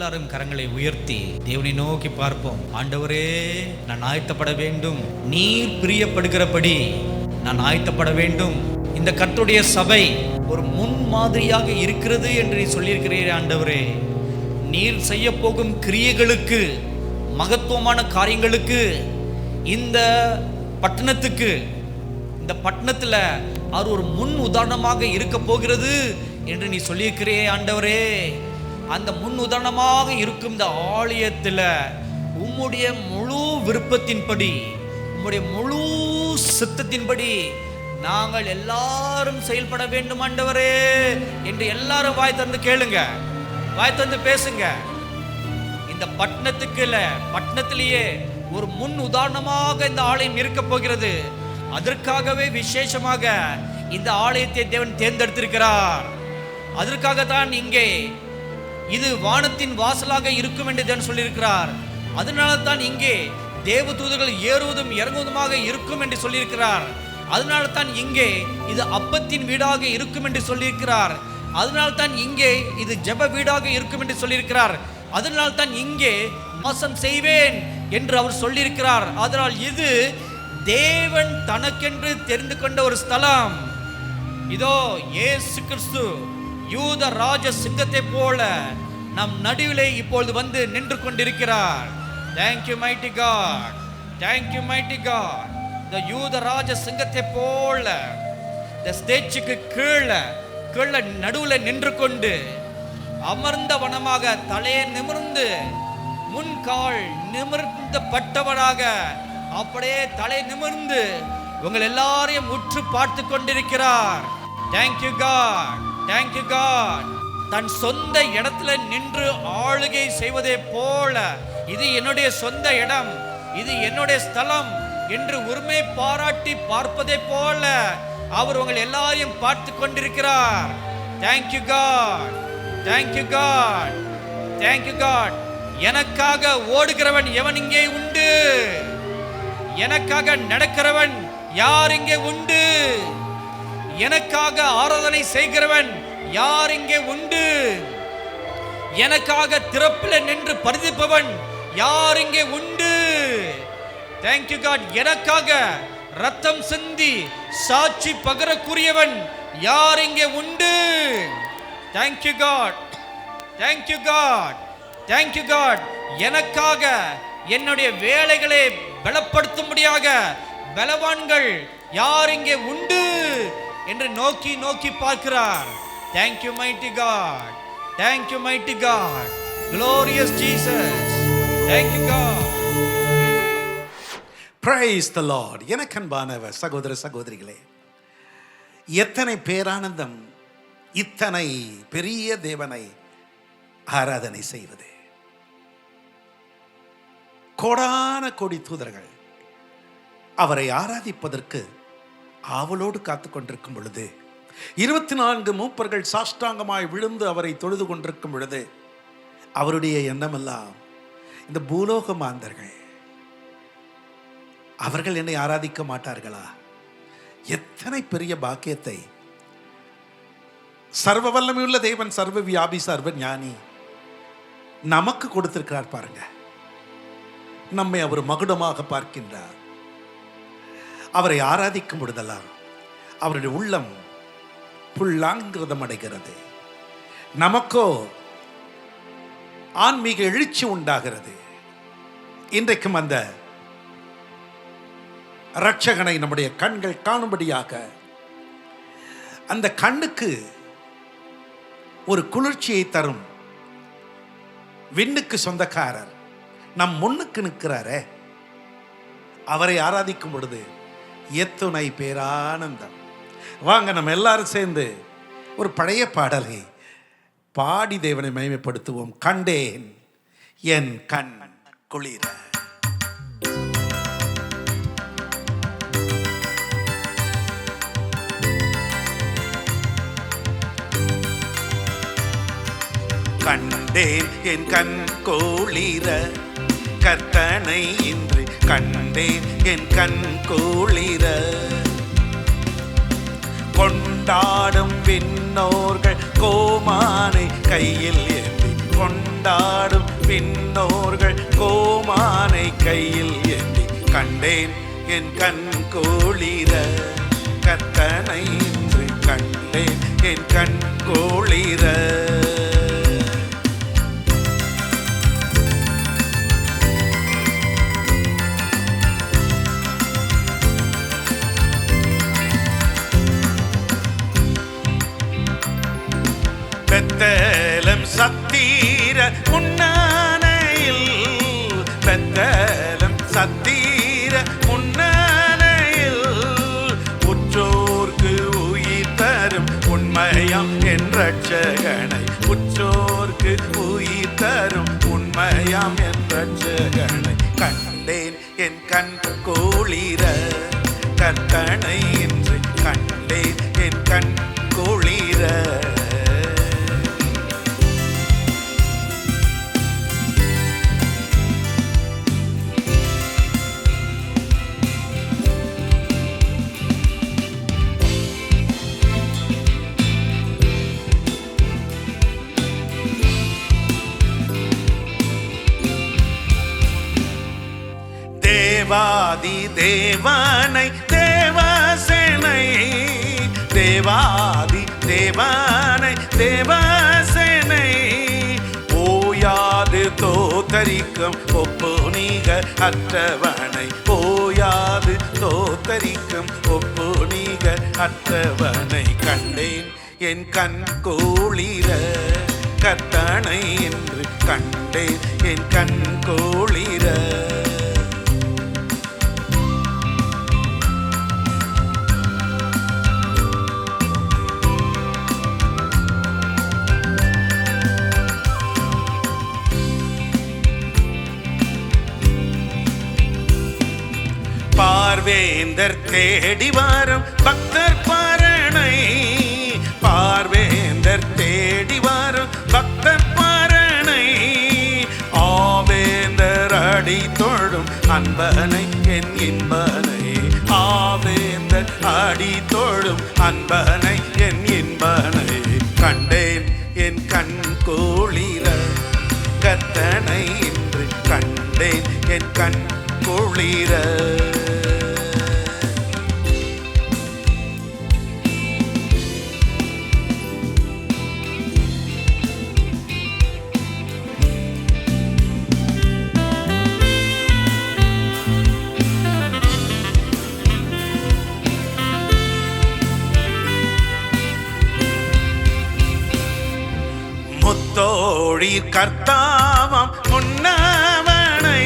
எல்லாரும் கரங்களை உயர்த்தி தேவனை நோக்கி பார்ப்போம். ஆண்டவரே, நான் ஆயத்தப்பட வேண்டும். நீர் பிரியப்படுகிறபடி நான் ஆயத்தப்பட வேண்டும். இந்த கர்த்தருடைய சபை ஒரு முன் மாதிரியாக இருக்கிறது என்று நீ சொல்லியிருக்கிறீரே ஆண்டவரே. நீர் செய்ய போகும் கிரியைகளுக்கு, மகத்துவமான காரியங்களுக்கு, இந்த பட்டணத்துக்கு, இந்த பட்டணத்தில் அவர் ஒரு முன் உதாரணமாக இருக்க போகிறது என்று நீ சொல்லியிருக்கிறே ஆண்டவரே. அந்த முன் உதாரணமாக இருக்கும் இந்த ஆலயத்தில் உம்முடைய முழு விருப்பத்தின்படி, உம்முடைய முழு சித்தத்தின்படி நாங்கள் எல்லாரும் செயல்பட வேண்டும் ஆண்டவரே என்று எல்லாரும் வாய் தந்து கேளுங்க, வாய் தந்து பேசுங்க. இந்த பட்டணத்துக்கு இல்ல, பட்டணத்திலேயே ஒரு முன் உதாரணமாக இந்த ஆலயம் இருக்க போகிறது. அதற்காகவே விசேஷமாக இந்த ஆலயத்தை தேவன் தேர்ந்தெடுத்திருக்கிறார். அதற்காகத்தான் இங்கே இது வானத்தின் வாசலாக இருக்கும் என்று தேவன் சொல்லியிருக்கிறார். அதனால தான் இங்கே தேவ தூதர்கள் ஏறுவதும் இறங்குவதுமாக இருக்கும் என்று சொல்லியிருக்கிறார். அதனால தான் இங்கே இது அப்பத்தின் வீடாக இருக்கும் என்று சொல்லியிருக்கிறார். அதனால தான் இங்கே இது ஜெப வீடாக இருக்கும் என்று சொல்லியிருக்கிறார். அதனால தான் இங்கே வாசம் செய்வேன் என்று அவர் சொல்லியிருக்கிறார். அதனால் இது தேவன் தனக்கென்று தெரிந்து கொண்ட ஒரு ஸ்தலம். இதோ இயேசு கிறிஸ்து யூத ராஜ சிங்கத்தை போல நம் நடுவிலே இப்பொழுது வந்து நின்று கொண்டிருக்கிறார். Thank you mighty God, thank you mighty God. இந்த யூத ராஜ சிங்கத்தை போல இந்த ஸ்டேஜுக்கு கீழே நடுவில் நின்று கொண்டு அமர்ந்த வனமாக தலையை நிமிர்ந்து முன்கால் நிமிர்ந்த பட்டவனாக அப்படியே தலை நிமிர்ந்து உங்கள் எல்லாரையும் உற்று பார்த்து கொண்டிருக்கிறார். Thank you God, thank you God. தன் சொந்த இடத்துல நின்று ஆளுகை செய்வதே போல, இது என்னுடைய சொந்த இடம், இது என்னுடைய ஸ்தலம் என்று உரிமை பாராட்டி பார்ப்பதே போல அவர் உங்கள் எல்லாரையும் பார்த்து கொண்டிருக்கிறார். Thank you God, thank you God, thank you God. எனக்காக ஓடுகிறவன் எவன் இங்கே உண்டு? எனக்காக நடக்கிறவன் யார் இங்கே உண்டு? எனக்காக ஆராதனை செய்கிறவன் யார் இங்கே உண்டு? எனக்காக திறப்பில் நின்று பரிதிப்பவன் யார் இங்கே உண்டு? Thank you God. எனக்காக ரத்தம் சிந்தி சாட்சி பகரக்கூடியவன் யார் இங்கே உண்டு? Thank you God, thank you God, thank you God. எனக்காக என்னுடைய வேலைகளை பலப்படுத்தும்படியாக பலவான்கள் யார் இங்கே உண்டு என்று நோக்கி நோக்கி பார்க்கிறார். Thank you mighty God, thank you mighty God, glorious Jesus, thank you God. Praise the Lord. எனக்கன்பானவ சகோதர சகோதரிகளே, எத்தனை பேரானந்தம் இத்தனை பெரிய தேவனை ஆராதனை செய்வது. கோடான கோடி தூதர்கள் அவரை ஆராதிப்பதற்கு ஆவலோடு காத்து கொண்டிருக்கும் பொழுது, 24 மூப்பர்கள் சாஷ்டாங்கமாய் விழுந்து அவரை தொழுது கொண்டிருக்கும் பொழுது, அவருடைய எண்ணமெல்லாம் இந்த பூலோக மாந்தர்கள் அவர்கள் என்னை ஆராதிக்க மாட்டார்களா? எத்தனை பெரிய பாக்கியத்தை சர்வ வல்லமையுள்ள தேவன், சர்வ வியாபி, சர்வ ஞானி நமக்கு கொடுத்திருக்கிறார் பாருங்க. நம்மை அவர் மகுடமாக பார்க்கின்றார். அவரை ஆராதிக்கும் பொழுதெல்லாம் அவருடைய உள்ளம் புல்லாங்கிருதம் அடைகிறது. நமக்கோ ஆன்மீக எழுச்சி உண்டாகிறது. இன்றைக்கும் அந்த இரட்சகனை நம்முடைய கண்கள் காணும்படியாக, அந்த கண்ணுக்கு ஒரு குளிர்ச்சியை தரும் விண்ணுக்கு சொந்தக்காரர் நம் முன்னுக்கு நிற்கிறாரே, அவரை ஆராதிக்கும் பொழுது எத்துணை பேரானந்தம். வாங்க நம்ம எல்லாரும் சேர்ந்து ஒரு பழைய பாடலை பாடி தேவனை மகிமைப்படுத்துவோம். கண்டேன் என் கண் குளிர. கண்டேன் என் கண் குளிர கர்த்தனை இன்று கண்டேன் என் கண் குளிர. கொண்டாடும் விண்ணோர்கள் கோமானை கையில் ஏந்தி கொண்டாடும் பின்னோர்கள் கோமானை கையில் ஏந்தி கண்டேன் என் கண் கோளிர. கர்த்தனை இன்று கண்டேன் என் கண் கோளிர. பெத்தேலம் சத்தீர முன்னானையில், பெத்தேலம் சத்தீர முன்னானையில் உற்றோர்க்கு உயிர் தரும் உண்மையாம் என் ரட்சகனை. உற்றோர்க்கு உயிர் தரும் உண்மையாம் என் ரட்சகனை கண்டேன் என் கண் கோளிர. கர்த்தனை இன்று கண்டேன் என் கண் கோளிர. தேவாதி தேவனை தேவசேனை, தேவாதி தேவனை தேவசேனை ஓயாது தோத்தரிக்கும் ஒப்பு நீக அற்றவனை. ஓயாது தோத்தரிக்கும் ஒப்பு நீக அற்றவனை கண்டேன் என் கண் கோளிர. கர்த்தனை என்று கண்டேன் என் கண் கோளிர. பார்வேந்தர் தேடி வரும் பக்தர் பரணை, பார்வேந்தர் தேடி வரும் பக்தர் பரணை ஆவேந்தர் அடி தொழும் அன்பனை என் இன்பனை. ஆவேந்தர் அடி தொழும் அன்பனை என் இன்பனை கண்டேன் என் கண் கோளிர. கர்த்தனை இன்று கண்டேன் என் கண் கோளிர. முத்தோழி கர்த்தாவாம் முன்னவனை,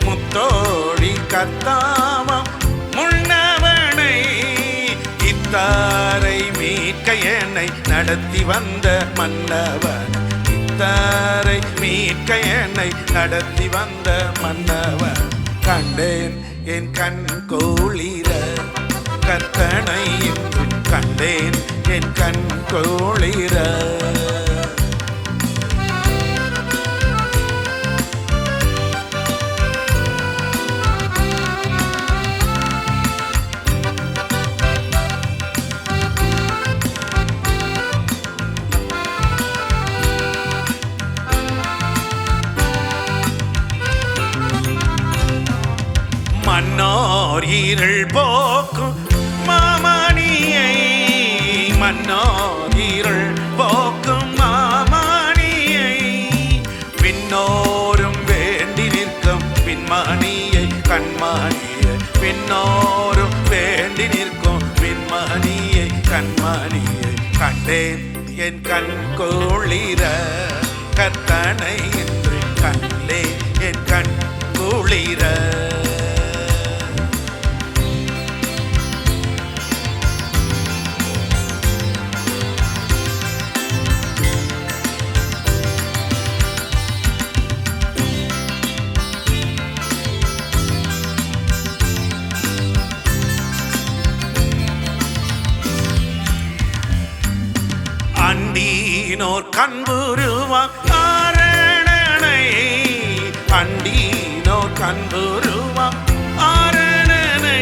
முத்தோழி கர்த்தாவாம் முன்னவனை இத்தாரை மீட்க என்னை நடத்தி வந்த மன்னவன். இத்தாரை மீட்க என்னை நடத்தி வந்த மன்னவன் கண்டேன் என் கண் கோளிர. கர்த்தனை இன்று கண்டேன் என் கண் கோளிர. மன்னோர் இருள் போக்கும் மாமணியை, மன்னோர் இருள் போக்கும் மாமணியை பின்னோரும் வேண்டி நிற்கும் பின்மணியை கண்மணியை. பின்னோரும் வேண்டி நிற்கும் பின்மணியை கண்மணியை கண்டேன் என் கண் கோளிர. கர்த்தனை என்று கண்டேன் என் கண் கோளிர. அண்டீனோர் கண்புருவாம் ஆரணனை, அண்டீனோர் கண்புருவாம் ஆரணனை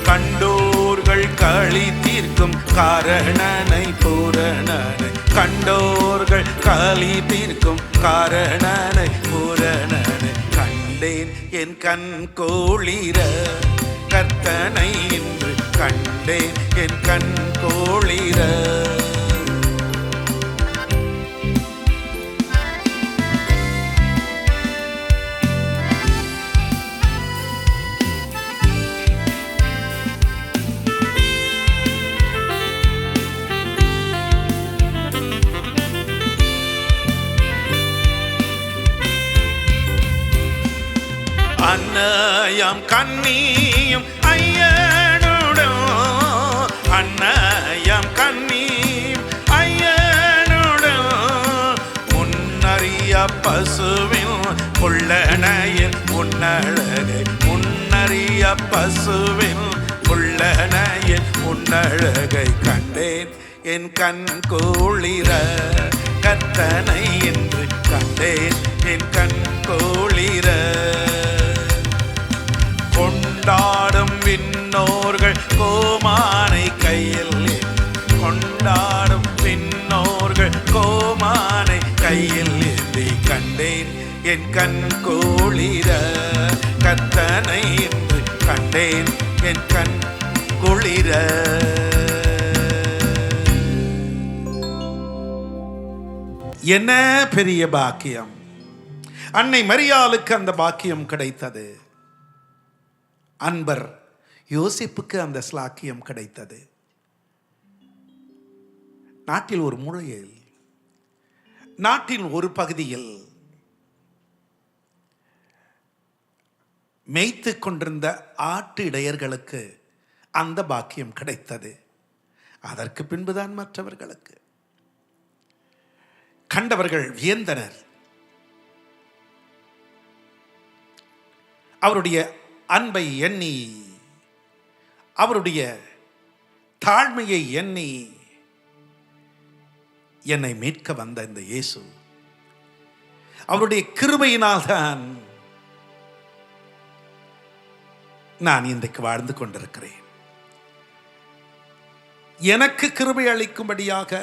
கண்டோர்கள் களி தீர்க்கும் காரணனை பூரணனை. கண்டோர்கள் களி தீர்க்கும் காரணனை பூரணனை கண்டேன் என் கண் கோளிர கர்த்தனை இன்று கண்டேன் என் கண் கோளிர. அன்னையாம் கண்ணியும் ஐயனுடன் அன்னையாம் கண்ணியும் ஐயனுடன் முன்னறிய பசுவின் புள்ளனையில் உன்னழகை முன்னறிய பசுவின் புள்ளனையில் உன்னழகை கண்டேன் என் கண் கோளிர கர்த்தனை என்று கண்டேன் என் கண் கோளிர. கொண்டாடும் விண்ணோர்கள் கோமானை கையில் கொண்டாடும் விண்ணோர்கள் கோமானை கையில் ஏந்தி கண்டேன் என் கண் கோளிர கர்த்தனை என்று கண்டேன் என் கண் குளிர. என்ன பெரிய பாக்கியம்! அன்னை மரியாளுக்கு அந்த பாக்கியம் கிடைத்தது. அன்பர் யோசிப்புக்கு அந்த ஸ்லாக்கியம் கிடைத்தது. நாட்டில் ஒரு மூலையில் நாட்டின் ஒரு பகுதியில் மேய்த்து கொண்டிருந்த ஆட்டு இடையர்களுக்கு அந்த பாக்கியம் கிடைத்தது. அதற்கு பின்புதான் மற்றவர்களுக்கு. கண்டவர்கள் வியந்தனர். அவருடைய அன்பை எண்ணி அவருடைய தாழ்மையை எண்ணி என்னை மீட்க வந்த இந்த இயேசு அவருடைய கிருபையினால் தான் நான் இன்றைக்கு வாழ்ந்து கொண்டிருக்கிறேன். எனக்கு கிருபை அளிக்கும்படியாக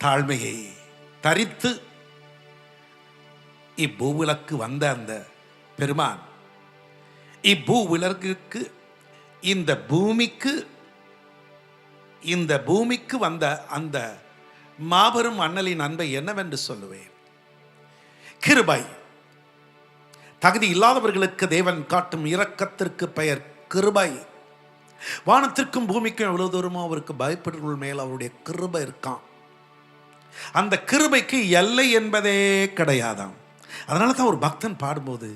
தாழ்மையை தரித்து இப்பூவுலக்கு வந்த அந்த பெருமான் இப்பூவுலகிற்கு இந்த பூமிக்கு வந்த அந்த மாபெரும் அண்ணலின் அன்பை என்னவென்று சொல்லுவேன்? கிருபை. தகுதி இல்லாதவர்களுக்கு தேவன் காட்டும் இரக்கத்திற்கு பெயர் கிருபை. வானத்திற்கும் பூமிக்கும் எவ்வளவு தூரமோ அவருக்கு பயப்படுவர்கள் மேல் அவருடைய கிருபை இருக்கான். அந்த கிருபைக்கு எல்லை என்பதே கிடையாதாம். அதனால தான் ஒரு பக்தன் பாடும்போது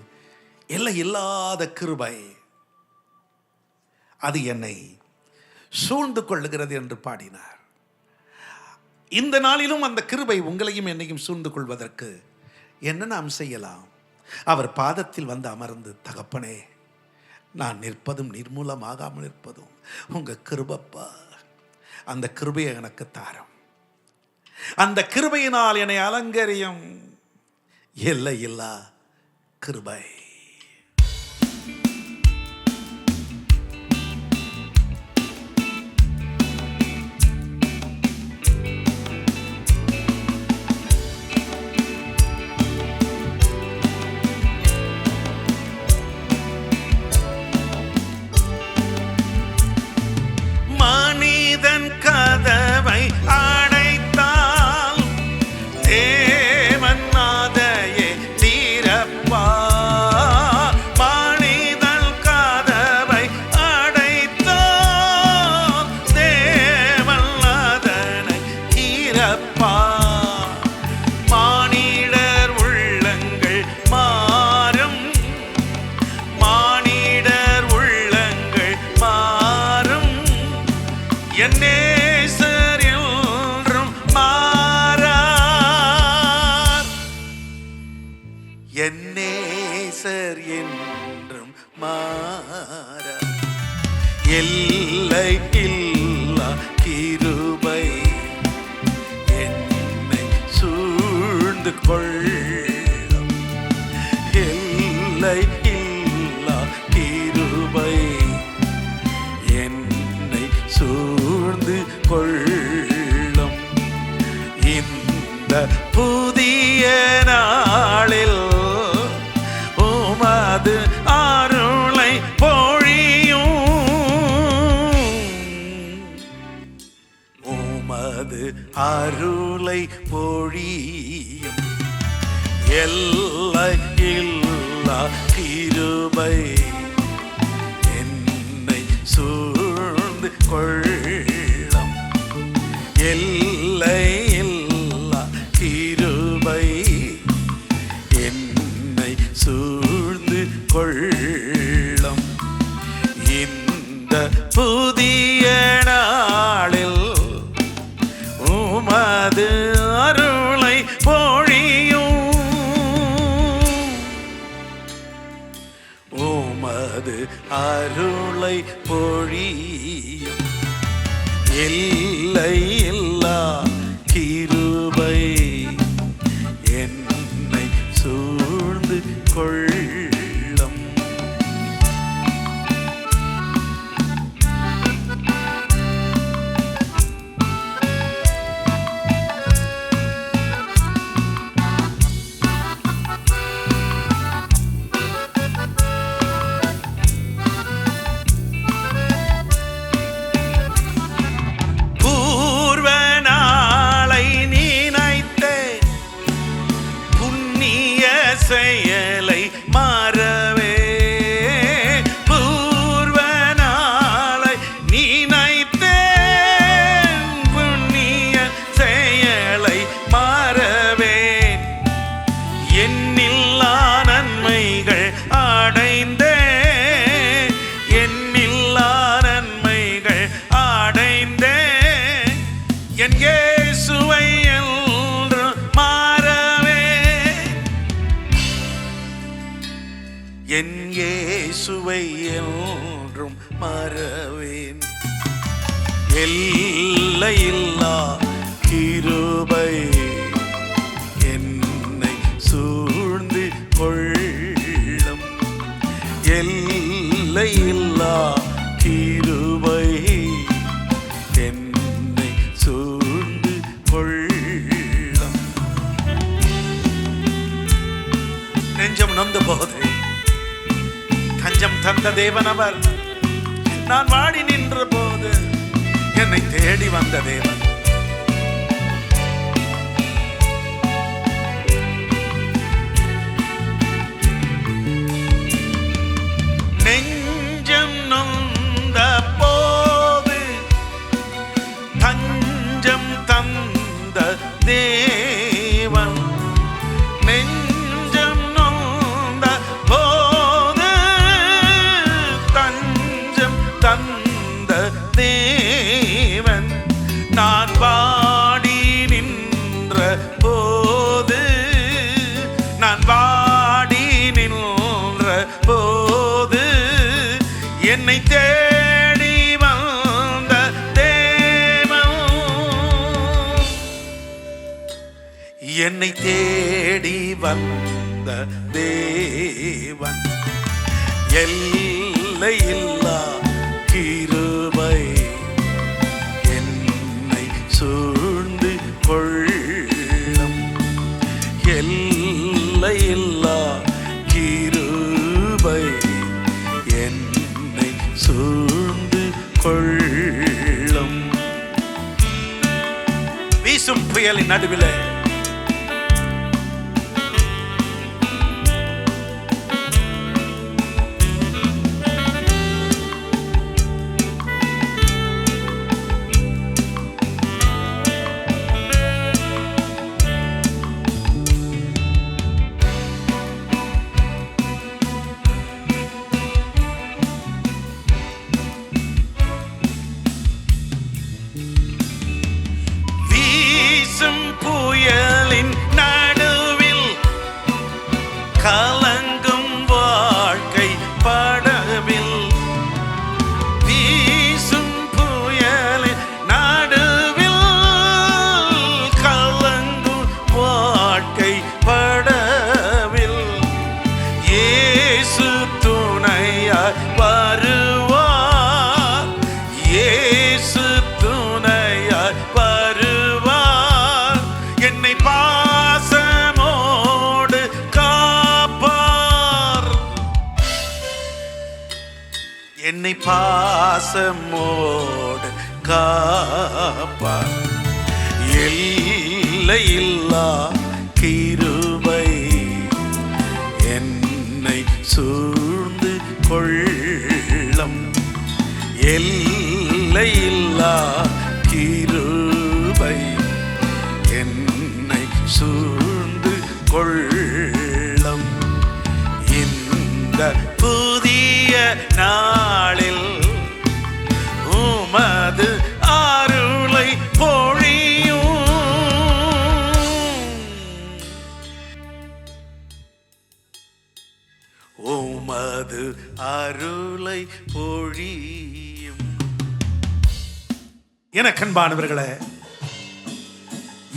எல்லை இல்லாத கிருபை அது என்னை சூழ்ந்து கொள்ளுகிறது என்று பாடினார். இந்த நாளிலும் அந்த கிருபை உங்களையும் என்னையும் சூழ்ந்து கொள்வதற்கு என்ன நாம் செய்யலாம்? அவர் பாதத்தில் வந்து அமர்ந்து, தகப்பனே, நான் நிற்பதும் நிர்மூலமாகாமல் நிற்பதும் உங்க கிருபப்பா, அந்த கிருபையை எனக்கு தாரும், அந்த கிருபையினால் என்னை அலங்கரியும். எல்லை இல்லா கிருபை. மனிதன் கதவை நேசர் என்றும் மாற எல்லை இல்லா கிருபை என்னை சூழ்ந்து கொள்ளும். எல்லை இல்லா கிருபை என்னை சூழ்ந்து கொள் அருளை பொழியும் எல்லையில்லா கிருபை என்னை சூழ்ந்து கொள்ளும். எல்லையில்லா கிருபை என்னை சூழ்ந்து கொள்ளும். இந்த புதிய நாளில் உமது அருளை பொழியும். உமது அருளை பொழியும் எல்லையில்லா கிருபை என்னை சூழ்ந்து கொள்ளும். செயலை மாறவே பூர்வ நாளை நினைத்தேன். புண்ணிய செயலை மாறவேன். எண்ணில்லா நன்மைகள் அடைந்தேன். எண்ணில்லா நன்மைகள் அடைந்தேன். என் இயேசுவை என் இயேசுவை என்றும் மறவேன். எல்லையில்லா கிருபை என்னை சூழ்ந்து கொள்ளும். எல்லையில்லா கிருபை என்னை சூழ்ந்து கொள்ளும். நெஞ்சம் நொந்த போதே தஞ்சம் தந்த தேவன் அவர். நான் வாடி நின்ற போது என்னை தேடி வந்த தேவன். நெஞ்சம் நொந்த போது தஞ்சம் தந்த தேவன். நெஞ்சம் நொந்த போது தஞ்சம் தந்த தேவன். நான் வாடி நின்ற போது, நான் வாடி நின்ற போது என்னை தேடி வந்த தேவன். என்னை தேடி வந்த தேவன். எல்லையில்லா கிருபை என்னை சூழ்ந்து கொள்ளும். எல்லையில்லா கிருபை என்னை சூழ்ந்து கொள்ளும். வீசும் புயலின் நடுவிலே புயலின் நடுவில் கலங்கும் வாழ்க்கை படவில். வீசும் புயலின் நடுவில் கலங்கும் வாழ்க்கை படவில். இயேசு துணையாய் வருவார். இயேசு துணையாய் வருவார். என்னை பாசமோடு காப்பார். என்னை பாசமோடு காப்பார். எல்லையில்லா கிருபை என்னை சூழ்ந்து கொள்ளும். எல்லையில்லா கிருபை என்னை சூழ்ந்து கொள்ளும். இந்த புதிய நாளில் உமது அருளை பொழியும். உமது அருளை பொழியும். என கண்பானவர்களே,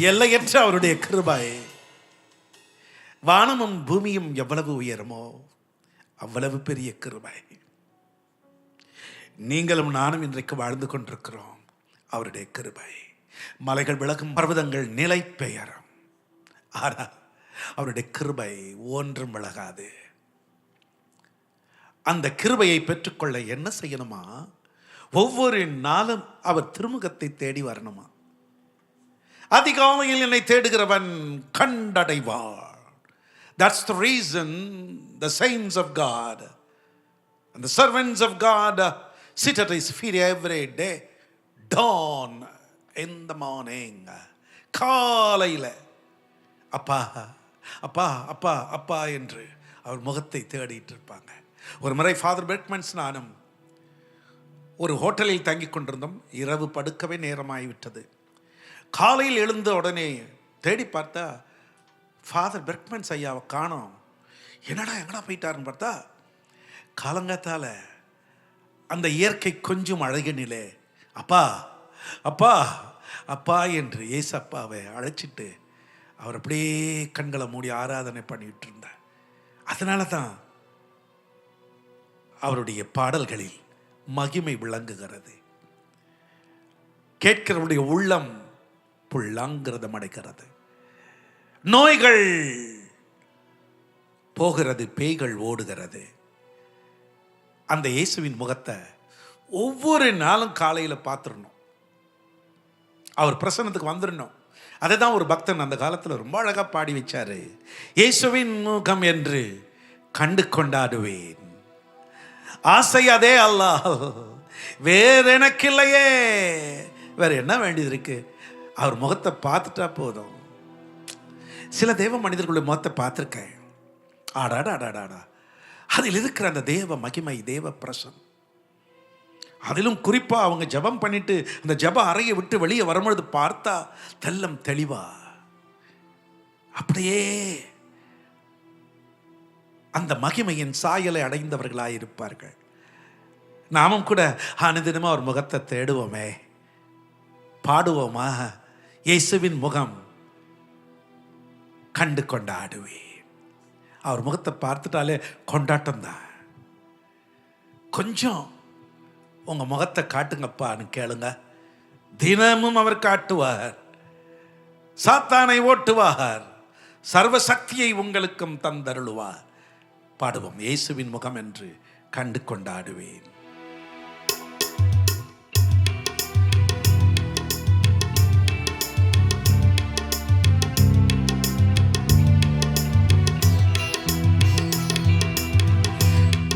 எல்லையற்ற அவருடைய கிருபை, வானமும் பூமியும் எவ்வளவு உயரமோ அவ்வளவு பெரிய கிருபை. நீங்களும் நானும் இன்றைக்கு வாழ்ந்து கொண்டிருக்கிறோம் அவருடைய கிருபை. மலைகள் விலகும், பர்வதங்கள் நிலை பெயரும், ஆனால் அவருடைய கிருபை ஒன்றும் விலகாது. அந்த கிருபையை பெற்றுக்கொள்ள என்ன செய்யணுமா? ஒவ்வொரு நாளும் அவர் திருமுகத்தை தேடி வரணுமா? அதிகாலையில் என்னை தேடுகிறவன் கண்டடைவார். That's the reason the saints of God and the servants of God sit at his feet every day, dawn in the morning. காலையில் அப்பா அப்பா அப்பா அப்பா என்று அவர் முகத்தை தேடிட்டு இருப்பாங்க. ஒரு முறை ஃபாதர் பெர்க்மன்ஸ் நானும் ஒரு ஹோட்டலில் தங்கி கொண்டிருந்தோம். இரவு படுக்கவே நேரமாகிவிட்டது. காலையில் எழுந்த உடனே தேடி பார்த்தா ஃபாதர் பெர்க்மன்ஸ் ஐயாவை காணோம். என்னடா எங்கடா போயிட்டாருன்னு பார்த்தா, காலங்காத்தால அந்த இயற்கை கொஞ்சம் அழகினிலே அப்பா அப்பா அப்பா என்று ஏசப்பாவை அழைச்சிட்டு அவர் அப்படியே கண்களை மூடி ஆராதனை பண்ணிட்டு இருந்தார். அதனால தான் அவருடைய பாடல்களில் மகிமை விளங்குகிறது. கேட்கிறவருடைய உள்ளம் புல்லாங்கிரதம் அடைகிறது. நோய்கள் போகிறது, பேய்கள் ஓடுகிறது. அந்த இயேசுவின் முகத்தை ஒவ்வொரு நாளும் காலையில் பார்த்துடணும். அவர் பிரசன்னத்துக்கு வந்துடணும். அதை தான் ஒரு பக்தன் அந்த காலத்தில் ரொம்ப அழகாக பாடி வச்சாரு. இயேசுவின் முகம் என்று கண்டு கொண்டாடுவேன், ஆசை அதே அல்லாஹ், வேற எனக்கு இல்லையே. வேற என்ன வேண்டியது இருக்கு? அவர் முகத்தை பார்த்துட்டா போதும். சில தேவ மனிதர்களுடைய முகத்தை பார்த்துருக்கேன். ஆடாடா ஆடாடாடா, அதில் இருக்கிற அந்த தேவ மகிமை, தேவ பிரசன், அதிலும் குறிப்பாக அவங்க ஜபம் பண்ணிட்டு அந்த ஜப அறையை விட்டு வெளியே வரும்பொழுது பார்த்தா தெல்லம் தெளிவா அப்படியே அந்த மகிமையின் சாயலை அடைந்தவர்களாக இருப்பார்கள். நாமும் கூட அனுதினமாக ஒரு முகத்தை தேடுவோமே, பாடுவோமா? இயேசுவின் முகம் கண்டு கொண்டாடுவேன். அவர் முகத்தை பார்த்துட்டாலே கொண்டாட்டம் தான். கொஞ்சம் உங்க முகத்தை காட்டுங்கப்பான்னு கேளுங்க, தினமும் அவர் காட்டுவார். சாத்தானை ஓட்டுவார், சர்வ சக்தியை உங்களுக்கும் தந்தருளுவார். பாடுவோம், இயேசுவின் முகம் என்று கண்டு கொண்டாடுவேன்.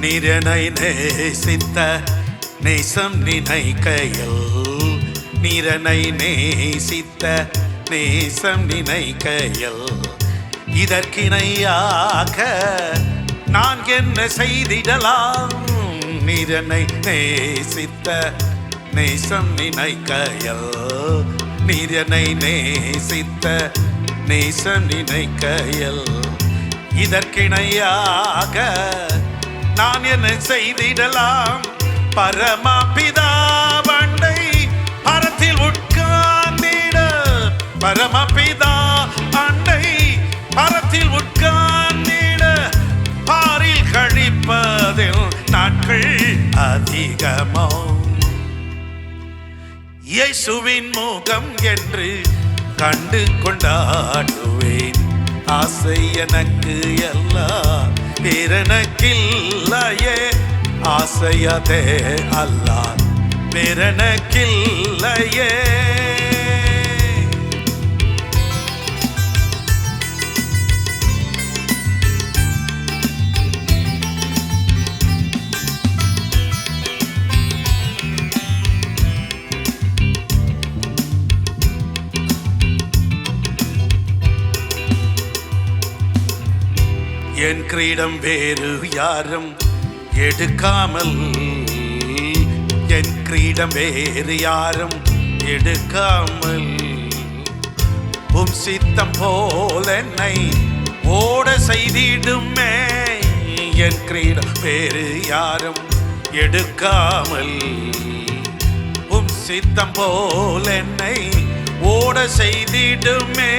நீரனை நேசித்த நேசம் நினைக்கையில், நீரனை நேசித்த நேசம் நினைக்கையில், இதற்கிணையாக நான் என்ன செய்திடலாம்? நீரனை நேசித்த நேசம் நினைக்கையில், நீரனை நேசித்த நேசம் நினைக்கையில், இதற்கிணையாக நான் என்ன செய்திடலாம்? பரமபிதாவண்டை பரத்தில் உட்கார்ந்திட, பரமபிதா அண்டை பரத்தில் உட்கார்ந்திட, பாரில் கழிப்பதில் நாட்கள் அதிகமோ. இயேசுவின் முகம் என்று கண்டு கொண்டாடுவேன், ஆசை எனக்கு எல்லாம் பிறனக்கில்லையே, ஆசையதே அல்லாஹ் பிறனக்கில்லையே. என் கிரீடம் வேறு யாரும் எடுக்காமல், என் கிரீடம் வேறு யாரும் எடுக்காமல், உம் சித்தம் போல் என்னை ஓட செய்திடுமே. என் கிரீடம் வேறு யாரும் எடுக்காமல், உம் சித்தம் போல் என்னை ஓட செய்திடுமே.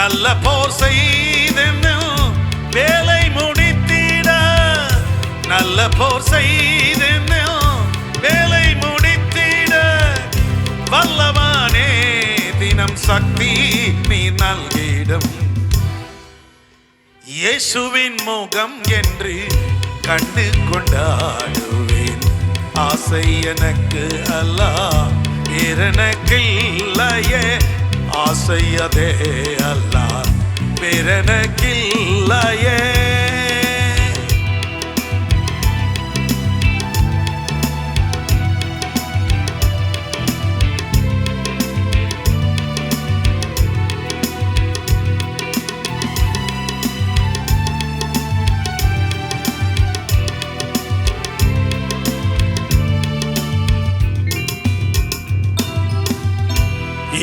நல்ல போர் செய்து வேலை முடித்திட, நல்ல போர் செய்து வேலை முடித்திட, வல்லவனே தினம் சக்தி நீ நல்கிடும். இயேசுவின் முகம் என்று கண்டு கொண்டாடுவேன். ஆசை எனக்கு அல்ல எனக்கில்லையே, ஆசை அதே அல்ல எனக்கில்லையே.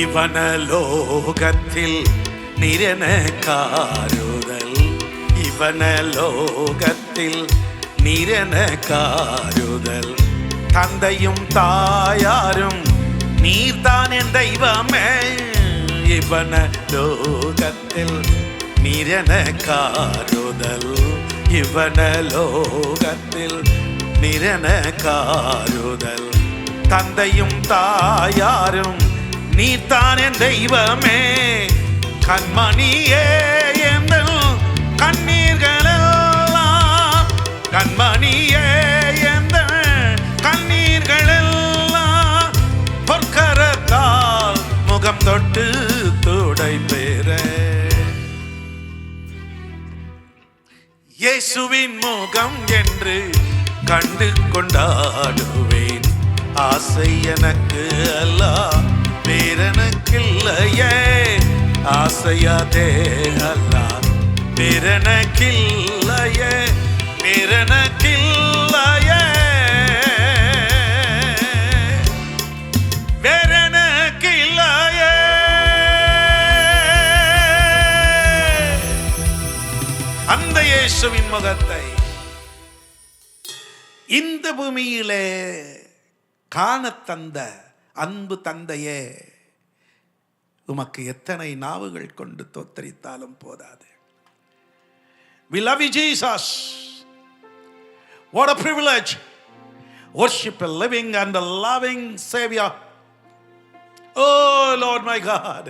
இவனலோகத்தில் நிரனக்காருதல், இவனலோகத்தில் நிரனக்காருதல், தந்தையும் தாயாரும் நீர்தான் என் தெய்வமே. இவனலோகத்தில் நிரனக்காருதல், இவனலோகத்தில் நிரனக்காருதல், தந்தையும் தாயாரும் நீதான் என் தெய்வமே. கண்மணியே எந்தன் கண்ணீர்களெல்லாம், கண்மணியே எந்தன் கண்ணீர்களெல்லாம் பொற்கரத்தால் முகம் தொட்டு துடைப்பேர. இயேசுவின் முகம் என்று கண்டு கொண்டாடுவேன். ஆசை எனக்கு அல்ல பேரனக்கில்லையே, ஆசையாதே அல்ல பேரனக்கில்லையே, பேரனக்கில்லையே, பேரனக்கில்லையே. அந்த இயேசுவின் முகத்தை இந்த பூமியிலே காணத் தந்த அன்பு தந்தையே, உமக்கு எத்தனை நாவுகள் கொண்டு தோத்தரித்தாலும் போதாது. We love you, Jesus. What a privilege. Worship a living and a loving Savior. Oh Lord my God.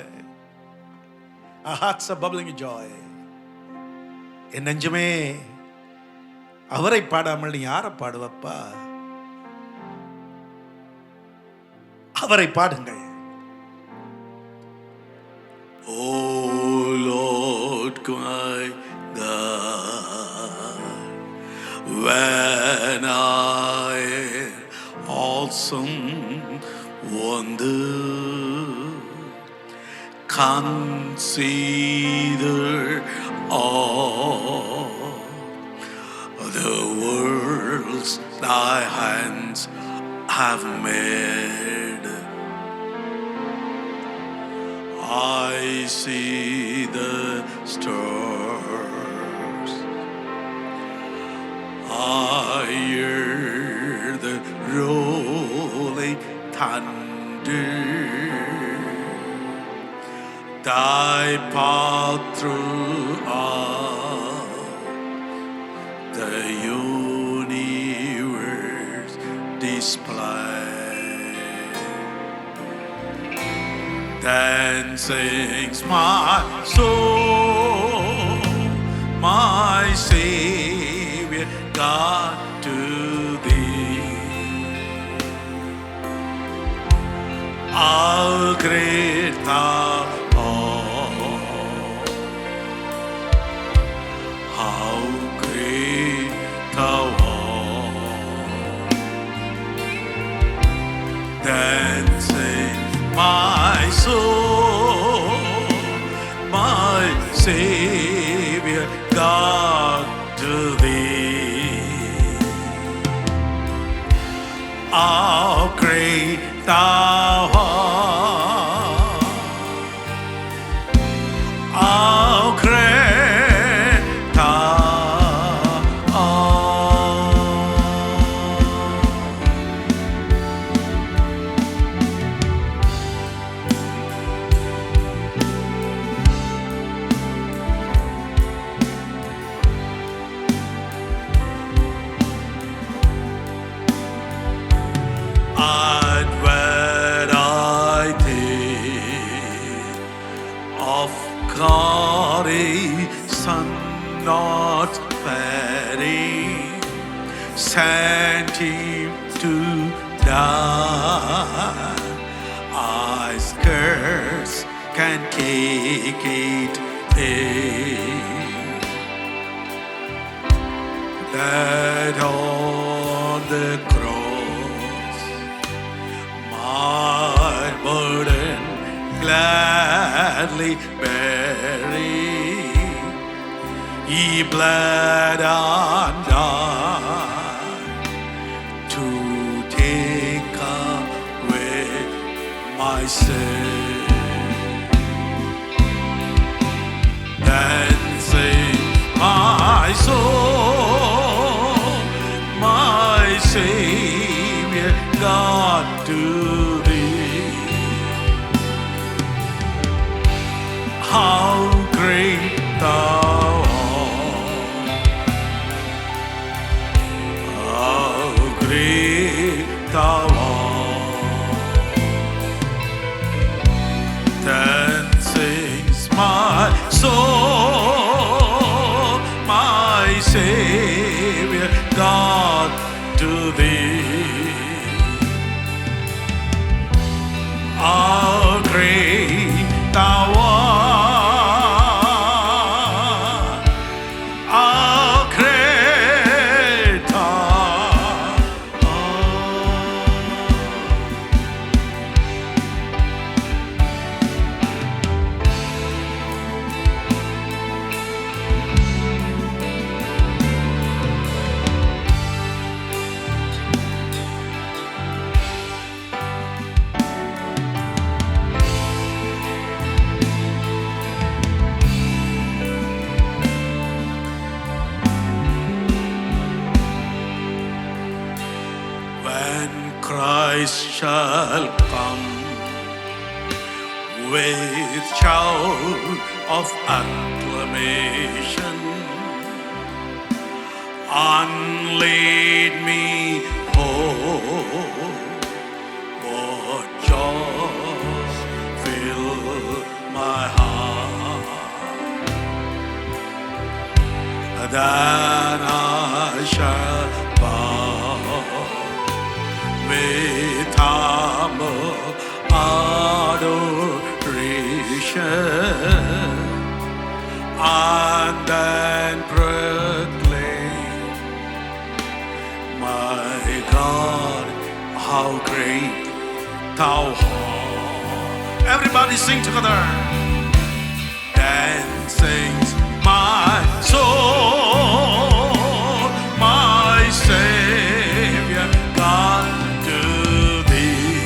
Our hearts are bubbling with joy. என் நெஞ்சமே, அவரை பாடாமல் நீ யாரை பாடுவப்பா? அவரை பாடுங்கள். Oh Lord my God, when I awesome wonder consider all the worlds thy hands have made, I see the stars, I hear the rolling thunder, thy path through all the universe display. Then sings my soul, my Savior God, to thee. How great thou art, how great thou art. Then sings my soul, my Savior God. how great thou art, how great thou art. Of God a Son not sparing, sent him to die. I scarce can take it in, that on the cross my burden gladly bearing, he bled and died to take away my sin. Then sing my soul, my Savior God to thee. How great thou art, how great thou art. Then sings my soul, my Savior God to thee. How great thou art, how great thou when Christ shall come with shout of acclamation, and lead me home, what joys fill my heart. Then I shall bow with humble adoration, and then proclaim, my God, how great thou art. Everybody sing together. Then sings my soul, my Savior God to thee.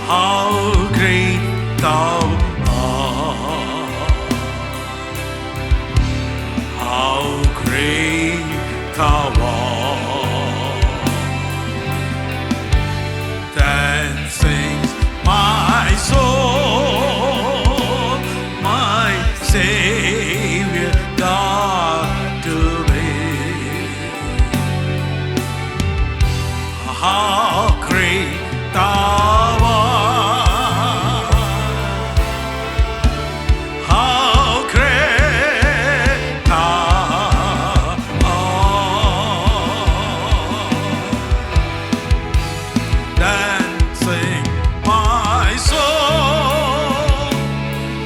How great thou art, how great thou art. Then sings my soul, my Savior God to thee. How great thou art, how great thou art. Then sing my soul,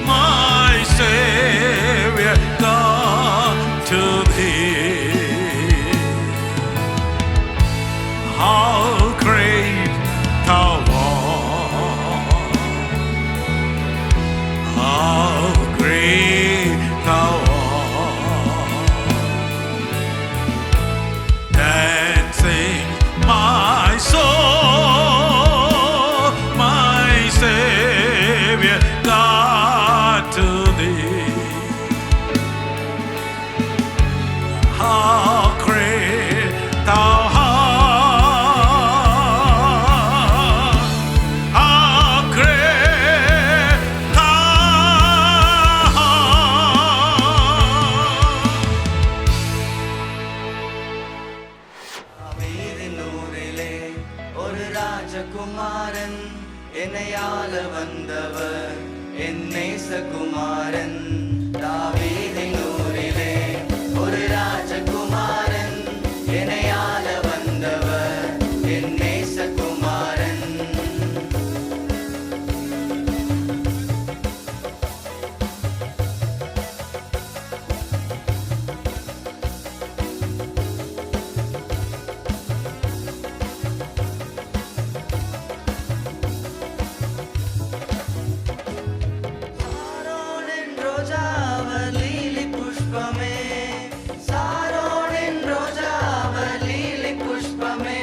my Savior God to thee. How great thou art, how great thou art. என்னையால வந்தவர் என் நேசகுமாரன். தாவீதின் ஊரிலே ஒரு ராஜகுமாரன், என்னையால வந்தவர் என் நேசகுமாரன். சாரோனின் ரோஜா அவர் lily புஷ்பமே, சாரோனின் ரோஜா அவர் lily புஷ்பமே.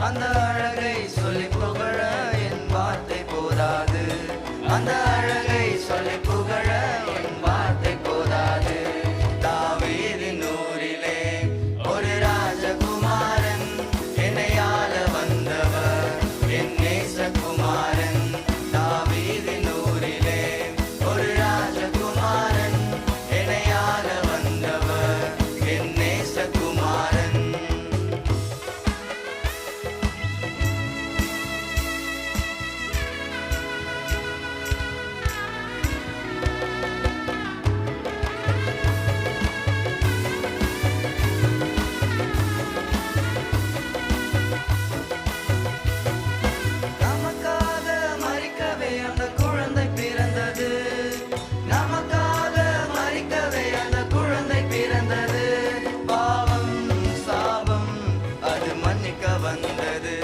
அந்த அழகை சொல்லி புகழ என் வார்த்தை போதாது, அந்த அழகை சொல்லி புகழ என் வார்த்தை போதாது. தாவீதின் ஊரிலே ஒரு ராஜகுமாரன், என்னையால வந்தவர் என் நேசகுமாரன். தாவீதின் ஊரிலே ஒரு ராஜகுமாரன், என்னையால வந்தவர் என் நேசகுமாரன். நமக்காக மரிக்கவே அந்த குழந்தை பிறந்தது, நமக்காக மரிக்கவே அந்த குழந்தை பிறந்தது. பாவம் சாபம் அது மன்னிக்க வந்தது,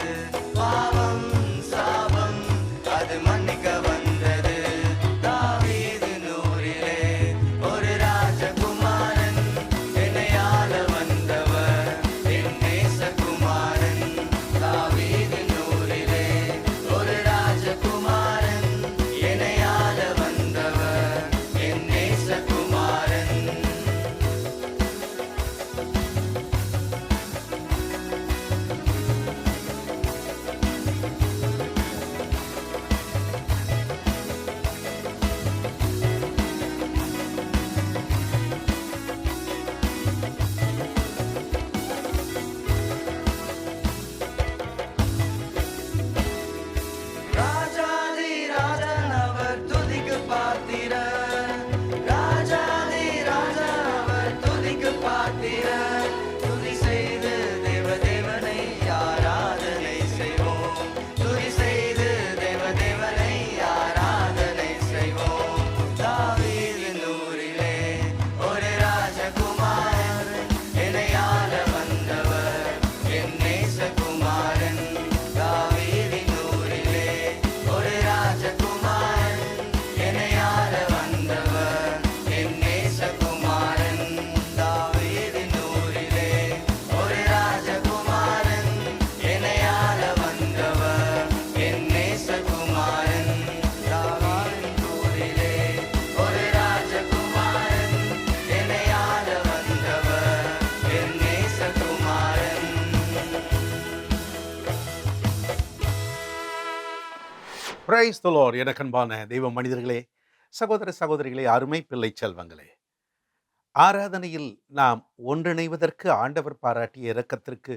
பாவம் சாபம் அது மன்னிக்க வந்தது. தாவீதின் ஊரிலே ஒரு ராஜகுமாரன், என்னையால வந்தவர் என் நேசகுமாரன். தாவீதின் ஊரிலே ஒரு ராஜகுமாரன், என்னையால வந்தவர் என் நேசகுமாரன். ராஜாதி ராஜன் அவர் துதிக்கு பாத்திரர், ராஜாதி ராஜன் அவர் துதிக்கு பாத்திரர். துதி செய்து தேவதேவனை ஆராதனை செய்வோம், துதி செய்து தேவதேவனை ஆராதனை செய்வோம். தாவீதின் ஊரிலே ஒரு ராஜகுமாரன், என்னையால வந்தவர் என் நேசகுமாரன். தாவீதின் ஊரிலே ஒரு ராஜகுமாரன், என்னையால வந்தவர் என் நேசகுமாரன். தாவீதின் ஊரிலே ஒரு ராஜகுமாரன், என்னையால வந்தவர் என் நேசகுமாரன். தாவீதின் ஊரிலே ஒரு ராஜகுமாரன், என்னையால வந்தவர் என் நேசகுமாரன். Praise the Lord. எனக்கன்பான தெய்வ மனிதர்களே, சகோதர சகோதரிகளே, அருமை பிள்ளை செல்வங்களே, ஆராதனையில் நாம் ஒன்றிணைவதற்கு ஆண்டவர் பாராட்டிய இரக்கத்திற்கு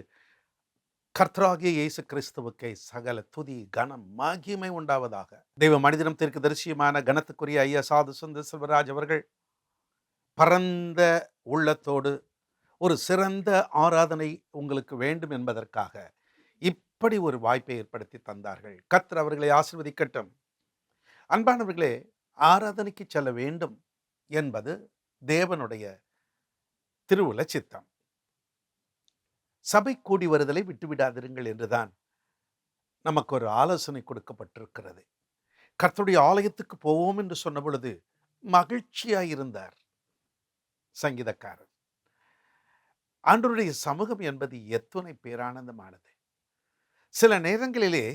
கர்த்தராகிய இயேசு கிறிஸ்துவுக்கே சகல துதி கனம் மகிமை உண்டாவதாக. தெய்வ மனிதனம் தீர்க்கதரிசியுமான கனத்துக்குரிய ஐயா சாது சுந்தர் செல்வராஜ் அவர்கள் பரந்த உள்ளத்தோடு ஒரு சிறந்த ஆராதனை உங்களுக்கு வேண்டும் என்பதற்காக இப்படி ஒரு வாய்ப்பை ஏற்படுத்தி தந்தார்கள். கர்த்தர் அவர்களை ஆசீர்வதிக்கட்டும். அன்பானவர்களே, ஆராதனைக்கு செல்ல வேண்டும் என்பது தேவனுடைய திருவுல சித்தம். சபை கூடி வருதலை விட்டுவிடாதிருங்கள் என்றுதான் நமக்கு ஒரு ஆலோசனை கொடுக்கப்பட்டிருக்கிறது. கர்த்தருடைய ஆலயத்துக்கு போவோம் என்று சொன்ன பொழுது மகிழ்ச்சியாயிருந்தார் சங்கீதக்காரர். ஆண்டவருடைய சமூகம் என்பது எத்துணை பேரானந்தமானது. சில நேரங்களிலே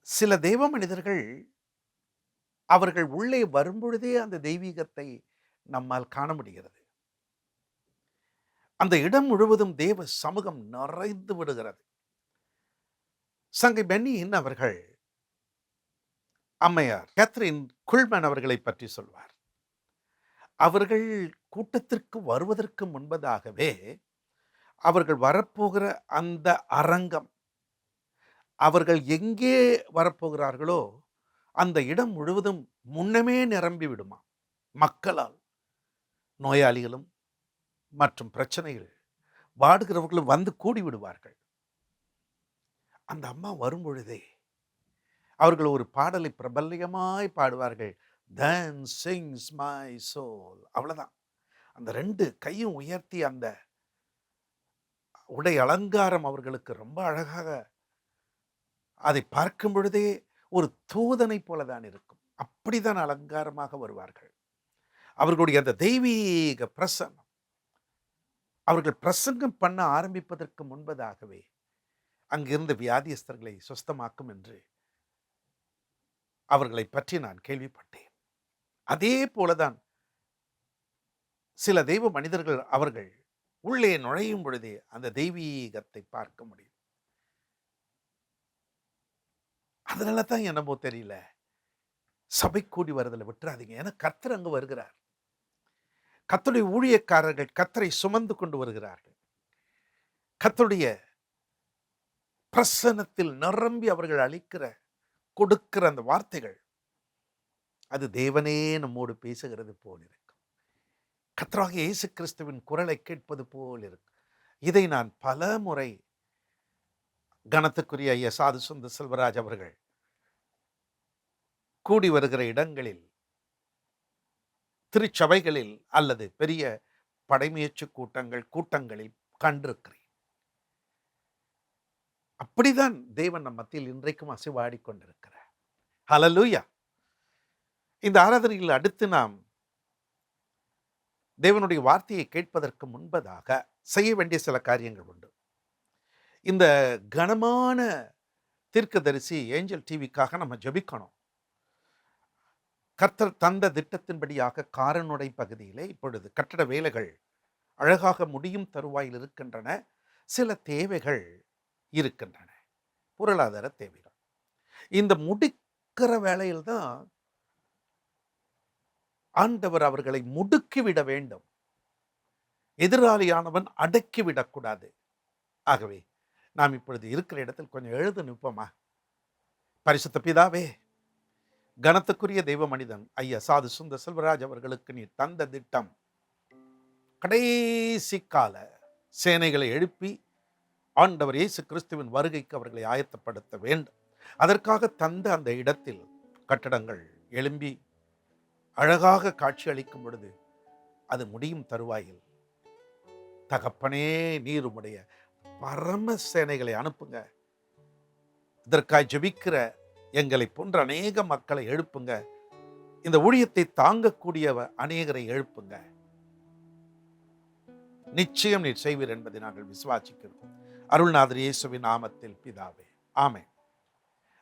சில தெய்வ மனிதர்கள் அவர்கள் உள்ளே வரும்பொழுதே அந்த தெய்வீகத்தை நம்மால் காண முடிகிறது. அந்த இடம் முழுவதும் தேவ சமூகம் நிறைந்து விடுகிறது. சங்கை பென்னியின் அவர்கள் அம்மையார் கேத்ரின் குல்மன் அவர்களை பற்றி சொல்வார். அவர்கள் கூட்டத்திற்கு வருவதற்கு முன்பதாகவே அவர்கள் வரப்போகிற அந்த அரங்கம், அவர்கள் எங்கே வரப்போகிறார்களோ அந்த இடம் முழுவதும் முன்னமே நிரம்பி விடுமா மக்களால். நோயாளிகளும் மற்றும் பிரச்சனைகள் வாடுகிறவர்களும் வந்து கூடி விடுவார்கள். அந்த அம்மா வரும் பொழுதே அவர்கள் ஒரு பாடலை பிரபல்யமாய் பாடுவார்கள். Then sings my soul. அவ்வளவுதான். அந்த 2 கையும் உயர்த்தி அந்த உடை அலங்காரம் அவர்களுக்கு ரொம்ப அழகாக, அதை பார்க்கும் பொழுதே ஒரு தூதனை போலதான் இருக்கும். அப்படிதான் அலங்காரமாக வருவார்கள். அவர்களுடைய அந்த தெய்வீக பிரசன்னம் அவர்கள் பிரசங்கம் பண்ண ஆரம்பிப்பதற்கு முன்பதாகவே அங்கிருந்த வியாதியஸ்தர்களை சுஸ்தமாக்கும் என்று அவர்களை பற்றி நான் கேள்விப்பட்டேன். அதே போலதான் சில தெய்வ மனிதர்கள் அவர்கள் உள்ளே நுழையும் பொழுதே அந்த தெய்வீகத்தை பார்க்க முடியும். அதனால தான் என்னமோ தெரியல, சபை கூடி வருதலை விட்டுறாதீங்க. ஏன்னா கர்த்தர் அங்கு வருகிறார். கர்த்தருடைய ஊழியக்காரர்கள் கர்த்தரை சுமந்து கொண்டு வருகிறார்கள். கர்த்தருடைய பிரசன்னத்தில் நிரம்பி அவர்கள் அளிக்கிற கொடுக்கிற அந்த வார்த்தைகள் அது தேவனே நம்மோடு பேசுகிறது போல் இருக்கும். கர்த்தராகிய இயேசு கிறிஸ்துவின் குரலை கேட்பது போல் இருக்கும். இதை நான் பல முறை கனத்துக்குரிய ஐயா சாது சுந்தர் செல்வராஜ் அவர்கள் கூடி வருகிற இடங்களில், திருச்சபைகளில் அல்லது பெரிய படைமுயற்சி கூட்டங்களில் கண்டிருக்கிறேன். அப்படிதான் தேவன் நம் மத்தியில் இன்றைக்கும் அசைவாடி கொண்டிருக்கிறார். ஹல்லேலூயா. இந்த ஆராதனையில் அடுத்து நாம் தேவனுடைய வார்த்தையை கேட்பதற்கு முன்பதாக செய்ய வேண்டிய சில காரியங்கள் உண்டு. இந்த கனமான தீர்க்கதரிசி ஏஞ்சல் டிவிக்காக நம்ம ஜெபிக்கணும். கர்த்தர் தந்த திட்டத்தின்படியாக காரனுடை பகுதியிலே இப்பொழுது கட்டட வேலைகள் அழகாக முடியும் தருவாயில் இருக்கின்றன. சில தேவைகள் இருக்கின்றன, பொருளாதார தேவைகள். இந்த முடிக்கிற வேளையில் தான் ஆண்டவர் அவர்களை முடுக்கிவிட வேண்டும். எதிராளியானவன் அடக்கிவிடக்கூடாது. ஆகவே நாம் இப்பொழுது இருக்கிற இடத்தில் கொஞ்சம் எழுந்து நிற்போமா? பரிசுத்த பிதாவே, கனத்துக்குரிய தெய்வ மனிதன் ஐயா சாது சுந்தர் செல்வராஜ் அவர்களுக்கு நீ தந்த திட்டம் கடைசி கால சேனைகளை எழுப்பி ஆண்டவர் இயேசு கிறிஸ்துவின் வருகைக்கு அவர்களை ஆயத்தப்படுத்த வேண்டும். அதற்காக தந்த அந்த இடத்தில் கட்டடங்கள் எழும்பி அழகாக காட்சி அளிக்கும் பொழுது அது முடியும் தருவாயில் தகப்பனே நீர் உம்முடைய பரம சேனைகளை அனுப்புங்க. இதற்காய் ஜெபிக்கிற எங்களை போன்ற அநேக மக்களை எழுப்புங்க. இந்த ஊழியத்தை தாங்கக்கூடிய அநேகரை எழுப்புங்க. நிச்சயம் நீர் செய்வீர் என்பதை நாங்கள் விசுவாசிக்கிறோம். அருள்நாதர் இயேசுவின் நாமத்தில் பிதாவே, ஆமென்.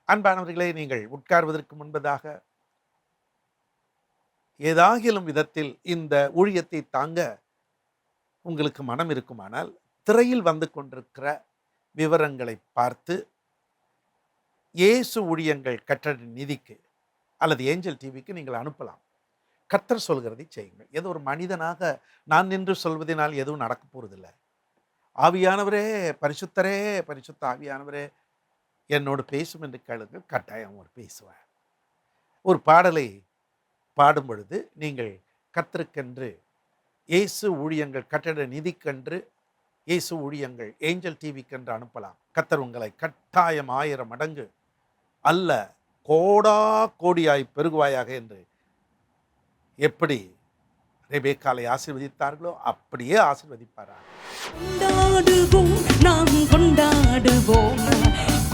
அன்பானவர்களே, நீங்கள் உட்கார்வதற்கு முன்பதாக ஏதாகிலும் விதத்தில் இந்த ஊழியத்தை தாங்க உங்களுக்கு மனம் இருக்குமானால் திரையில் வந்து கொண்டிருக்கிற விவரங்களை பார்த்து இயேசு ஊழியங்கள் கட்டட நிதிக்கு அல்லது ஏஞ்சல் டிவிக்கு நீங்கள் அனுப்பலாம். கர்த்தர் சொல்கிறதை செய்யுங்கள். ஏதோ ஒரு மனிதனாக நான் நின்று சொல்வதனால் எதுவும் நடக்க போறதில்லை. ஆவியானவரே, பரிசுத்தரே, பரிசுத்த ஆவியானவரே என்னோடு பேசும் என்று கேளுங்க. கட்டாயம் அவர் பேசுவார். ஒரு பாடலை பாடும் பொழுது நீங்கள் கர்த்தருக்கென்று இயேசு ஊழியங்கள் கட்டட நிதிக்கென்று இயேசு ஊழியங்கள் ஏஞ்சல் டிவிக்கென்று அனுப்பலாம். கர்த்தர் உங்களை கட்டாயம் 1000 மடங்கு அல்ல கோடா கோடியாய் பெருகுவாயாக என்று எப்படி ரெபேக்காளை ஆசீர்வதித்தார்களோ அப்படியே ஆசீர்வதிப்பாரா. கொண்டாடுவோம், நாம் கொண்டாடுவோம்,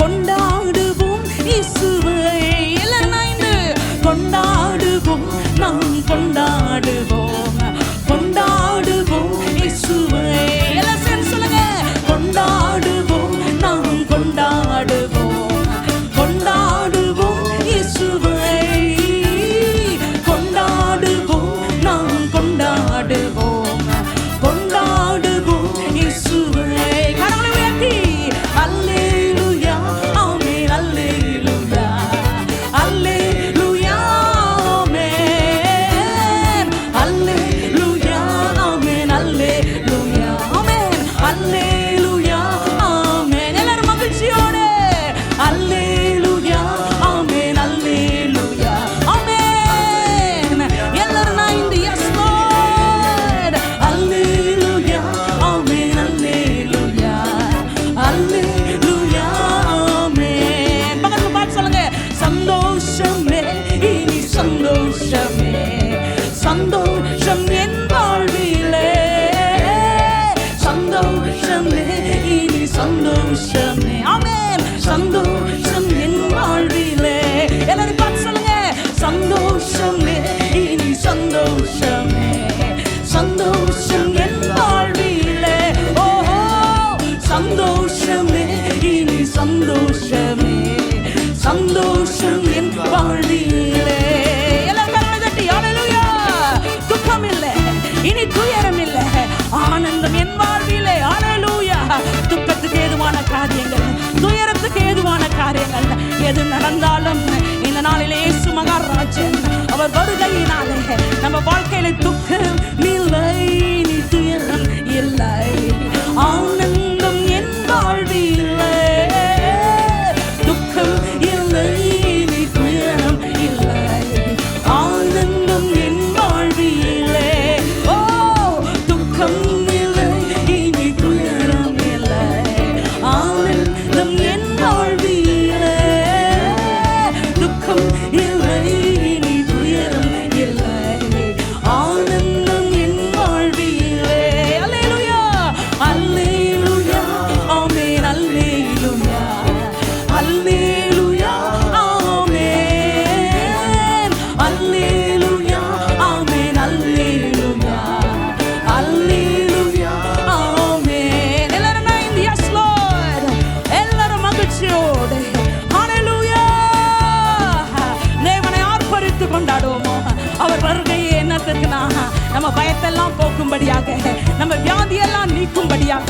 கொண்டாடுவோம் இயேசுவை. எல்லாரும் இணைந்து கொண்டாடுவோம், நாம் கொண்டாடுவோம், கொண்டாடுவோம் இயேசுவை. எல்லாம் சேர்ந்து சொல்லுங்க. கொண்டாடுவோம், நாம் கொண்டாடுவோம், கொண்டாடுவோம் இயேசுவை. கொண்டாடுவோம், நாம் கொண்டாடுவோம், கொண்டாடுவோம் இயேசுவை. கரங்களை உயர்த்தி அல்லேலூயா, ஆமென், அல்லேலூயா, அல்லேலூயா, ஆமென், அல்லேலூயா, வேளையிலே துக்கம் இல்லை, நீ துயரம் இல்லை, ஆனந்தம் என் வாழ்விலே. துக்கம் இல்லை, நீ துயரம் இல்லை, ஆனந்தம் என் வாழ்விலே. ஓ துக்கம் இல்லை, நீ துயரம் இல்லை, ஆனந்தம் என் வாழ்விலே. துக்கம் இல்லை, நீ துயரம் இல்லை, ஆனந்தம் என் வாழ்விலே. அல்லேலூயா, அல்லேலூயா, ஆமென், அல்லேலூயா, அல்லேலூயா, ஆமென், அல்லேலூயா, ஆமென், அல்லேலூயா, அல்லேலூயா, ஆமென். எல்லாரும் நான் yes Lord, எல்லாரும் மகிழ்ச்சியோடு ஹalleluya தேவனை ஆர்ப்பரித்து கொண்டாடுவோமோ. அவர் வருகையை என்னத்திற்குனா நம்ம பயத்தெல்லாம் போக்கும்படியாக, நம்ம வியாதியெல்லாம் நீக்கும்படியாக,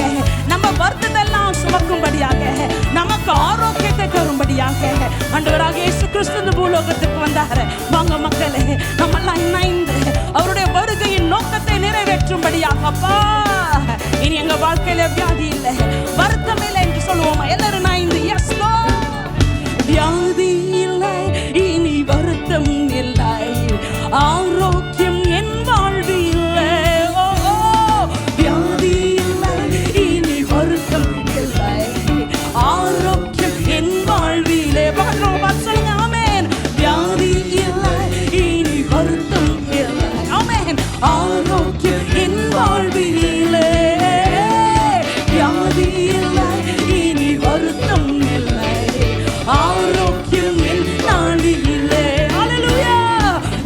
நம்ம வருத்தத்தெல்லாம் சுமக்கும்படியாக, நமக்கு ஆரோக்கியத்தை தரும்படியாக ஆண்டவராக இயேசு கிறிஸ்து இந்த பூலோகத்துக்கு வந்தார். வாங்க மக்களே, நம்மெல்லாம் இணைந்து அவருடைய வருகையின் நோக்கத்தை நிறைவேற்றும்படியாக. அப்பா இனி எங்க வாழ்க்கையில வியாதி இல்லை, வருத்தம் இல்லை என்று சொல்லுவோமா? எல்லாரும் இணைந்து yes Lord. வியாதி இல்லை, இனி வருத்தம் இல்லை, ஆரோக்கியம் என் வாழ்விலே. ஓ வியாதி இல்லை, இனி வருத்தம் இல்லை, ஆரோக்கியம் என் வாழ்விலே. சொல்லுங்க ஆமென். வியாதி இல்லை, இனி வருத்தம் இல்லை, ஆமென், ஆரோக்கியம் என் வாழ்விலே. வியாதி இல்லை, இனி வருத்தம் இல்லை, ஆரோக்கியம் என் நாளிலே. அல்லேலூயா.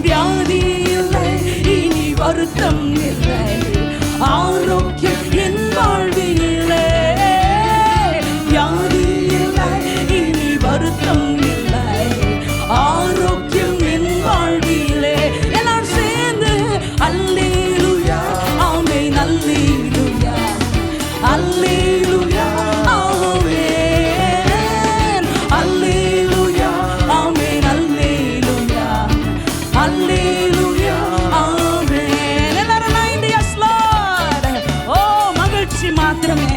வியாதி இல்லை, இனி வருத்தம் இல்லை, ஆரோக்கியம் என் வாழ்விலே. வியாதி இல்லை, இனி வருத்தம் இல்லை, ஆரோக்கியம் என் வாழ்விலே. எல்லாரும் சேர்ந்து அல்லேலூயா, ஆமென், அல்லேலூயா, அல்லேலூயா, ஆமென், அல்லேலூயா, ஆமென், அல்லேலூயா, அல்லேலூயா, ஆமென். எல்லாரும் இணைந்து yes Lord. ஓ மகிழ்ச்சி மாத்திரமே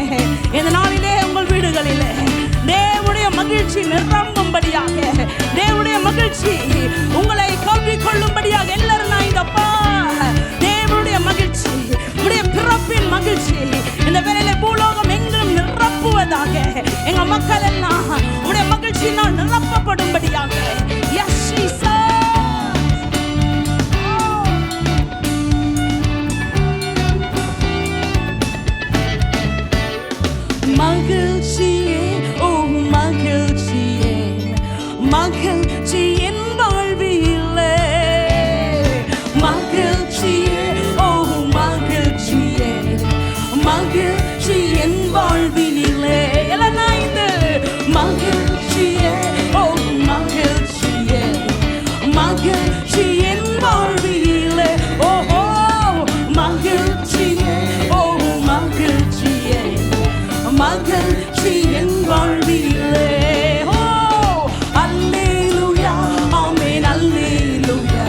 இந்த நாளிலே உங்கள் வீடுகளிலே தேவனுடைய மகிழ்ச்சி நிரம்பும்படியாக, தேவனுடைய மகிழ்ச்சி உங்களை கவ்விக் கொள்ளும்படியாக எல்லாரும் இணைந்து அப்பா தேவனுடைய மகிழ்ச்சி, உடைய பிறப்பின் மகிழ்ச்சி இந்த வேளையிலே பூலோகம் எங்கும் நிரப்புவதாக. எங்க மக்கள் எல்லாம் உடைய மகிழ்ச்சியினால் நிரப்பப்படும்படியாக. Yes Jesus. மகிழ்ச்சியே, ஓ மகிழ்ச்சியே, மகிழ்ச்சி என் வாழ்விலே. மகிழ்ச்சியே, ஓ மகிழ்ச்சியே, மகிழ்ச்சி என் வாழ்விலே. எல்லாம் இணைந்து மகிழ்ச்சியே, ஓ மகிழ்ச்சியே, மகிழ்ச்சி என் வாழ்விலே. ஓஹோ மகிழ்ச்சியே, ஓ மகிழ்ச்சியே, மகிழ்ச்சி என் வாழ்விலே. ஓ அல்லேலூயா, ஆமென், அல்லேலூயா,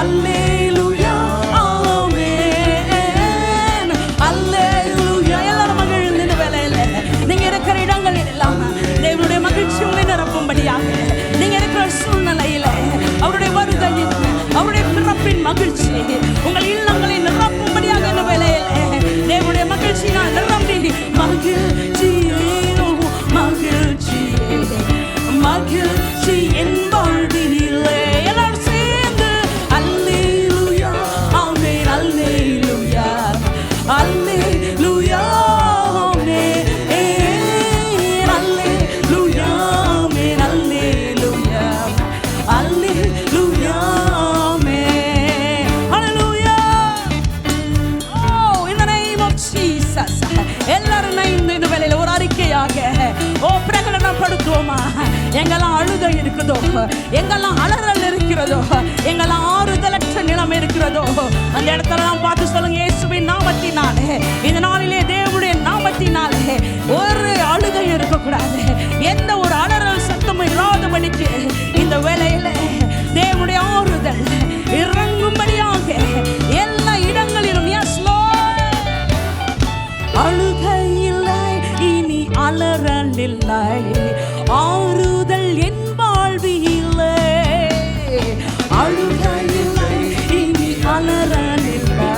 அல்லேலூயா, ஆமென், அல்லேலூயா. எல்லாரும் மகிழ்ந்து இந்த வேளையில நீங்க இருக்கிற இடங்களில் எல்லாம் தேவனுடைய மகிழ்ச்சி உங்களை நிரப்பும்படியாக, நீங்க இருக்கிற சூழ்நிலையில அவருடைய வருகையின், அவருடைய பிறப்பின் மகிழ்ச்சி உங்கள் இல்லங்களை நிரப்பும்படியாக இந்த வேளையில தேவனுடைய மகிழ்ச்சியினால் நிரம்பி மகிழ்ச்சியே, மகிழ்ச்சியே, மகிழ்ச்சி என் வாழ்விலே. எல்லாரும் சேர்ந்து அல்லேலூயா, ஆமென், அல்லேலூயா, அல்லேலூயா, ஆமென், அல்லேலூயா, ஆமென், அல்லேலூயா, அல்லேலூயா, ஆமென், அல்லேலூயா. Oh, in the name of Jesus. எல்லாரும் இந்த வேளையில ஒரு அறிக்கையாக ஓ பிரகடனப்படுத்துவோமா? எங்கெல்லாம் அழுகை இருக்குதோ, எங்கெல்லாம் அலறல் இருக்கிறதோ, எங்கெல்லாம் ஆறுதலற்ற நிலைமை இருக்கிறதோ அந்த இடத்தெல்லாம் பார்த்து சொல்லுங்க, இயேசுவின் நாமத்தினாலே இந்த நாளிலே தேவனுடைய நாமத்தினாலே ஒரு அழுகை இருக்கக்கூடாது, எந்த ஒரு அலறல் சத்தமும் இல்லாதபடிக்கு இந்த வேளையில தேவனுடைய ஆறுதல் இறங்கும்படியாக அழுகை இல்லை, இனி அலறல் இல்லை, ஆறுதல் என் வாழ்விலே. அழுகை இல்லை, இனி அலறல் இல்லை,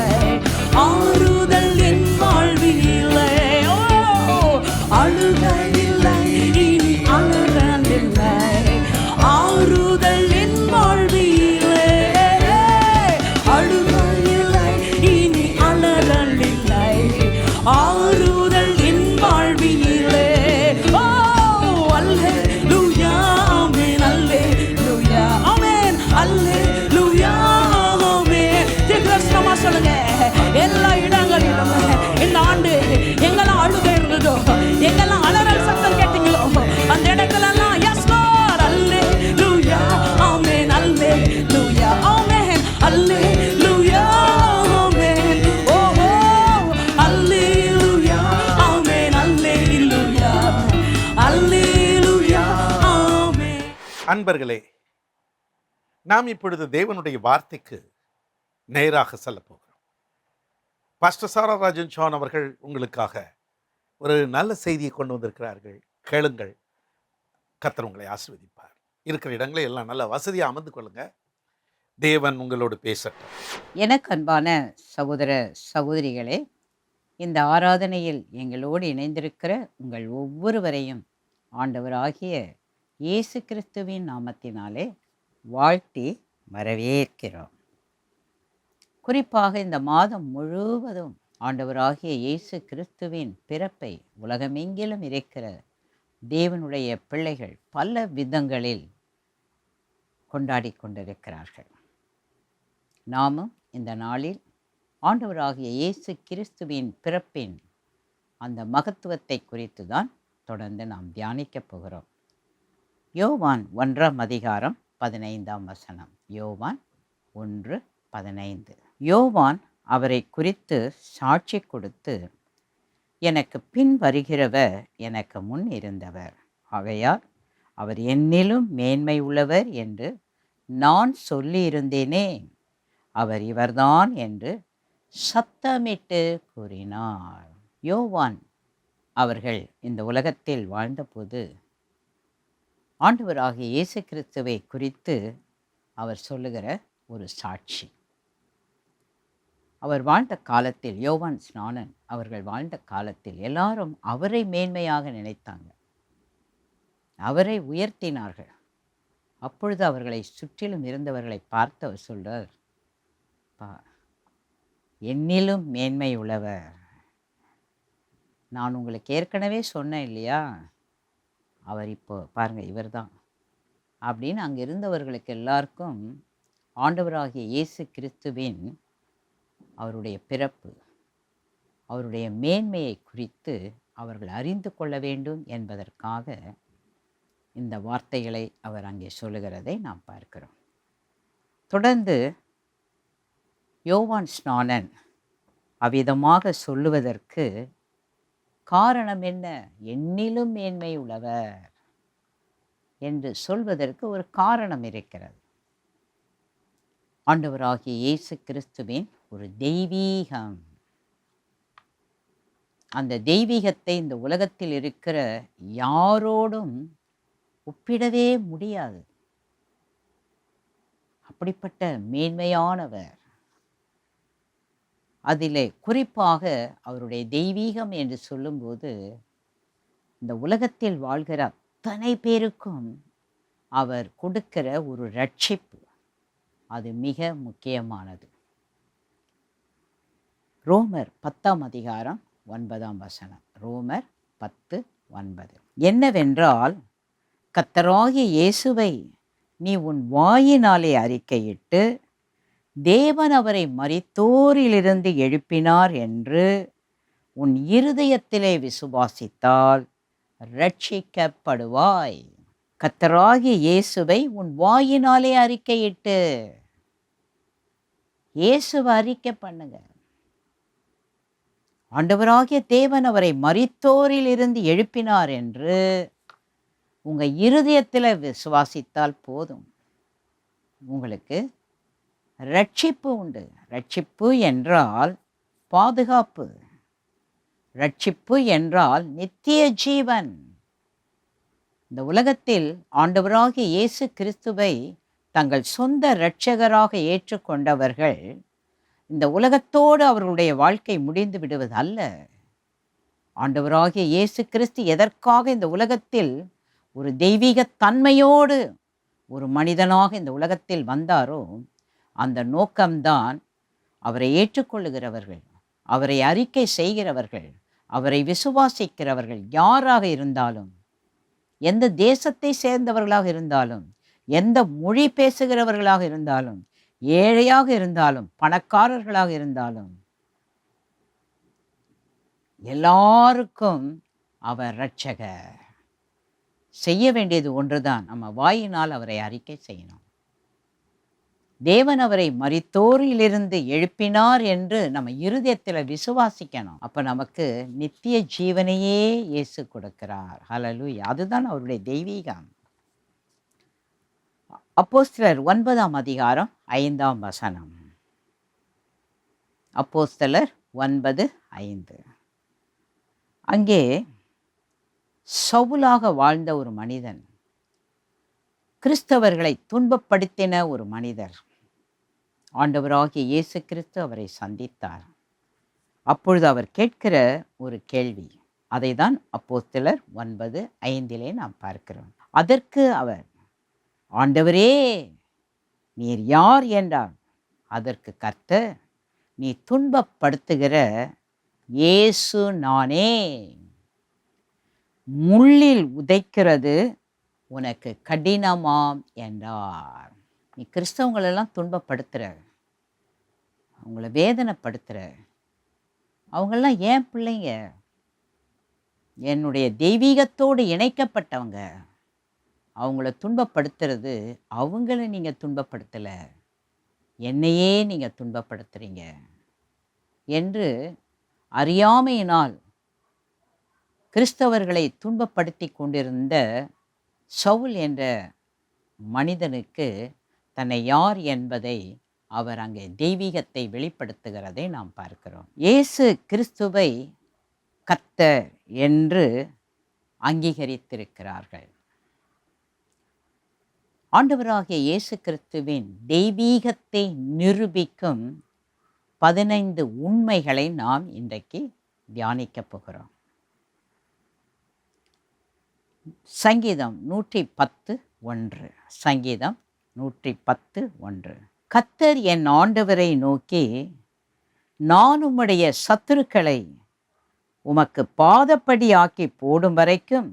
ஆறுதல் என் வாழ்விலே. ஓ, அழுகை இல்லை, இனி அலறல் இல்லை, ஆறுதல் என் வாழ்விலே. அழுகை இல்லை, இனி அலறல் இல்லை, ஆறுதல் என் வாழ்விலே. ஓ, அல்லேலூயா, ஆமென், அல்லேலூயா, ஆமென், அல்லேலூயா, ஆமென். திக்ரஸ்தமா சொல்லுங்க. எல்லா இடங்களிலும் இந்த ஆண்டு எங்கெல்லாம் அழுகை இருந்ததோ, எங்கெல்லாம் அலறல் சத்தம் கேட்டீங்களோ, அந்த இடத்துலலாம் எஸ் லார்ட், அல்லேலூயா, ஆமென், அல்லேலூயா, ஆமென், அல்லேலூயா, ஆமென். ஓ, அல்லேலூயா, ஆமென், அல்லேலூயா, அல்லேலூயா, ஆமென். அன்பர்களே, நாம் இப்பொழுது தேவனுடைய வார்த்தைக்கு நேராக செல்ல போகிறோம். பாஸ்டர் சாரா ராஜன் ஜான் அவர்கள் உங்களுக்காக ஒரு நல்ல செய்தியை கொண்டு வந்திருக்கிறார்கள். கேளுங்கள். கர்த்தர் உங்களை ஆசீர்வதிப்பார். இருக்கிற இடங்களை எல்லாம் நல்ல வசதியாக அமர்ந்து கொள்ளுங்க. தேவன் உங்களோடு பேசட்டும். எனக்கு அன்பான சகோதர சகோதரிகளே, இந்த ஆராதனையில் எங்களோடு இணைந்திருக்கிற உங்கள் ஒவ்வொருவரையும் ஆண்டவராகிய இயேசு கிறிஸ்துவின் நாமத்தினாலே வாழ்த்தி வரவேற்கிறோம். குறிப்பாக இந்த மாதம் முழுவதும் ஆண்டவராகிய இயேசு கிறிஸ்துவின் பிறப்பை உலகமெங்கிலும் இருக்கிற தேவனுடைய பிள்ளைகள் பல விதங்களில் கொண்டாடி கொண்டிருக்கிறார்கள். நாமும் இந்த நாளில் ஆண்டவராகிய இயேசு கிறிஸ்துவின் பிறப்பின் அந்த மகத்துவத்தை குறித்து தான் தொடர்ந்து நாம் தியானிக்கப் போகிறோம். யோவான் 1:15. யோவான் 1:15. யோவான் அவரை குறித்து சாட்சி கொடுத்து, எனக்கு பின் வருகிறவர் எனக்கு முன் இருந்தவர், ஆகையால் அவர் என்னிலும் மேன்மை உள்ளவர் என்று நான் சொல்லியிருந்தேனே, அவர் இவர்தான் என்று சத்தமிட்டு கூறினார். யோவான் அவர்கள் இந்த உலகத்தில் வாழ்ந்தபோது ஆண்டவராகிய இயேசு கிறிஸ்துவை குறித்து அவர் சொல்லுகிற ஒரு சாட்சி. அவர் வாழ்ந்த காலத்தில், யோவான் ஸ்நானன் அவர்கள் வாழ்ந்த காலத்தில் எல்லாரும் அவரை மேன்மையாக நினைத்தாங்க, அவரை உயர்த்தினார்கள். அப்பொழுது அவர்களை சுற்றிலும் இருந்தவர்களை பார்த்து அவர் சொல்றார், என்னிலும் மேன்மை உள்ளவர். நான் உங்களுக்கு ஏற்கனவே சொன்னேன் இல்லையா, அவர் இப்போ பாருங்கள் இவர் தான் அப்படின்னு அங்கே இருந்தவர்களுக்கு எல்லாருக்கும் ஆண்டவராகிய இயேசு கிறிஸ்துவின் அவருடைய பிறப்பு, அவருடைய மேன்மையை குறித்து அவர்கள் அறிந்து கொள்ள வேண்டும் என்பதற்காக இந்த வார்த்தைகளை அவர் அங்கே சொல்லுகிறதை நாம் பார்க்கிறோம். தொடர்ந்து யோவான் ஸ்நானன் அவ்விதமாக சொல்லுவதற்கு காரணம் என்ன? என்னிலும் மேன்மை உள்ளவர் என்று சொல்வதற்கு ஒரு காரணம் இருக்கிறது. ஆண்டவராகிய இயேசு கிறிஸ்துவின் ஒரு தெய்வீகம், அந்த தெய்வீகத்தை இந்த உலகத்தில் இருக்கிற யாரோடும் ஒப்பிடவே முடியாது. அப்படிப்பட்ட மேன்மையானவர். அதிலே குறிப்பாக அவருடைய தெய்வீகம் என்று சொல்லும்போது இந்த உலகத்தில் வாழ்கிற அத்தனை பேருக்கும் அவர் கொடுக்கிற ஒரு ரட்சிப்பு, அது மிக முக்கியமானது. ரோமர் 10:9. ரோமர் 10:9 என்னவென்றால், கர்த்தராகிய இயேசுவை நீ உன் வாயினாலே அறிக்கையிட்டு தேவன் அவரை மரித்தோரிலிருந்து எழுப்பினார் என்று உன் இருதயத்திலே விசுவாசித்தால் ரட்சிக்கப்படுவாய். கர்த்தராகிய இயேசுவை உன் வாயினாலே அறிக்கையிட்டு, இயேசுவை அறிக்கை பண்ணுங்க. ஆண்டவராகிய தேவன் அவரை மரித்தோரில் இருந்து எழுப்பினார் என்று உங்க இருதயத்தில் விசுவாசித்தால் போதும், உங்களுக்கு ரட்சிப்பு உண்டு. ரட்சிப்பு என்றால் பாதுகாப்பு. ரட்சிப்பு என்றால் நித்திய ஜீவன். இந்த உலகத்தில் ஆண்டவராகிய இயேசு கிறிஸ்துவை தங்கள் சொந்த இரட்சகராக ஏற்றுக்கொண்டவர்கள் இந்த உலகத்தோடு அவர்களுடைய வாழ்க்கை முடிந்து விடுவது அல்ல. ஆண்டவராகிய இயேசு கிறிஸ்து எதற்காக இந்த உலகத்தில் ஒரு தெய்வீக தன்மையோடு ஒரு மனிதனாக இந்த உலகத்தில் வந்தாரோ அந்த நோக்கம்தான் அவரை ஏற்றுக்கொள்ளுகிறவர்கள், அவரை அறிக்கை செய்கிறவர்கள், அவரை விசுவாசிக்கிறவர்கள் யாராக இருந்தாலும், எந்த தேசத்தை சேர்ந்தவர்களாக இருந்தாலும், எந்த மொழி பேசுகிறவர்களாக இருந்தாலும், ஏழையாக இருந்தாலும், பணக்காரர்களாக இருந்தாலும், எல்லாருக்கும் அவர் இரட்சகர். செய்ய வேண்டியது ஒன்றுதான், நம்ம வாயினால் அவரை அறிக்கை செய்யணும். தேவன் அவரை மரித்தோரிலிருந்து எழுப்பினார் என்று நம்ம இருதயத்தில் விசுவாசிக்கணும். அப்போ நமக்கு நித்திய ஜீவனையே இயேசு கொடுக்கிறார். ஹல்லேலூயா. அதுதான் அவருடைய தெய்வீகம். அப்போஸ்தலர் 9ஆம் அதிகாரம் 5ஆம் வசனம். அப்போஸ்தலர் 9:5. அங்கே சவுலாக வாழ்ந்த ஒரு மனிதன், கிறிஸ்தவர்களை துன்பப்படுத்தின ஒரு மனிதர், ஆண்டவராகிய இயேசு கிறிஸ்து அவரை சந்தித்தார். அப்பொழுது அவர் கேட்கிற ஒரு கேள்வி, அதை தான் அப்போஸ்தலர் 9:5 நாம் பார்க்கிறோம். அதற்கு அவர், ஆண்டவரே நீர் யார் என்றார். அதற்கு கர்த்தர், நீ துன்பப்படுத்துகிற இயேசு நானே. முள்ளில் உதைக்கிறது உனக்கு கடினமாம் என்றார். நீ கிறிஸ்தவங்களெல்லாம் துன்பப்படுத்துகிற, அவங்கள வேதனைப்படுத்துகிற, அவங்களெல்லாம் ஏன் பிள்ளைங்க, என்னுடைய தெய்வீகத்தோடு இணைக்கப்பட்டவங்க, அவங்கள துன்பப்படுத்துறது அவங்கள நீங்கள் துன்பப்படுத்தலை, என்னையே நீங்கள் துன்பப்படுத்துகிறீங்க என்று அறியாமையினால் கிறிஸ்தவர்களை துன்பப்படுத்தி கொண்டிருந்த சவுல் என்ற மனிதனுக்கு தன்னை யார் என்பதை அவர் அங்கே தெய்வீகத்தை வெளிப்படுத்துகிறதை நாம் பார்க்கிறோம். இயேசு கிறிஸ்துவை கர்த்தர் என்று அங்கீகரித்திருக்கிறார்கள். ஆண்டவராகிய இயேசு கிறிஸ்துவின் தெய்வீகத்தை நிரூபிக்கும் 15 உண்மைகளை நாம் இன்றைக்கு தியானிக்கப் போகிறோம். சங்கீதம் 110:1. சங்கீதம் 110:1. கர்த்தர் என் ஆண்டவரை நோக்கி, நான் உம்முடைய சத்துருக்களை உமக்கு பாதப்படி ஆக்கி போடும் வரைக்கும்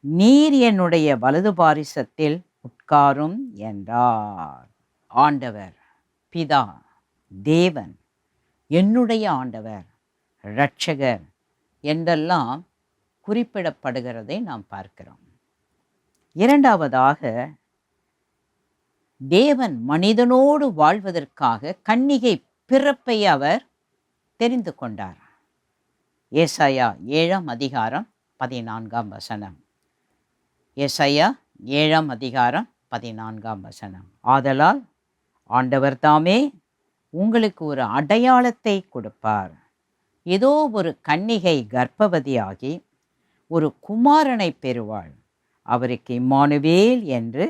நீர் என்னுடைய வலது பாரிசத்தில் உட்காரும் என்றார். ஆண்டவர், பிதா, தேவன், என்னுடைய ஆண்டவர், இரட்சகர் என்றெல்லாம் குறிப்பிடப்படுகிறதை நாம் பார்க்கிறோம். இரண்டாவதாக, தேவன் மனிதனோடு வாழ்வதற்காக கன்னிகை பிறப்பை அவர் தெரிந்து கொண்டார். ஏசாயா 7ஆம் அதிகாரம் 14ஆம் வசனம். ஏசாயா 7ஆம் அதிகாரம் 14ஆம் வசனம். ஆதலால் ஆண்டவர் தாமே உங்களுக்கு ஒரு அடையாளத்தை கொடுப்பார். ஏதோ ஒரு கன்னிகை கர்ப்பவதியாகி ஒரு குமாரனை பெறுவாள், அவருக்கு இம்மானுவேல் என்று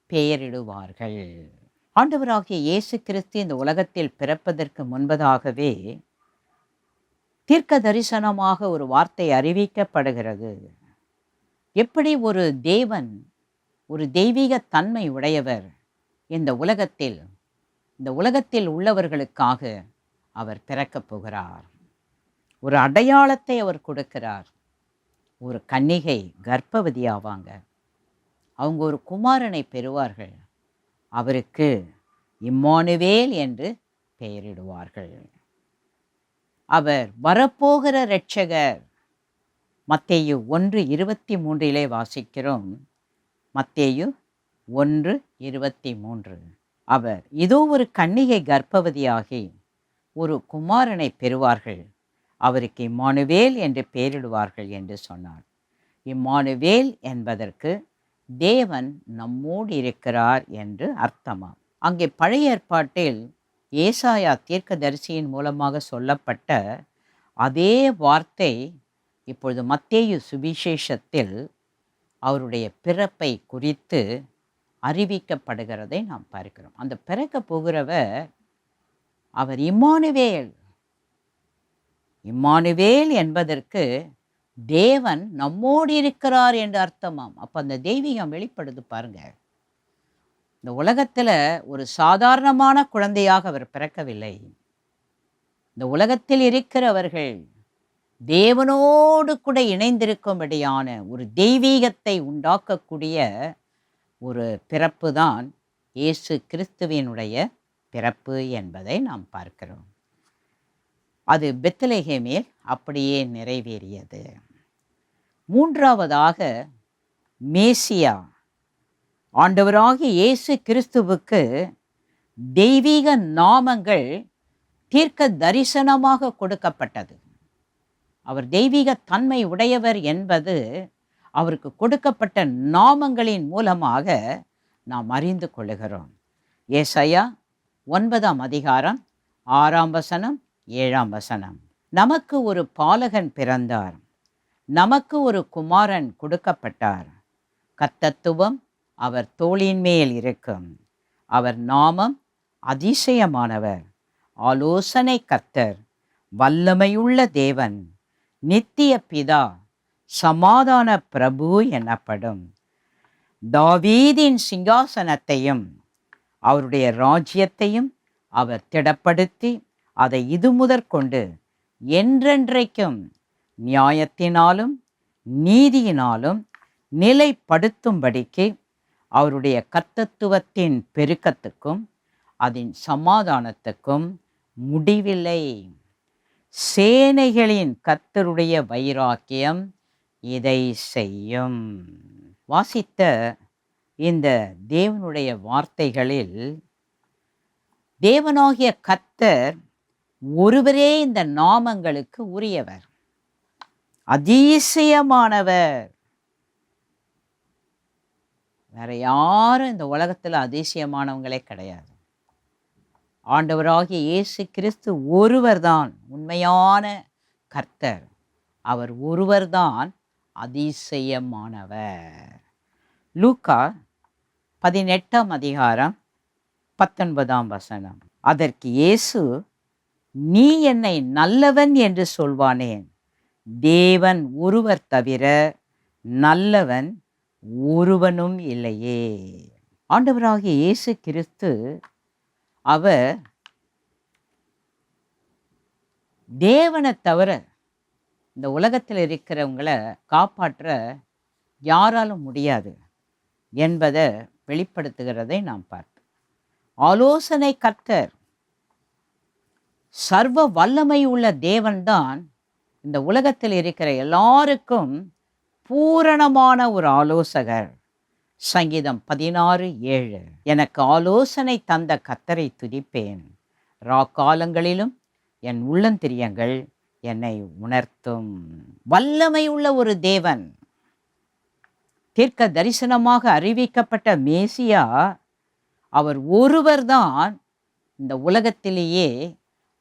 பெயரிடுவார்கள். ஆண்டவராகிய இயேசு கிறிஸ்து இந்த உலகத்தில் பிறப்பதற்கு முன்பதாகவே தீர்க்க தரிசனமாக ஒரு வார்த்தை அறிவிக்கப்படுகிறது. எப்படி ஒரு தேவன், ஒரு தெய்வீக தன்மை உடையவர் இந்த உலகத்தில் உள்ளவர்களுக்காக அவர் பிறக்கப் போகிறார். ஒரு அடையாளத்தை அவர் கொடுக்கிறார். ஒரு கன்னிகை கர்ப்பவதி ஆவாங்க, அவங்க ஒரு குமாரனை பெறுவார்கள், அவருக்கு இம்மானுவேல் என்று பெயரிடுவார்கள். அவர் வரப்போகிற இரட்சகர். மத்தேயு 1:23 வாசிக்கிறோம். மத்தேயு 1:23. அவர், இதோ ஒரு கன்னிகை கர்ப்பவதியாகி ஒரு குமாரனை பெறுவார்கள், அவருக்கு இம்மானுவேல் என்று பெயரிடுவார்கள் என்று சொன்னார். இம்மானுவேல் என்பதற்கு தேவன் நம்மோடு இருக்கிறார் என்று அர்த்தமாம். அங்கே பழைய ஏற்பாட்டில் ஏசாயா தீர்க்கதரிசியின் மூலமாக சொல்லப்பட்ட அதே வார்த்தை இப்பொழுது மத்தேயு சுவிசேஷத்தில் அவருடைய பிறப்பை குறித்து அறிவிக்கப்படுகிறதை நாம் பார்க்கிறோம். அந்த பிறக்க போகிறவர் அவர் இம்மானுவேல். இம்மானுவேல் என்பதற்கு தேவன் நம்மோடு இருக்கிறார் என்று அர்த்தமாம். அப்போ அந்த தெய்வீகம் வெளிப்படுது பாருங்க. இந்த உலகத்தில் ஒரு சாதாரணமான குழந்தையாக அவர் பிறக்கவில்லை. இந்த உலகத்தில் இருக்கிறவர்கள் தேவனோடு கூட இணைந்திருக்கும்படியான ஒரு தெய்வீகத்தை உண்டாக்கக்கூடிய ஒரு பிறப்பு தான் இயேசு கிறிஸ்துவினுடைய பிறப்பு என்பதை நாம் பார்க்கிறோம். அது பெத்லகேமில் அப்படியே நிறைவேறியது. மூன்றாவதாக மேசியா, ஆண்டவராகிய இயேசு கிறிஸ்துவுக்கு தெய்வீக நாமங்கள் தீர்க்க தரிசனமாக கொடுக்கப்பட்டது. அவர் தெய்வீக தன்மை உடையவர் என்பது அவருக்கு கொடுக்கப்பட்ட நாமங்களின் மூலமாக நாம் அறிந்து கொள்ளுகிறோம். ஏசாயா 9ஆம் அதிகாரம் 6ஆம் வசனம் 7ஆம் வசனம். நமக்கு ஒரு பாலகன் பிறந்தார், நமக்கு ஒரு குமாரன் கொடுக்கப்பட்டார், கர்த்தத்துவம் அவர் தோளின் மேல் இருக்கும், அவர் நாமம் அதிசயமானவர், ஆலோசனை கர்த்தர், வல்லமையுள்ள தேவன், நித்திய பிதா, சமாதான பிரபு எனப்படும். தாவீதின் சிங்காசனத்தையும் அவருடைய ராஜ்யத்தையும் அவர் திடப்படுத்தி அதை இது முதற்கொண்டு என்றென்றைக்கும் நியாயத்தினாலும் நீதியினாலும் நிலைப்படுத்தும்படிக்கு அவருடைய கர்த்தத்துவத்தின் பெருக்கத்துக்கும் அதன் சமாதானத்துக்கும் முடிவில்லை. சேனைகளின் கர்த்தருடைய வைராக்கியம் இதை செய்யும். வாசித்த இந்த தேவனுடைய வார்த்தைகளில் தேவனாகிய கர்த்தர் ஒருவரே இந்த நாமங்களுக்கு உரியவர், அதிசயமானவர். வேற யாரும் இந்த உலகத்தில் அதிசயமானவங்களே கிடையாது. ஆண்டவராகிய இயேசு கிறிஸ்து ஒருவர்தான் உண்மையான கர்த்தர். அவர் ஒருவர்தான் அதிசயமானவர். லூக்கா 18ஆம் அதிகாரம் 19ஆம் வசனம். அதற்கு இயேசு, நீ என்னை நல்லவன் என்று சொல்வானேன், தேவன் ஒருவர் தவிர நல்லவன் ஒருவனும் இல்லையே. ஆண்டவராகிய இயேசு கிறிஸ்து அவர் தேவனை தவிர இந்த உலகத்தில் இருக்கிறவங்களை காப்பாற்ற யாராலும் முடியாது என்பதை வெளிப்படுத்துகிறதை நாம் பார்ப்போம். ஆலோசனை கர்த்தர், சர்வ வல்லமை உள்ள தேவன்தான் இந்த உலகத்தில் இருக்கிற எல்லாருக்கும் பூரணமான ஒரு ஆலோசகர். சங்கீதம் 16:7. எனக்கு ஆலோசனை தந்த கர்த்தரை துதிப்பேன், காலங்களிலும் என் உள்ளந்திரியங்கள் என்னை உணர்த்தும். வல்லமை உள்ள ஒரு தேவன், தீர்க்க தரிசனமாக அறிவிக்கப்பட்ட மேசியா, அவர் ஒருவர்தான் இந்த உலகத்திலேயே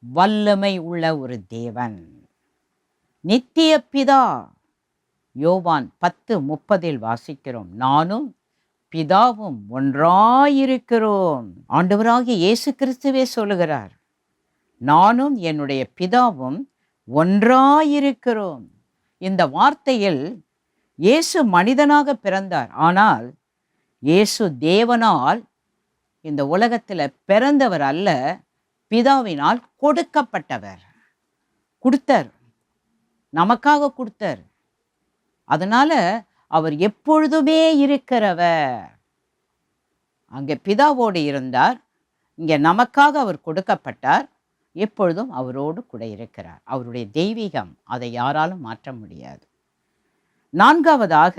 வல்லமை உள்ள ஒரு தேவன். நித்திய பிதா, யோவான் 10:30 வாசிக்கிறோம், நானும் பிதாவும் ஒன்றாயிருக்கிறோம். ஆண்டவராகிய இயேசு கிறிஸ்துவே சொல்லுகிறார், நானும் என்னுடைய பிதாவும் ஒன்றாயிருக்கிறோம். இந்த வார்த்தையில் இயேசு மனிதனாக பிறந்தார், ஆனால் இயேசு தேவனால் இந்த உலகத்தில் பிறந்தவர் அல்ல, பிதாவினால் கொடுக்கப்பட்டவர். கொடுத்தார், நமக்காக கொடுத்தார். அதனால அவர் எப்பொழுதுமே இருக்கிறவர். அங்கே பிதாவோடு இருந்தார், இங்கே நமக்காக அவர் கொடுக்கப்பட்டார், எப்பொழுதும் அவரோடு கூட இருக்கிறார். அவருடைய தெய்வீகம், அதை யாராலும் மாற்ற முடியாது. நான்காவதாக,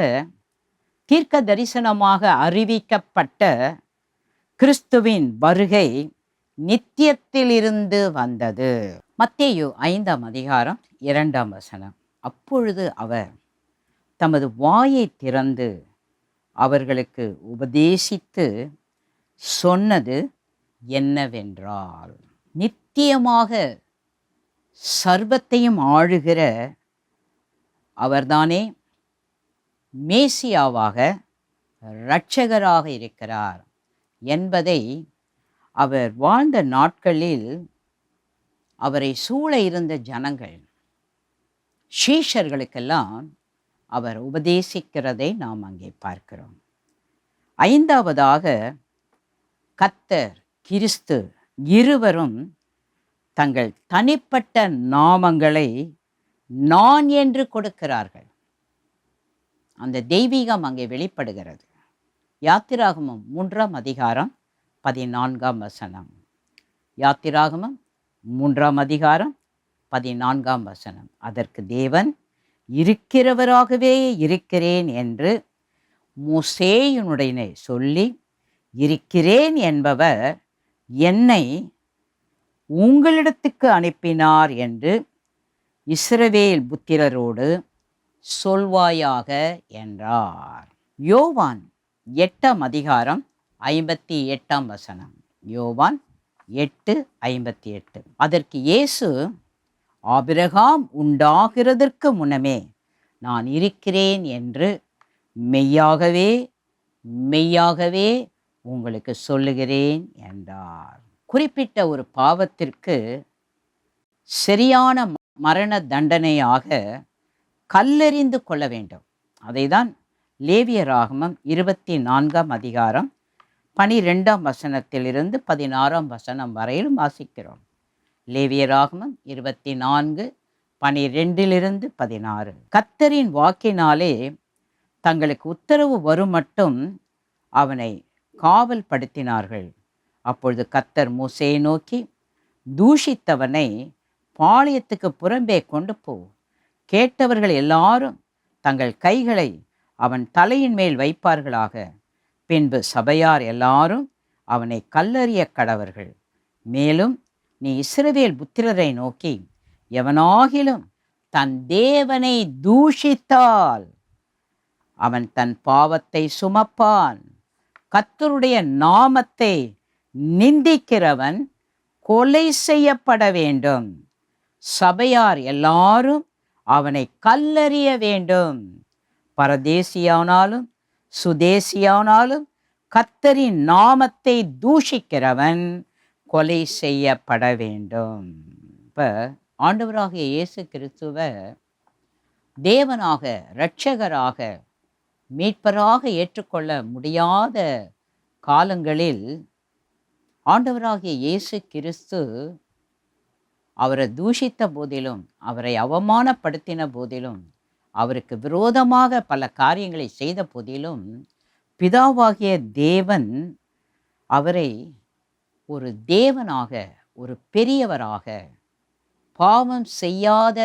தீர்க்க தரிசனமாக அறிவிக்கப்பட்ட கிறிஸ்துவின் வருகை நித்தியத்திலிருந்து வந்தது. மத்தேயு 5ஆம் அதிகாரம் 2ஆம் வசனம். அப்பொழுது அவர் தமது வாயை திறந்து அவர்களுக்கு உபதேசித்து சொன்னது என்னவென்றால், நித்தியமாக சர்வத்தையும் ஆளுகிற அவர்தானே மேசியாவாக இரட்சகராக இருக்கிறார் என்பதை அவர் வாழ்ந்த நாட்களில் அவரை சூழ இருந்த ஜனங்கள், சீஷர்களுக்கெல்லாம் அவர் உபதேசிக்கிறதை நாம் அங்கே பார்க்கிறோம். ஐந்தாவதாக, கர்த்தர் கிறிஸ்து இருவரும் தங்கள் தனிப்பட்ட நாமங்களை நான் என்று கொடுக்கிறார்கள். அந்த தெய்வீகம் அங்கே வெளிப்படுகிறது. யாத்திராகமம் 3ஆம் அதிகாரம் 14ஆம் வசனம். யாத்திராகமம் 3ஆம் அதிகாரம் 14ஆம் வசனம். அதற்கு தேவன், இருக்கிறவராகவே இருக்கிறேன் என்று மோசேயினுடனே சொல்லி, இருக்கிறேன் என்பவர் என்னை உங்களிடத்துக்கு அனுப்பினார் என்று இஸ்ரவேல் புத்திரரோடு சொல்வாயாக என்றார். யோவான் 8ஆம் அதிகாரம் 58ஆம் வசனம். யோவான் 8:58. அதற்கு இயேசு, ஆபிரகாம் உண்டாகிறதற்கு முன்னமே நான் இருக்கிறேன் என்று மெய்யாகவே மெய்யாகவே உங்களுக்கு சொல்லுகிறேன் என்றார். குறிப்பிட்ட ஒரு பாவத்திற்கு சரியான மரண தண்டனையாக கல்லெறிந்து கொள்ள வேண்டும். அதைதான் லேவியராகமம் 24ஆம் அதிகாரம் 12ஆம் வசனத்திலிருந்து 16ஆம் வசனம் வரையிலும் வாசிக்கிறோம். லேவியராகமம் 24:12-16. கர்த்தரின் வாக்கினாலே தங்களுக்கு உத்தரவு வரும் மட்டும் அவனை காவல் படுத்தினார்கள். அப்பொழுது கர்த்தர் மோசேயை நோக்கி, தூஷித்தவனை பாளையத்துக்கு புறம்பே கொண்டு போ. கேட்டவர்கள் எல்லாரும் தங்கள் கைகளை அவன் தலையின் மேல் வைப்பார்களாக. பின்பு சபையார் எல்லாரும் அவனை கல்லறிய கடவர்கள். மேலும் நீ இஸ்ரவேல் புத்திரரை நோக்கி, எவனாகிலும் தன் தேவனை தூஷித்தால் அவன் தன் பாவத்தை சுமப்பான். கர்த்தருடைய நாமத்தை நிந்திக்கிறவன் கொலை செய்யப்பட வேண்டும். சபையார் எல்லாரும் அவனை கல்லறிய வேண்டும். பரதேசியானாலும் சுதேசியானாலும் கர்த்தரின் நாமத்தை தூஷிக்கிறவன் கொலை செய்யப்பட வேண்டும். இப்போ ஆண்டவராகிய இயேசு கிறிஸ்துவை தேவனாக, இரட்சகராக, மீட்பராக ஏற்றுக்கொள்ள முடியாத காலங்களில் ஆண்டவராகிய இயேசு கிறிஸ்து அவரை தூஷித்த போதிலும், அவரை அவமானப்படுத்தின போதிலும், அவருக்கு விரோதமாக பல காரியங்களை செய்த போதிலும், பிதாவாகிய தேவன் அவரை ஒரு தேவனாக, ஒரு பெரியவராக, பாவம் செய்யாத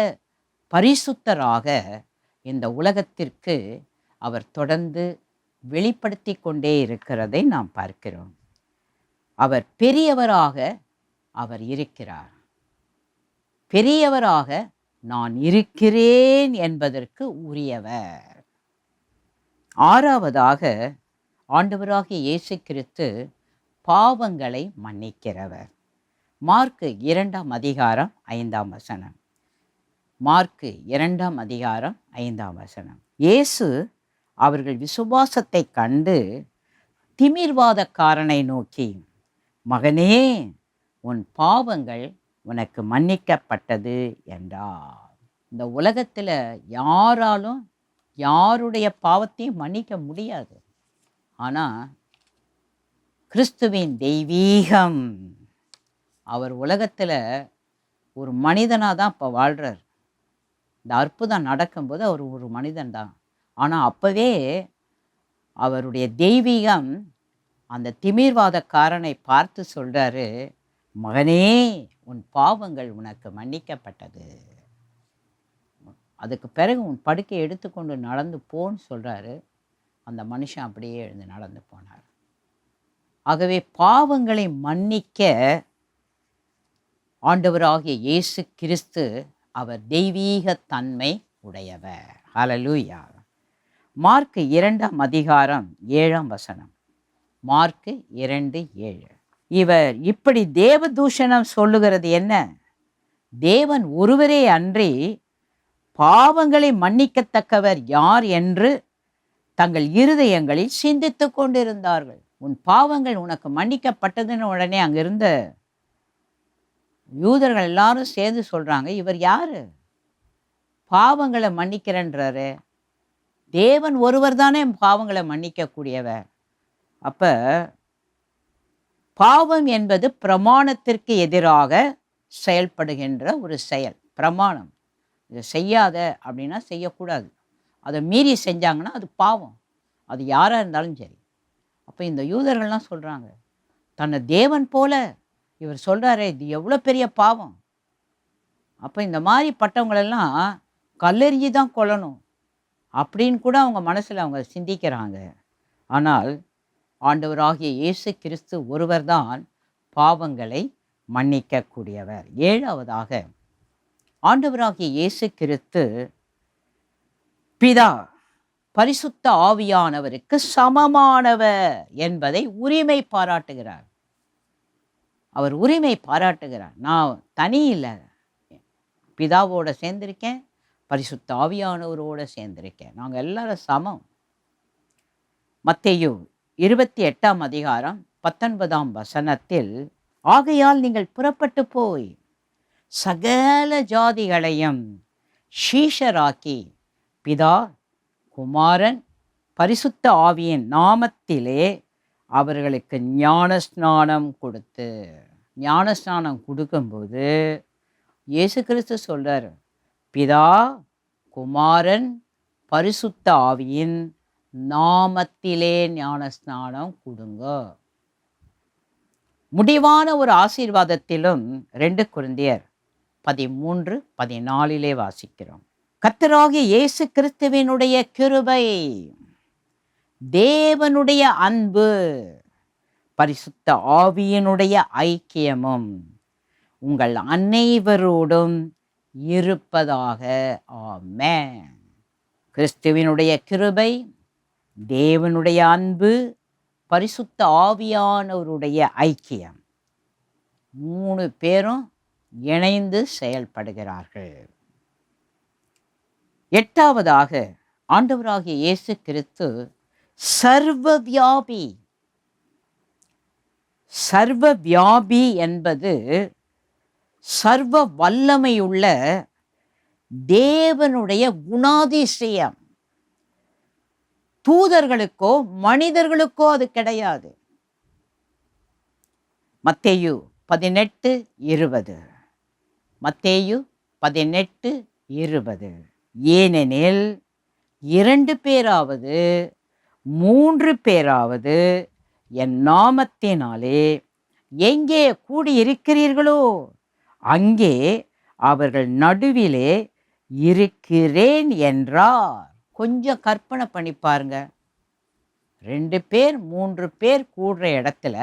பரிசுத்தராக இந்த உலகத்திற்கு அவர் தொடர்ந்து வெளிப்படுத்தி கொண்டே இருக்கிறதை நாம் பார்க்கிறோம். அவர் பெரியவராக அவர் இருக்கிறார். பெரியவராக நான் இருக்கிறேன் என்பதற்கு உரியவர். ஆறாவதாக, ஆண்டவராகிய இயேசு கிறிஸ்து பாவங்களை மன்னிக்கிறவர். மார்க்கு 2ஆம் அதிகாரம் 5ஆம் வசனம். மார்க்கு 2ஆம் அதிகாரம் 5ஆம் வசனம். இயேசு அவர்கள் விசுவாசத்தை கண்டு திமிர்வாதக்காரனை நோக்கி, மகனே, உன் பாவங்கள் உனக்கு மன்னிக்கப்பட்டது என்றார். இந்த உலகத்தில் யாராலும் யாருடைய பாவத்தையும் மன்னிக்க முடியாது. ஆனால் கிறிஸ்துவின் தெய்வீகம், அவர் உலகத்தில் ஒரு மனிதனாக தான் இப்போ வாழ்கிறார். இந்த அற்புதம் நடக்கும்போது அவர் ஒரு மனிதன் தான். ஆனால் அப்போவே அவருடைய தெய்வீகம் அந்த திமிர்வாதக்காரனை பார்த்து சொல்கிறாரு, மகனே, உன் பாவங்கள் உனக்கு மன்னிக்கப்பட்டது. அதுக்கு பிறகு உன் படுக்கையை எடுத்துக்கொண்டு நடந்து போன்னு சொல்கிறாரு. அந்த மனுஷன் அப்படியே எழுந்து நடந்து போனார். ஆகவே பாவங்களை மன்னிக்க ஆண்டவராகிய இயேசு கிறிஸ்து அவர் தெய்வீக தன்மை உடையவர். ஹல்லேலூயா. மார்க்கு 2ஆம் அதிகாரம் 7ஆம் வசனம். மார்க்கு 2:7. இவர் இப்படி தேவதூஷணம் சொல்லுகிறது என்ன? தேவன் ஒருவரே அன்றி பாவங்களை மன்னிக்கத்தக்கவர் யார் என்று தங்கள் இருதயங்களில் சிந்தித்து கொண்டிருந்தார்கள். உன் பாவங்கள் உனக்கு மன்னிக்கப்பட்டதுன்னு உடனே அங்க இருந்த யூதர்கள் எல்லாரும் சேர்ந்து சொல்றாங்க, இவர் யாரு? பாவங்களை மன்னிக்கிறன்றாரு. தேவன் ஒருவர் தானே பாவங்களை மன்னிக்க கூடியவர். அப்ப பாவம் என்பது பிரமாணத்திற்கு எதிராக செயல்படுகின்ற ஒரு செயல். பிரமாணம், இதை செய்யாத அப்படின்னா செய்யக்கூடாது, அதை மீறி செஞ்சாங்கன்னா அது பாவம், அது யாராக இருந்தாலும் சரி. அப்போ இந்த யூதர்கள்லாம் சொல்கிறாங்க, தன்னை தேவன் போல இவர் சொல்கிறாரே, இது எவ்வளோ பெரிய பாவம். அப்போ இந்த மாதிரி பட்டவங்களெல்லாம் கல்லெறிஞ்சி தான் கொல்லணும் அப்படின்னு கூட அவங்க மனசில் அவங்க சிந்திக்கிறாங்க. ஆனால் ஆண்டவராகிய இயேசு கிறிஸ்து ஒருவர்தான் பாவங்களை மன்னிக்கக்கூடியவர். ஏழாவதாக, ஆண்டவராகிய இயேசு கிறிஸ்து பிதா பரிசுத்த ஆவியானவருக்கு சமமானவர் என்பதை உரிமை பாராட்டுகிறார். அவர் உரிமை பாராட்டுகிறார். நான் தனி இல்லை, பிதாவோட சேர்ந்திருக்கேன், பரிசுத்த ஆவியானவரோடு சேர்ந்திருக்கேன், நாங்கள் எல்லாரும் சமம். மத்தேயு 28ஆம் அதிகாரம் 19ஆம் வசனத்தில், ஆகையால் நீங்கள் புறப்பட்டு போய் சகல ஜாதிகளையும் சீஷராக்கி பிதா குமாரன் பரிசுத்த ஆவியின் நாமத்திலே அவர்களுக்கு ஞானஸ்நானம் கொடுத்து. ஞானஸ்நானம் கொடுக்கும்போது இயேசு கிறிஸ்து சொல்றார், பிதா குமாரன் பரிசுத்த ஆவியின் நாமத்திலே ஞானஸ்நானம் கொடுங்க. முடிவான ஒரு ஆசீர்வாதத்திலும் 2 கொரிந்தியர் 13:14 வாசிக்கிறோம். கர்த்தராகிய இயேசு கிறிஸ்துவினுடைய கிருபை, தேவனுடைய அன்பு, பரிசுத்த ஆவியினுடைய ஐக்கியமும் உங்கள் அனைவரோடும் இருப்பதாக. ஆமென். கிறிஸ்துவினுடைய கிருபை, தேவனுடைய அன்பு, பரிசுத்த ஆவியானவருடைய ஐக்கியம், 3 பேரும் இணைந்து செயல்படுகிறார்கள். 8ஆவதாக, ஆண்டவராகிய இயேசு கிறிஸ்து சர்வ வியாபி. சர்வ வியாபி என்பது சர்வ வல்லமையுள்ள தேவனுடைய குணாதிசயம். தூதர்களுக்கோ மனிதர்களுக்கோ அது கிடையாது. மத்தேயு 18:20. மத்தேயு 18:20. ஏனெனில் 2 பேராவது 3 பேராவது என் நாமத்தினாலே எங்கே கூடியிருக்கிறீர்களோ அங்கே அவர்கள் நடுவிலே இருக்கிறேன் என்றார். கொஞ்சம் கற்பனை பண்ணி பாருங்க, 2 பேர் 3 பேர் கூடுற இடத்துல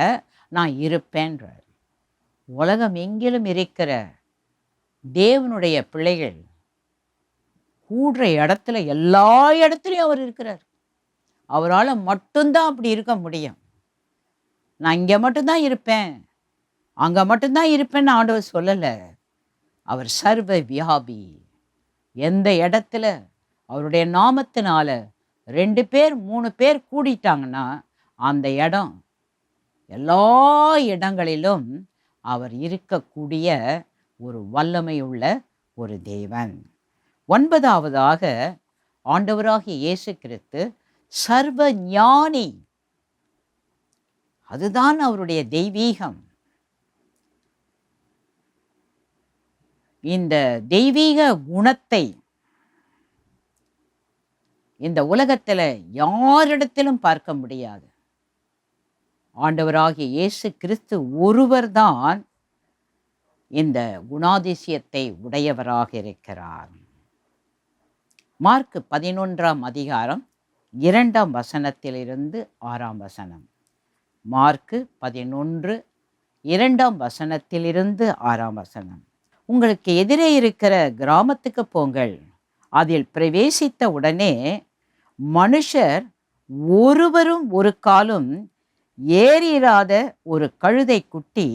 நான் இருப்பேன்றார். உலகம் எங்கிலும் இருக்கிற தேவனுடைய பிள்ளைகள் கூடுற இடத்துல எல்லா இடத்துலையும் அவர் இருக்கிறார். அவரால் மட்டும்தான் அப்படி இருக்க முடியும். நான் இங்கே மட்டும்தான் இருப்பேன், அங்கே மட்டும்தான் இருப்பேன்னு ஆண்டவர் சொல்லலை. அவர் சர்வ வியாபி. எந்த இடத்துல அவருடைய நாமத்தினால 2 பேர் 3 பேர் கூடிட்டாங்கன்னா அந்த இடம், எல்லா இடங்களிலும் அவர் இருக்கக்கூடிய ஒரு வல்லமை உள்ள ஒரு தேவன். 9ஆவதாக, ஆண்டவராகிய இயேசு கிறிஸ்து சர்வ ஞானி. அதுதான் அவருடைய தெய்வீகம். இந்த தெய்வீக குணத்தை இந்த உலகத்தில் யாரிடத்திலும் பார்க்க முடியாது. ஆண்டவராகிய இயேசு கிறிஸ்து ஒருவர்தான் இந்த குணாதிசயத்தை உடையவராக இருக்கிறார். மார்க் 11ஆம் அதிகாரம் 2ஆம் வசனத்திலிருந்து 6ஆம் வசனம். மார்க் 11 2ஆம் வசனத்திலிருந்து 6ஆம் வசனம். உங்களுக்கு எதிரே இருக்கிற கிராமத்துக்கு போங்கள், அதில் பிரவேசித்த உடனே மனுஷர் ஒருவரும் ஒரு காலும் ஏறிராத ஒரு கழுதை குட்டி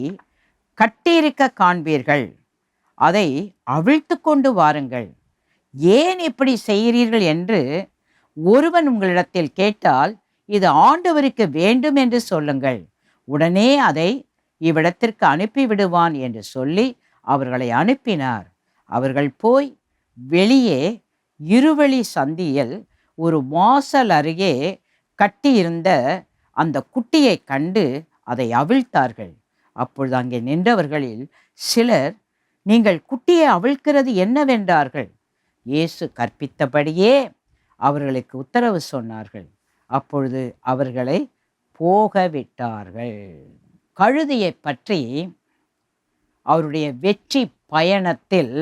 கட்டியிருக்க காண்பீர்கள். அதை அவிழ்த்து கொண்டு வாருங்கள். ஏன் இப்படி செய்கிறீர்கள் என்று ஒருவன் உங்களிடத்தில் கேட்டால், இது ஆண்டவருக்கு வேண்டும் என்று சொல்லுங்கள். உடனே அதை இவ்விடத்திற்கு அனுப்பிவிடுவான் என்று சொல்லி அவர்களை அனுப்பினார். அவர்கள் போய் வெளியே இருவழி சந்தியில் ஒரு வாசல் அருகே கட்டியிருந்த அந்த குட்டியை கண்டு அதை அவிழ்த்தார்கள். அப்பொழுது அங்கே நின்றவர்களில் சிலர், நீங்கள் குட்டியை அவிழ்க்கிறது என்னவென்றார்கள். இயேசு கற்பித்தபடியே அவர்களுக்கு உத்தரவு சொன்னார்கள். அப்பொழுது அவர்களை போக விட்டார்கள். கழுதையை பற்றி அவருடைய வெற்றி பயணத்தில்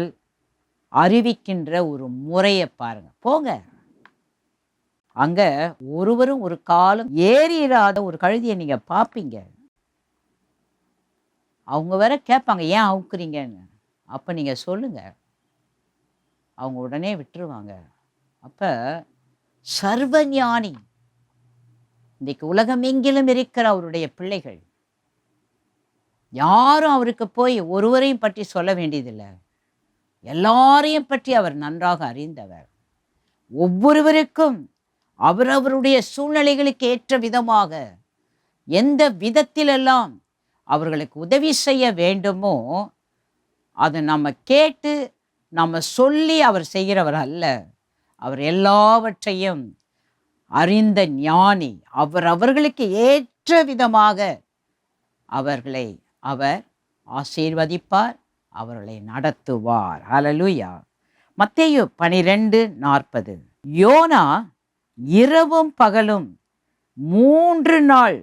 அறிவிக்கின்ற ஒரு முறையை பாருங்க. போங்க, அங்க ஒருவரும் ஒரு காலம் ஏறிராத ஒரு கழுதியை நீங்க பார்ப்பீங்க. அவங்க வேற கேட்பாங்க, ஏன் அவுக்குறீங்கன்னு. அப்ப நீங்க சொல்லுங்க, அவங்க உடனே விட்டுருவாங்க. அப்ப சர்வஞானி, இன்றைக்கு உலகமெங்கிலும் இருக்கிற அவருடைய பிள்ளைகள் யாரும் அவருக்கு போய் ஒருவரையும் பற்றி சொல்ல வேண்டியதில்லை. எல்லாரையும் பற்றி அவர் நன்றாக அறிந்தவர். ஒவ்வொருவருக்கும் அவரவருடைய சூழ்நிலைகளுக்கு ஏற்ற விதமாக எந்த விதத்திலெல்லாம் அவர்களுக்கு உதவி செய்ய வேண்டுமோ அதை நம்ம கேட்டு நம்ம சொல்லி அவர் செய்கிறவர் அல்ல. அவர் எல்லாவற்றையும் அறிந்த ஞானி. அவர்களுக்கு ஏற்ற விதமாக அவர்களை அவர் ஆசீர்வதிப்பார், அவர்களை நடத்துவார். ஹல்லேலூயா. மத்தேயு 12:40. யோனா இரவும் பகலும் 3 நாள்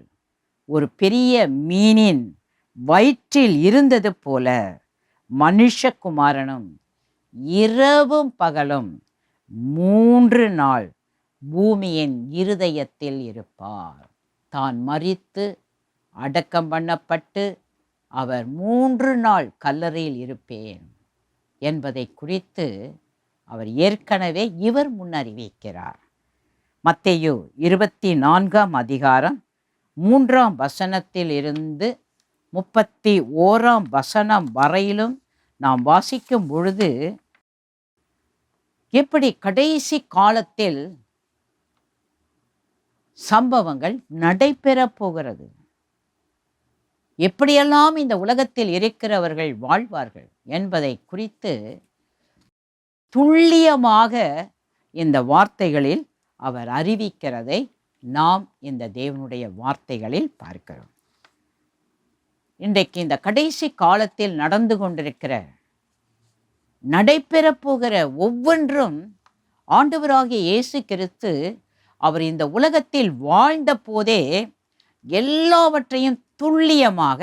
ஒரு பெரிய மீனின் வயிற்றில் இருந்தது போல மனுஷகுமாரனும் இரவும் பகலும் 3 நாள் பூமியின் இருதயத்தில் இருப்பார். தான் மரித்து அடக்கம் பண்ணப்பட்டு அவர் 3 நாள் கல்லறையில் இருப்பேன் என்பதை குறித்து அவர் ஏற்கனவே இவர் முன்னறிவிக்கிறார். மத்தேயு 24ஆம் அதிகாரம் 3ஆம் வசனத்தில் இருந்து 31ஆம் வசனம் வரையிலும் நாம் வாசிக்கும் பொழுது எப்படி கடைசி காலத்தில் சம்பவங்கள் நடைபெறப் போகிறது, எப்படியெல்லாம் இந்த உலகத்தில் இருக்கிறவர்கள் வாழ்வார்கள் என்பதை குறித்து துல்லியமாக இந்த வார்த்தைகளில் அவர் அறிவிக்கிறதை நாம் இந்த தேவனுடைய வார்த்தைகளில் பார்க்கிறோம். இன்றைக்கு இந்த கடைசி காலத்தில் நடந்து கொண்டிருக்கிற நடைபெறப் போகிற ஒவ்வொன்றும் ஆண்டவராகிய இயேசு கிறிஸ்து அவர் இந்த உலகத்தில் வாழ்ந்த போதே எல்லாவற்றையும் துல்லியமாக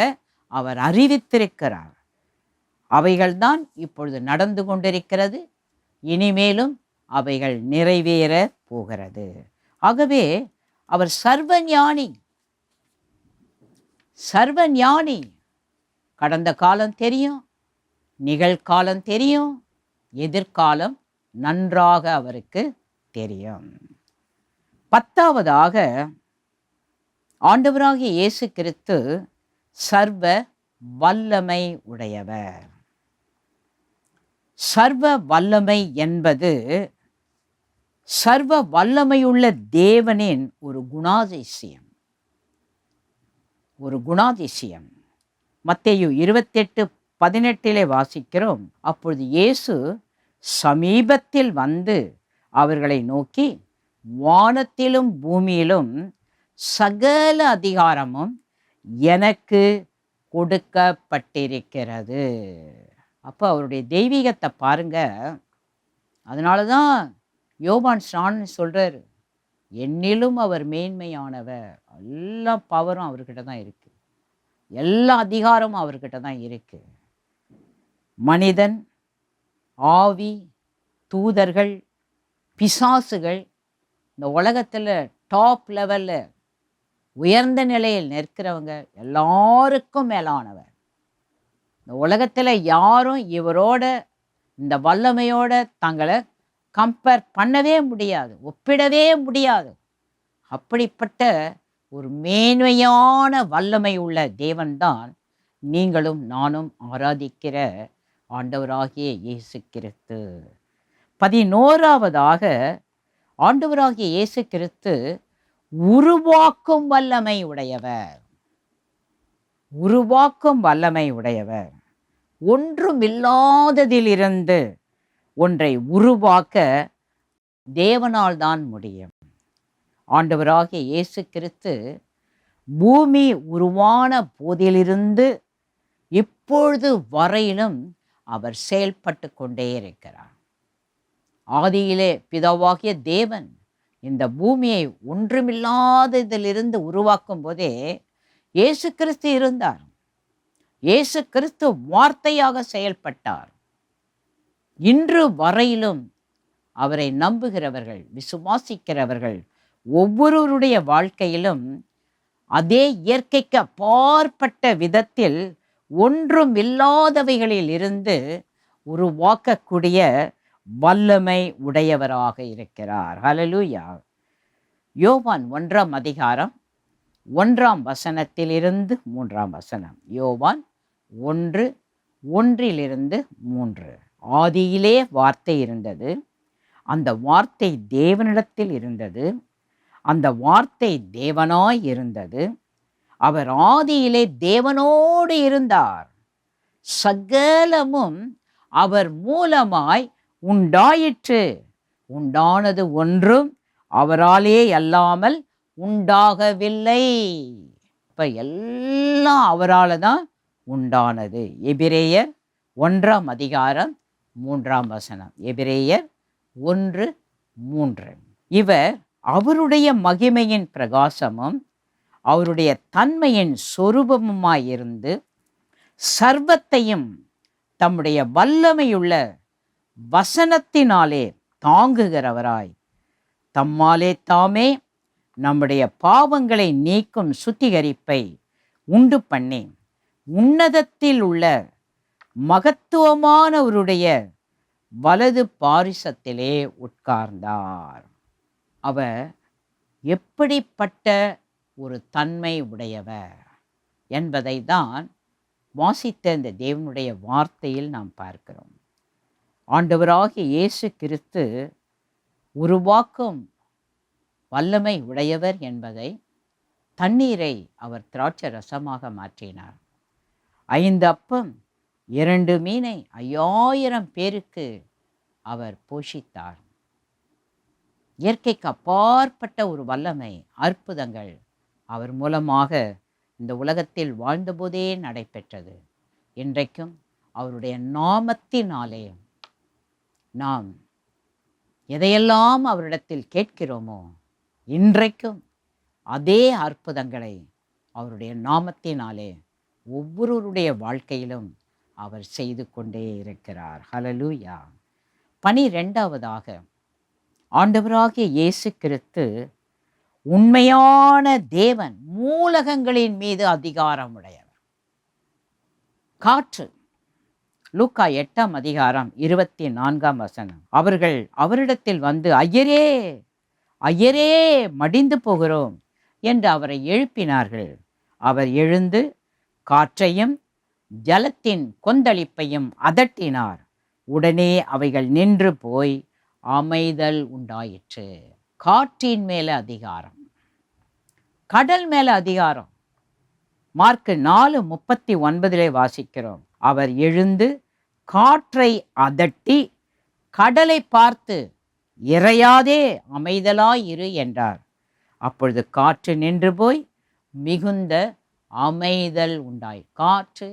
அவர் அறிவித்திருக்கிறார். அவைகள்தான் இப்பொழுது நடந்து கொண்டிருக்கிறது, இனிமேலும் அவைகள் நிறைவேற போகிறது. ஆகவே அவர் சர்வஞானி. சர்வஞானி. கடந்த காலம் தெரியும், நிகழ்காலம் தெரியும், எதிர்காலம் நன்றாக அவருக்கு தெரியும். 10வதாக ஆண்டவராகிய இயேசு கிறிஸ்து சர்வ வல்லமை உடையவர். சர்வ வல்லமை என்பது சர்வ வல்லமையுள்ள தேவனின் ஒரு குணாதிசயம். ஒரு குணாதிசயம். மத்தேயு 28:18 வாசிக்கிறோம். அப்பொழுது இயேசு சமீபத்தில் வந்து அவர்களை நோக்கி, வானத்திலும் பூமியிலும் சகல அதிகாரமும் எனக்கு கொடுக்கப்பட்டிருக்கிறது. அப்போ அவருடைய தெய்வீகத்தை பாருங்க. அதனால தான் யோவான் ஸ்நானன் சொல்றாரு, என்னிலும் அவர் மேன்மையானவர். எல்லா பவரும் அவர்கிட்ட தான் இருக்கு, எல்லா அதிகாரமும் அவர்கிட்ட தான் இருக்கு. மனிதன், ஆவி, தூதர்கள், பிசாசுகள், இந்த உலகத்தில் டாப் லெவலில் உயர்ந்த நிலையில் நிற்கிறவங்க எல்லாருக்கும் மேலானவர். இந்த உலகத்தில் யாரும் இவரோட இந்த வல்லமையோட தங்களை கம்பேர் பண்ணவே முடியாது, ஒப்பிடவே முடியாது. அப்படிப்பட்ட ஒரு மேன்மையான வல்லமை உள்ள தேவன்தான் நீங்களும் நானும் ஆராதிக்கிற ஆண்டவராகிய இயேசு கிறிஸ்து. 11ஆவதாக ஆண்டவராகிய இயேசு கிறிஸ்து உருவாக்கும் வல்லமை உடையவர். உருவாக்கும் வல்லமை உடையவர். ஒன்றுமில்லாததிலிருந்து ஒன்றை உருவாக்க தேவனால் தான் முடியும். ஆண்டவராகிய இயேசு கிறிஸ்து பூமி உருவான போதிலிருந்து இப்பொழுது வரையிலும் அவர் செயல்பட்டு கொண்டே இருக்கிறார். ஆதியிலே பிதாவாகிய தேவன் இந்த பூமியை ஒன்றுமில்லாததிலிருந்து உருவாக்கும் போதே இயேசு கிறிஸ்து இருந்தார். இயேசு கிறிஸ்து வார்த்தையாக செயல்பட்டார். இன்று வரையிலும் அவரை நம்புகிறவர்கள், விசுவாசிக்கிறவர்கள் ஒவ்வொருவருடைய வாழ்க்கையிலும் அதே இயற்கைக்கு அப்பாற்பட்ட விதத்தில் ஒன்றும் இல்லாதவைகளில் இருந்து உருவாக்கக்கூடிய வல்லமை உடையவராக இருக்கிறார். ஹல்லேலூயா. யோவான் 1ஆம் அதிகாரம் 1ஆம் வசனத்திலிருந்து 3ஆம் வசனம். யோவான் 1:1-3. ஆதியிலே வார்த்தை இருந்தது, அந்த வார்த்தை தேவனிடத்தில் இருந்தது, அந்த வார்த்தை தேவனாய் இருந்தது, அவர் ஆதியிலே தேவனோடு இருந்தார். சகலமும் அவர் மூலமாய் உண்டாயிற்று. உண்டானது ஒன்றும் அவராலே அல்லாமல் உண்டாகவில்லை. இப்ப எல்லாம் அவரால் தான் உண்டானது. எபிரேயர் 1ஆம் அதிகாரம் 3ஆம் வசனம். எபிரேயர் 1:3. இவர் அவருடைய மகிமையின் பிரகாசமும் அவருடைய தன்மையின் சொரூபமுமாயிருந்து சர்வத்தையும் தம்முடைய வல்லமையுள்ள வசனத்தினாலே தாங்குகிறவராய் தம்மாலே தாமே நம்முடைய பாவங்களை நீக்கும் சுத்திகரிப்பை உண்டு பண்ணி உன்னதத்தில் உள்ள மகத்துவமானவருடைய வலது பாரிசத்திலே உட்கார்ந்தார். அவர் எப்படிப்பட்ட ஒரு தன்மை உடையவர் என்பதை தான் வாசித்த இந்த தேவனுடைய வார்த்தையில் நாம் பார்க்கிறோம். ஆண்டவராகிய இயேசு கிறிஸ்து உருவாக்கும் வல்லமை உடையவர் என்பதை தண்ணீரை அவர் திராட்சை ரசமாக மாற்றினார். 5 அப்பம் 2 மீனை 5000 பேருக்கு அவர் போஷித்தார். இயற்கைக்கு அப்பாற்பட்ட ஒரு வல்லமை, அற்புதங்கள் அவர் மூலமாக இந்த உலகத்தில் வாழ்ந்தபோதே நடைபெற்றது. இன்றைக்கும் அவருடைய நாமத்தினாலே நாம் எதையெல்லாம் அவரிடத்தில் கேட்கிறோமோ இன்றைக்கும் அதே அற்புதங்களை அவருடைய நாமத்தினாலே ஒவ்வொருவருடைய வாழ்க்கையிலும் அவர் செய்து கொண்டே இருக்கிறார். ஹல்லேலூயா. 12ஆவதாக ஆண்டவராகிய இயேசு கிறிஸ்து உண்மையான தேவன், மூலகங்களின் மீது அதிகாரம் உடையவர். காற்று, லூக்கா 8ஆம் அதிகாரம் 24ஆம் வசனம். அவர்கள் அவரிடத்தில் வந்து, ஐயரே ஐயரே மடிந்து போகிறோம் என்று அவரை எழுப்பினார்கள். அவர் எழுந்து காற்றையும் ஜலத்தின் கொந்தளிப்பையும் அதட்டினார். உடனே அவைகள் நின்று போய் அமைதல் உண்டாயிற்று. காற்றின் மேல அதிகாரம், கடல் மேல அதிகாரம். மார்க்கு 4:39 வாசிக்கிறோம். அவர் எழுந்து காற்றை அதட்டி கடலை பார்த்து, இறையாதே அமைதலாயிரு என்றார். அப்பொழுது காற்று நின்று போய் மிகுந்த அமைதல் உண்டாய். காற்று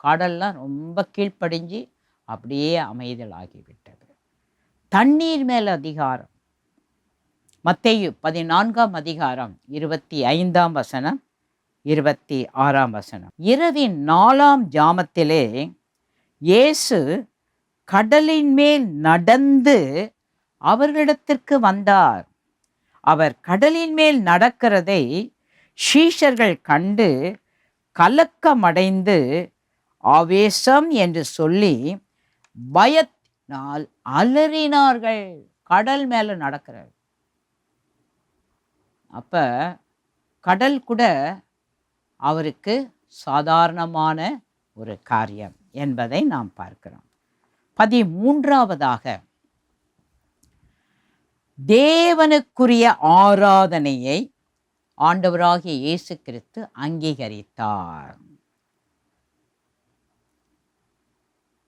கடல்லாம் ரொம்ப கீழ்ப்படிஞ்சு அப்படியே அமைதல் ஆகிவிட்டது. தண்ணீர் மேல் அதிகாரம். மத்தேயு 14ஆம் அதிகாரம் 25ஆம் வசனம் 26ஆம் வசனம். இரவின் 4ஆம் ஜாமத்திலே இயேசு கடலின் மேல் நடந்து அவர்களிடத்திற்கு வந்தார். அவர் கடலின் மேல் நடக்கிறதை சீஷர்கள் கண்டு கலக்கமடைந்து ஆவேசம் என்று சொல்லி பயத்தினால் அலறினார்கள். கடல் மேல நடக்கிறார். அப்ப கடல் கூட அவருக்கு சாதாரணமான ஒரு காரியம் என்பதை நாம் பார்க்கிறோம். 13வதாக தேவனுக்குரிய ஆராதனையை ஆண்டவராகிய இயேசு கிறிஸ்து அங்கீகரித்தார்.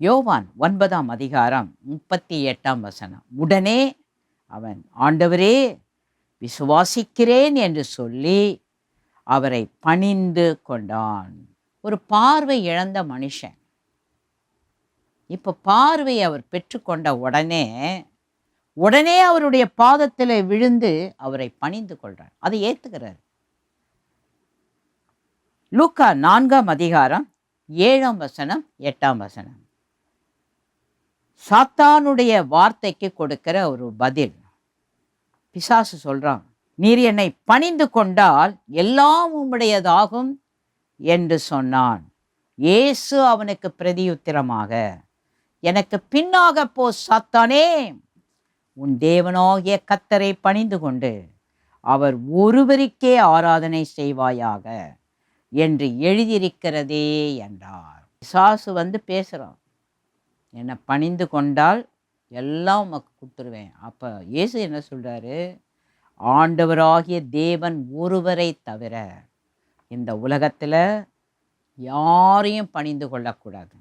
யோவான் 9ஆம் அதிகாரம் 38ஆம் வசனம். உடனே அவன், ஆண்டவரே, விசுவாசிக்கிறேன் என்று சொல்லி அவரை பணிந்து கொண்டான். ஒரு பார்வை இழந்த மனுஷன் இப்போ பார்வை அவர் பெற்றுக்கொண்ட உடனே அவருடைய பாதத்தில் விழுந்து அவரை பணிந்து கொள்றார். அதை ஏத்துக்கிறார். லூக்கா 4ஆம் அதிகாரம் 7ஆம் வசனம் 8ஆம் வசனம். சாத்தானுடைய வார்த்தைக்கு கொடுக்கிற ஒரு பதில். பிசாசு சொல்றான், நீர் என்னை பணிந்து கொண்டால் எல்லாம் உம்முடையதாகும் என்று சொன்னான். இயேசு அவனுக்கு பிரதியுத்திரமாக, எனக்கு பின்னாக போ சாத்தானே, உன் தேவனாகிய கர்த்தரை பணிந்து கொண்டு அவர் ஒருவருக்கே ஆராதனை செய்வாயாக என்று எழுதியிருக்கிறதே என்றார். பிசாசு வந்து பேசுகிறான், என்னை பணிந்து கொண்டால் எல்லாம் உமக்கு கொடுத்துருவேன். அப்போ இயேசு என்ன சொல்கிறாரு, ஆண்டவராகிய தேவன் ஒருவரை தவிர இந்த உலகத்தில் யாரையும் பணிந்து கொள்ளக்கூடாது,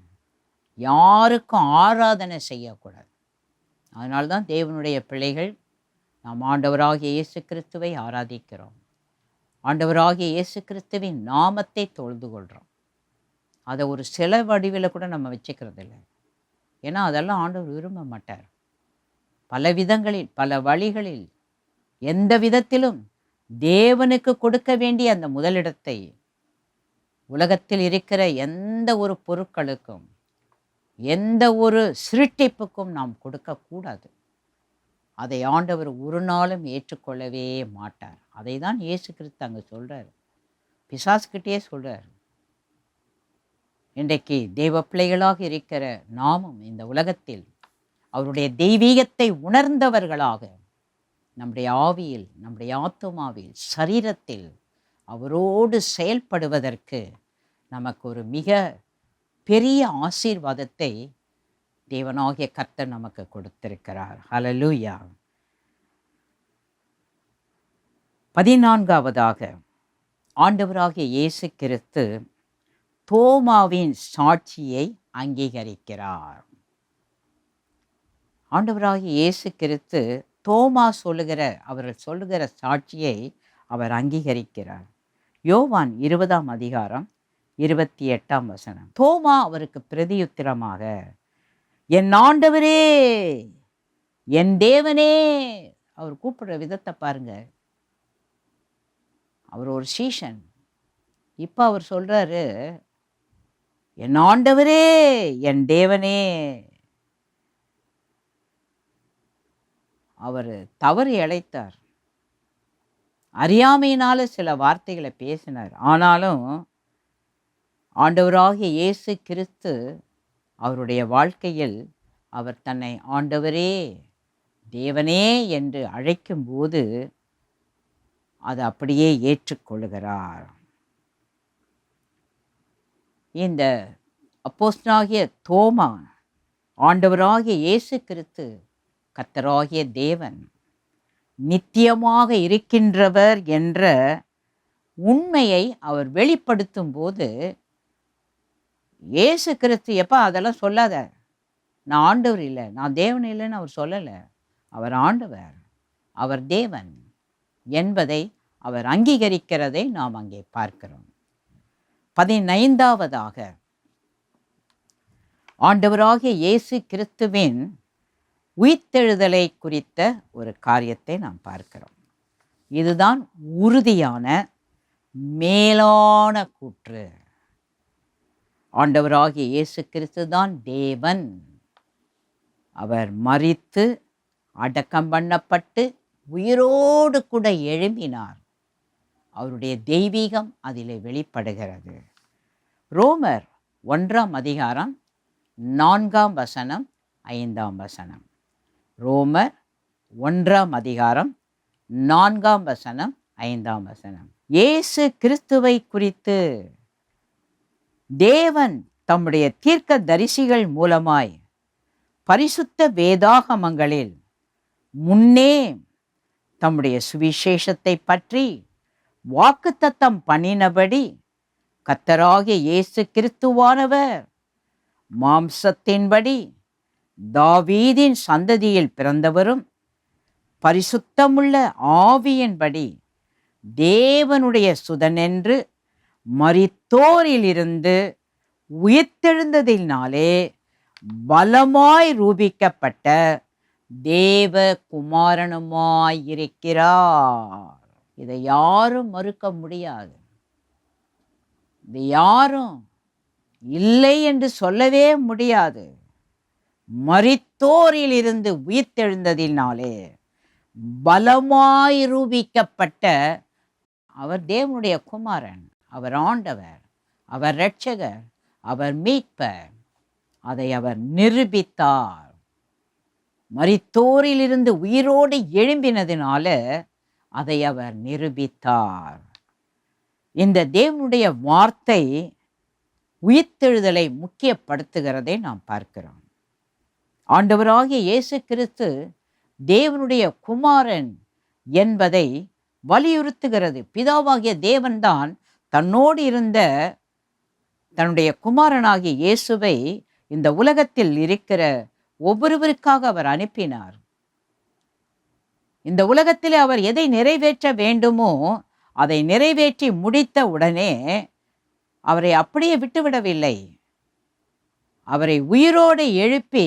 யாருக்கும் ஆராதனை செய்யக்கூடாது. அதனால்தான் தேவனுடைய பிள்ளைகள் நாம் ஆண்டவராகிய இயேசு கிறிஸ்துவை ஆராதிக்கிறோம். ஆண்டவராகிய இயேசு கிறிஸ்துவின் நாமத்தை தொழுது கொள்கிறோம். அதை ஒரு சில வடிவில் கூட நம்ம வச்சுக்கிறது இல்லை. ஏன்னா அதெல்லாம் ஆண்டவர் விரும்ப மாட்டார். பல விதங்களில், பல வழிகளில், எந்த விதத்திலும் தேவனுக்கு கொடுக்க வேண்டிய அந்த முதலிடத்தை உலகத்தில் இருக்கிற எந்த ஒரு பொருட்களுக்கும், எந்த ஒரு சிருஷ்டிப்புக்கும் நாம் கொடுக்கக்கூடாது. அதை ஆண்டவர் ஒரு நாளும் ஏற்றுக்கொள்ளவே மாட்டார். அதை தான் இயேசு கிறிஸ்து அங்கே சொல்கிறார், பிசாசுக்கிட்டே சொல்கிறார். இன்றைக்கு தெய்வ பிள்ளைகளாக இருக்கிற நாமும் இந்த உலகத்தில் அவருடைய தெய்வீகத்தை உணர்ந்தவர்களாக நம்முடைய ஆவியில், நம்முடைய ஆத்துமாவில், சரீரத்தில் அவரோடு செயல்படுவதற்கு நமக்கு ஒரு மிக பெரிய ஆசீர்வாதத்தை தேவனாகிய கர்த்தர் நமக்கு கொடுத்திருக்கிறார். ஹல்லேலூயா. 14வதாக ஆண்டவராகிய இயேசு கிறிஸ்து தோமாவின் சாட்சியை அங்கீகரிக்கிறார். ஆண்டவராகிய இயேசு கிறிஸ்து தோமா அவர்கள் சொல்லுகிற சாட்சியை அவர் அங்கீகரிக்கிறார். யோவான் 20ஆம் அதிகாரம் 28ஆம் வசனம். தோமா அவருக்கு பிரதியுத்திரமாக, என் ஆண்டவரே, என் தேவனே. அவர் கூப்பிடுற விதத்தை பாருங்க. அவர் ஒரு சீஷன். இப்போ அவர் சொல்றாரு, என் ஆண்டவரே, என் தேவனே. அவர் தவறு இழைத்தார், அறியாமையினால சில வார்த்தைகளை பேசினார். ஆனாலும் ஆண்டவராகிய இயேசு கிறிஸ்து அவருடைய வாழ்க்கையில் அவர் தன்னை ஆண்டவரே, தேவனே என்று அழைக்கும்போது அதை அப்படியே ஏற்றுக்கொள்கிறார். இந்த அப்போஸ்தலனாகிய தோமா ஆண்டவராகிய இயேசு கிறிஸ்து கர்த்தராகிய தேவன் நித்தியமாக இருக்கின்றவர் என்ற உண்மையை அவர் வெளிப்படுத்தும் போது, இயேசு கிறிஸ்து எப்போ அதெல்லாம் சொல்லாத, நான் ஆண்டவர் இல்லை, நான் தேவன் இல்லைன்னு அவர் சொல்லலை. அவர் ஆண்டவர், அவர் தேவன் என்பதை அவர் அங்கீகரிக்கிறதை நாம் அங்கே பார்க்கிறோம். 15வதாக ஆண்டவராகிய இயேசு கிறிஸ்துவின் உயிர்த்தெழுதலை குறித்த ஒரு காரியத்தை நாம் பார்க்கிறோம். இதுதான் உறுதியான மேலான கூற்று. ஆண்டவராகிய இயேசு கிறிஸ்து தான் தேவன். அவர் மரித்து அடக்கம் பண்ணப்பட்டு உயிரோடு கூட எழும்பினார். அவருடைய தெய்வீகம் அதிலே வெளிப்படுகிறது. ரோமர் 1ஆம் அதிகாரம் 4ஆம் வசனம் 5ஆம் வசனம். ரோமர் 1ஆம் அதிகாரம் 4ஆம் வசனம் 5ஆம் வசனம். இயேசு கிறிஸ்துவை குறித்து தேவன் தம்முடைய தீர்க்க தரிசிகள் மூலமாய் பரிசுத்த வேதாகமங்களில் முன்னே தம்முடைய சுவிசேஷத்தை பற்றி வாக்குத்தத்தம் பண்ணினபடி கர்த்தராகிய இயேசு கிறிஸ்துவானவர் மாம்சத்தின்படி தாவீதின் சந்ததியில் பிறந்தவரும் பரிசுத்தமுள்ள ஆவியின்படி தேவனுடைய சுதனென்று மரித்தோரிலிருந்து உயிர்த்தெழுந்ததினாலே பலமாய் ரூபிக்கப்பட்ட தேவ குமாரனுமாயிருக்கிறார். இதை யாரும் மறுக்க முடியாது. இது யாரும் இல்லை என்று சொல்லவே முடியாது. மரித்தோரில் இருந்து உயிர்த்தெழுந்ததினாலே பலமாய் ரூபிக்கப்பட்ட அவர் தேவனுடைய குமாரன், அவர் ஆண்டவர், அவர் இரட்சகர், அவர் மீட்பர். அதை அவர் நிரூபித்தார். மரித்தோரிலிருந்து உயிரோடு எழும்பினதினால அதை அவர் நிரூபித்தார். இந்த தேவனுடைய வார்த்தை உயிர்த்தெழுதலை முக்கியப்படுத்துகிறதை நாம் பார்க்கிறோம். ஆண்டவராகிய இயேசு கிறிஸ்து தேவனுடைய குமாரன் என்பதை வலியுறுத்துகிறது. பிதாவாகிய தேவன்தான் தன்னோடு இருந்த தன்னுடைய குமாரனாகிய இயேசுவை இந்த உலகத்தில் இருக்கிற ஒவ்வொருவருக்காக அவர் அனுப்பினார். இந்த உலகத்திலே அவர் எதை நிறைவேற்ற வேண்டுமோ அதை நிறைவேற்றி முடித்த உடனே அவரை அப்படியே விட்டுவிடவில்லை. அவரை உயிரோடு எழுப்பி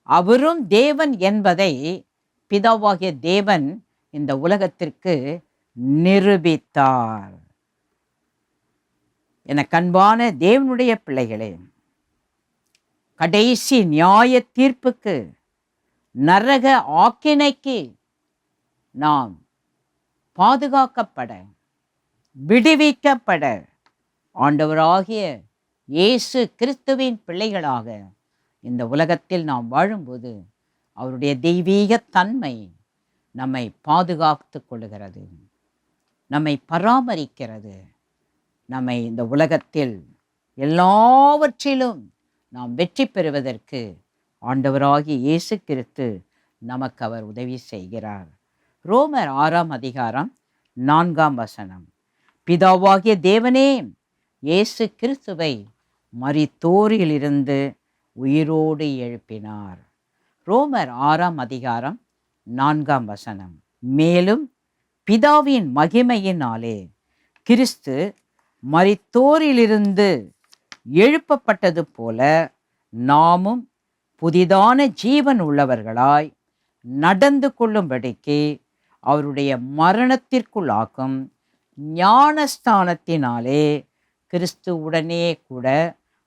அவரும் தேவன் என்பதை பிதாவாகிய தேவன் இந்த உலகத்திற்கு நிரூபித்தார். என கண்பான தேவனுடைய பிள்ளைகளே, கடைசி நியாய தீர்ப்புக்கு, நரக ஆக்கினைக்கு நாம் பாதுகாக்கப்பட, விடுவிக்கப்பட ஆண்டவராகிய இயேசு கிறிஸ்துவின் பிள்ளைகளாக இந்த உலகத்தில் நாம் வாழும்போது அவருடைய தெய்வீக தன்மை நம்மை பாதுகாத்து கொள்ளுகிறது, நம்மை பராமரிக்கிறது. நம்மை இந்த உலகத்தில் எல்லாவற்றிலும் நாம் வெற்றி பெறுவதற்கு ஆண்டவராகிய இயேசு கிறிஸ்து நமக்கு அவர் உதவி செய்கிறார். ரோமர் 6ஆம் அதிகாரம் 4ஆம் வசனம். பிதாவாகிய தேவனே இயேசு கிறிஸ்துவை மரித்தோரிலிருந்து உயிரோடு எழுப்பினார். ரோமர் 6ஆம் அதிகாரம் 4ஆம் வசனம். மேலும் பிதாவின் மகிமையினாலே கிறிஸ்து மரித்தோரிலிருந்து எழுப்பப்பட்டது போல நாமும் புதிதான ஜீவன் உள்ளவர்களாய் நடந்து கொள்ளும்படிக்கு அவருடைய மரணத்திற்குள்ளாக்கும் ஞானஸ்தானத்தினாலே கிறிஸ்துவுடனே கூட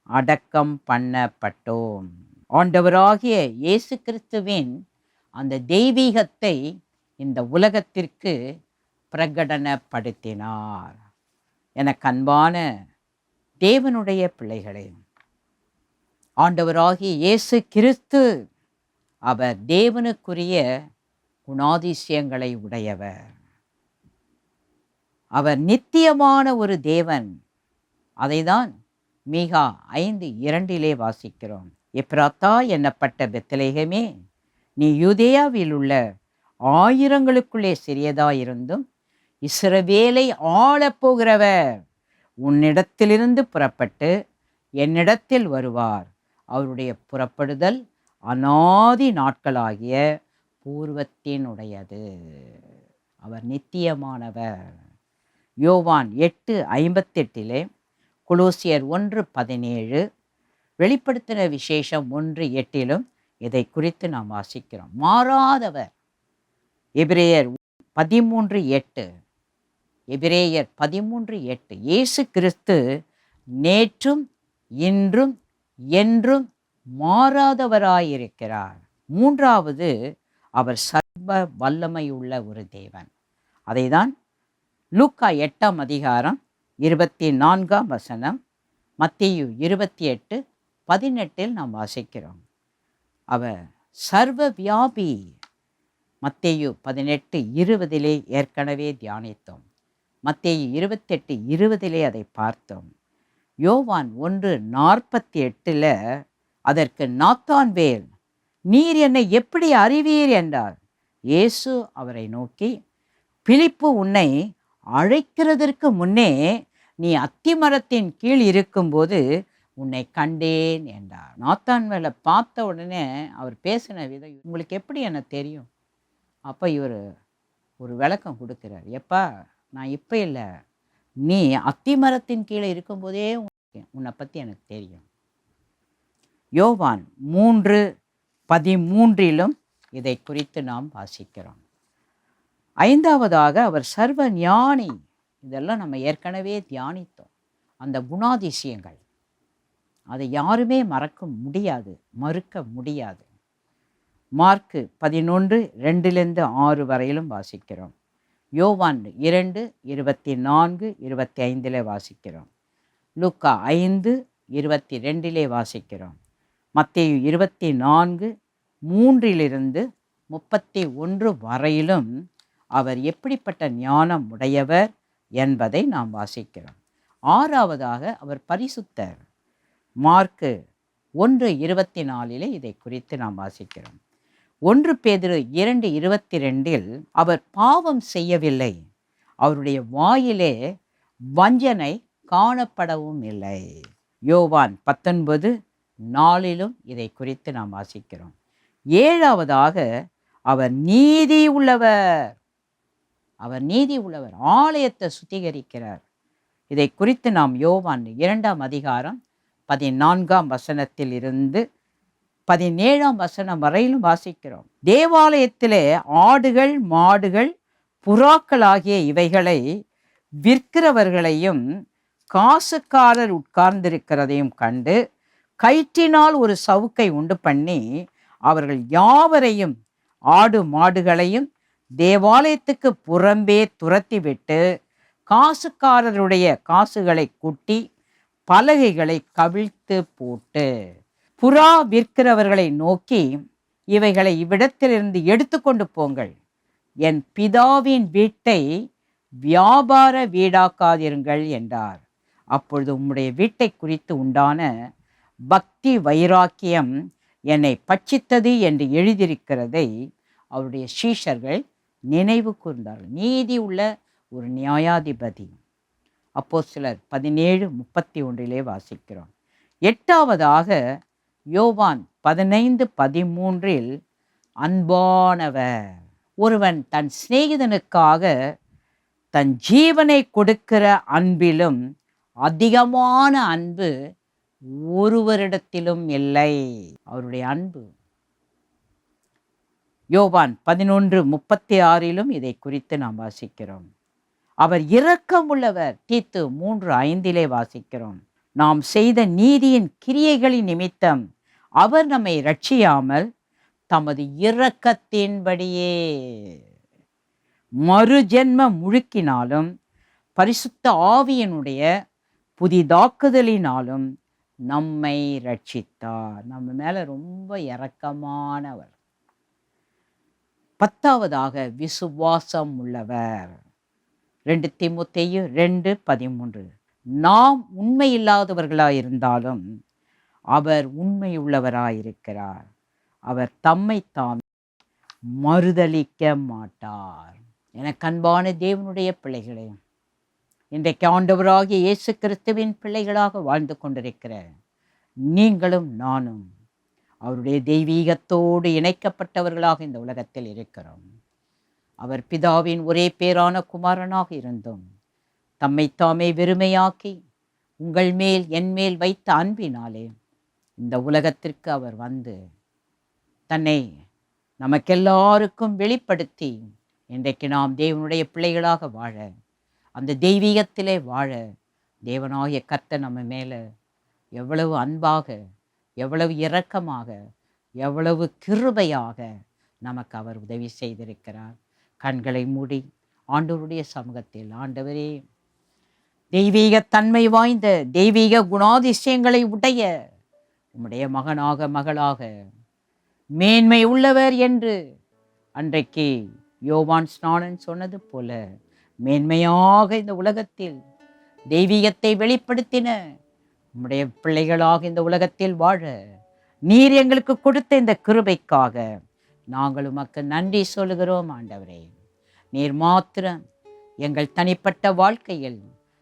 அடக்கம் பண்ணப்பட்டோம். ஆண்டவராகிய இயேசு கிறிஸ்துவின் அந்த தெய்வீகத்தை இந்த உலகத்திற்கு பிரகடனப்படுத்தினார். என கண்பான தேவனுடைய பிள்ளைகளே, ஆண்டவராகிய இயேசு கிறிஸ்து அவர் தேவனுக்குரிய குணாதிசயங்களை உடையவர். அவர் நித்தியமான ஒரு தேவன். அதைதான் மீகா 5:2 வாசிக்கிறோம். எப்ராத்தா என்னப்பட்ட பெத்லெகேமே, நீ யூதேயாவில் உள்ள ஆயிரங்களுக்குள்ளே சிறியதாயிருந்தும் இஸ்ரவேலை ஆளப்போகிறவர் உன்னிடத்திலிருந்து புறப்பட்டு என்னிடத்தில் வருவார். அவருடைய புறப்படுதல் அநாதி நாட்களாகிய பூர்வத்தினுடையது. அவர் நித்தியமானவர். யோவான் 8:58, கொலோசியர் 1:17, வெளிப்படுத்தின விசேஷம் 1:8 இதை குறித்து நாம் வாசிக்கிறோம். மாறாதவர். எபிரேயர் 13:8, எபிரேயர் 13:8. இயேசு கிறிஸ்து நேற்றும் இன்றும் என்றும் மாறாதவராயிருக்கிறார். மூன்றாவது, அவர் சர்வ வல்லமையுள்ள ஒரு தேவன். அதைதான் லூக்கா 8ஆம் அதிகாரம் 24ஆம் வசனம், மத்தேயு 28:18 நாம் வாசிக்கிறோம். அவர் சர்வ வியாபி. மத்தேயு 18:20 ஏற்கனவே தியானித்தோம். மத்தேயு 28:20 அதை பார்த்தோம். யோவான் 1:48 அதற்கு நாத்தான்வேல் நீர் என்னை எப்படி அறிவீர் என்றார். இயேசு அவரை நோக்கி, பிலிப்பு உன்னை அழைக்கிறதற்கு முன்னே நீ அத்திமரத்தின் கீழ் இருக்கும்போது உன்னை கண்டேன் என்றார். நாத்தான்வேலை பார்த்த உடனே அவர் பேசின விதம், உங்களுக்கு எப்படி என்ன தெரியும்? அப்போ இவர் ஒரு விளக்கம் கொடுக்கிறார். எப்பா, நான் இப்போ இல்லை, நீ அத்திமரத்தின் கீழே இருக்கும்போதே உன்னை பற்றி எனக்கு தெரியும். யோவான் 3:13 இதை குறித்து நாம் வாசிக்கிறோம். ஐந்தாவதாக அவர் சர்வ ஞானி. இதெல்லாம் நம்ம ஏற்கனவே தியானித்தோம். அந்த குணாதிசயங்கள் அதை யாருமே மறுக்க முடியாது. மார்க்கு 11:2-6 வரையிலும் வாசிக்கிறோம். யோவான் 2:24-25 வாசிக்கிறோம். லூக்கா 5:22 வாசிக்கிறோம். மத்தேயு 24:3-31 வரையிலும் அவர் எப்படிப்பட்ட ஞானம் உடையவர் என்பதை நாம் வாசிக்கிறோம். ஆறாவதாக அவர் பரிசுத்தர். மார்க்கு 1:24 இதை குறித்து நாம் வாசிக்கிறோம். 1 பேதுரு 2:22 அவர் பாவம் செய்யவில்லை, அவருடைய வாயிலே வஞ்சனை காணப்படவும் இல்லை. யோவான் 19:4 இதை குறித்து நாம் வாசிக்கிறோம். ஏழாவதாக அவர் நீதி உள்ளவர். ஆலயத்தை சுத்திகரிக்கிறார். இதை குறித்து நாம் யோவான் 2:14 வசனம் வரையிலும் வாசிக்கிறோம். தேவாலயத்திலே ஆடுகள், மாடுகள், புறாக்கள் ஆகிய இவைகளை விற்கிறவர்களையும் காசுக்காரர் உட்கார்ந்திருக்கிறதையும் கண்டு கயிற்றினால் ஒரு சவுக்கை உண்டு பண்ணி அவர்கள் யாவரையும் ஆடு மாடுகளையும் தேவாலயத்துக்கு புறம்பே துரத்திவிட்டு காசுக்காரருடைய காசுகளை கூட்டி பலகைகளை கவிழ்த்து போட்டு புறா விற்கிறவர்களை நோக்கி, இவைகளை இவ்விடத்திலிருந்து எடுத்துக்கொண்டு போங்கள், என் பிதாவின் வீட்டை வியாபார வீடாக்காதிருங்கள் என்றார். அப்பொழுது உம்முடைய வீட்டை குறித்து உண்டான பக்தி வைராக்கியம் என்னை பட்சித்தது என்று எழுதியிருக்கிறதை அவருடைய சீஷர்கள் நினைவு கூர்ந்தார்கள். நீதி உள்ள ஒரு நியாயாதிபதி. அப்போஸ்தலர் 17:31 வாசிக்கிறோம். எட்டாவதாக யோவான் 15:13 அன்பானவர். ஒருவன் தன் சிநேகிதனுக்காக தன் ஜீவனை கொடுக்கிற அன்பிலும் அதிகமான அன்பு ஒருவரிடத்திலும் இல்லை. அவருடைய அன்பு. யோவான் 11:36 இதை குறித்து நாம் வாசிக்கிறோம். அவர் இரக்கமுள்ளவர். தீத்து 3:5 வாசிக்கிறோம். நாம் செய்த நீதியின் கிரியைகளின் நிமித்தம் அவர் நம்மை ரட்சியாமல் தமது இரக்கத்தின்படியே மறுஜென்ம முழுக்கினாலும் பரிசுத்த ஆவியினுடைய புதிதாக்குதலினாலும் நம்மை ரட்சித்தார். நம்ம மேலே ரொம்ப இரக்கமானவர். 10ஆவதாக விசுவாசம் உள்ளவர். 2 தீமோத்தேயு 2:13 நாம் உண்மையில்லாதவர்களாயிருந்தாலும் அவர் உண்மையுள்ளவராயிருக்கிறார். அவர் தம்மை தாம் மறுதலிக்க மாட்டார். எனக்கு அன்பான தேவனுடைய பிள்ளைகளே, இன்றைக்கு ஆண்டவராகிய இயேசு கிறிஸ்துவின் பிள்ளைகளாக வாழ்ந்து கொண்டிருக்கிற நீங்களும் நானும் அவருடைய தெய்வீகத்தோடு இணைக்கப்பட்டவர்களாக இந்த உலகத்தில் இருக்கிறோம். அவர் பிதாவின் ஒரே பேரான குமாரனாக இருந்தும் தம்மைத்தாமே வெறுமையாக்கி உங்கள் மேல் என் மேல் வைத்த அன்பினாலே இந்த உலகத்திற்கு அவர் வந்து தன்னை நமக்கெல்லாருக்கும் வெளிப்படுத்தி இன்றைக்கு நாம் தேவனுடைய பிள்ளைகளாக வாழ, அந்த தெய்வீகத்திலே வாழ தேவனாகிய கர்த்தர் நம்ம மேலே எவ்வளவு அன்பாக, எவ்வளவு இரக்கமாக, எவ்வளவு கிருபையாக நமக்கு அவர் உதவி செய்திருக்கிறார். கண்களை மூடி ஆண்டவருடைய சமூகத்தில், ஆண்டவரே, தெய்வீக தன்மை வாய்ந்த தெய்வீக குணாதிசயங்களை உடைய உம்முடைய மகனாக மகளாக மேன்மை உள்ளவர் என்று அன்றைக்கு யோவான் ஸ்நானன் சொன்னது போல மேன்மையாக இந்த உலகத்தில் தெய்வீகத்தை வெளிப்படுத்தின உம்முடைய பிள்ளைகளாக இந்த உலகத்தில் வாழ நீர் எங்களுக்கு கொடுத்த இந்த கிருபைக்காக நாங்கள் உமக்கு நன்றி சொல்லுகிறோம் ஆண்டவரே. நீர் மாத்திரம் எங்கள் தனிப்பட்ட வாழ்க்கையில்,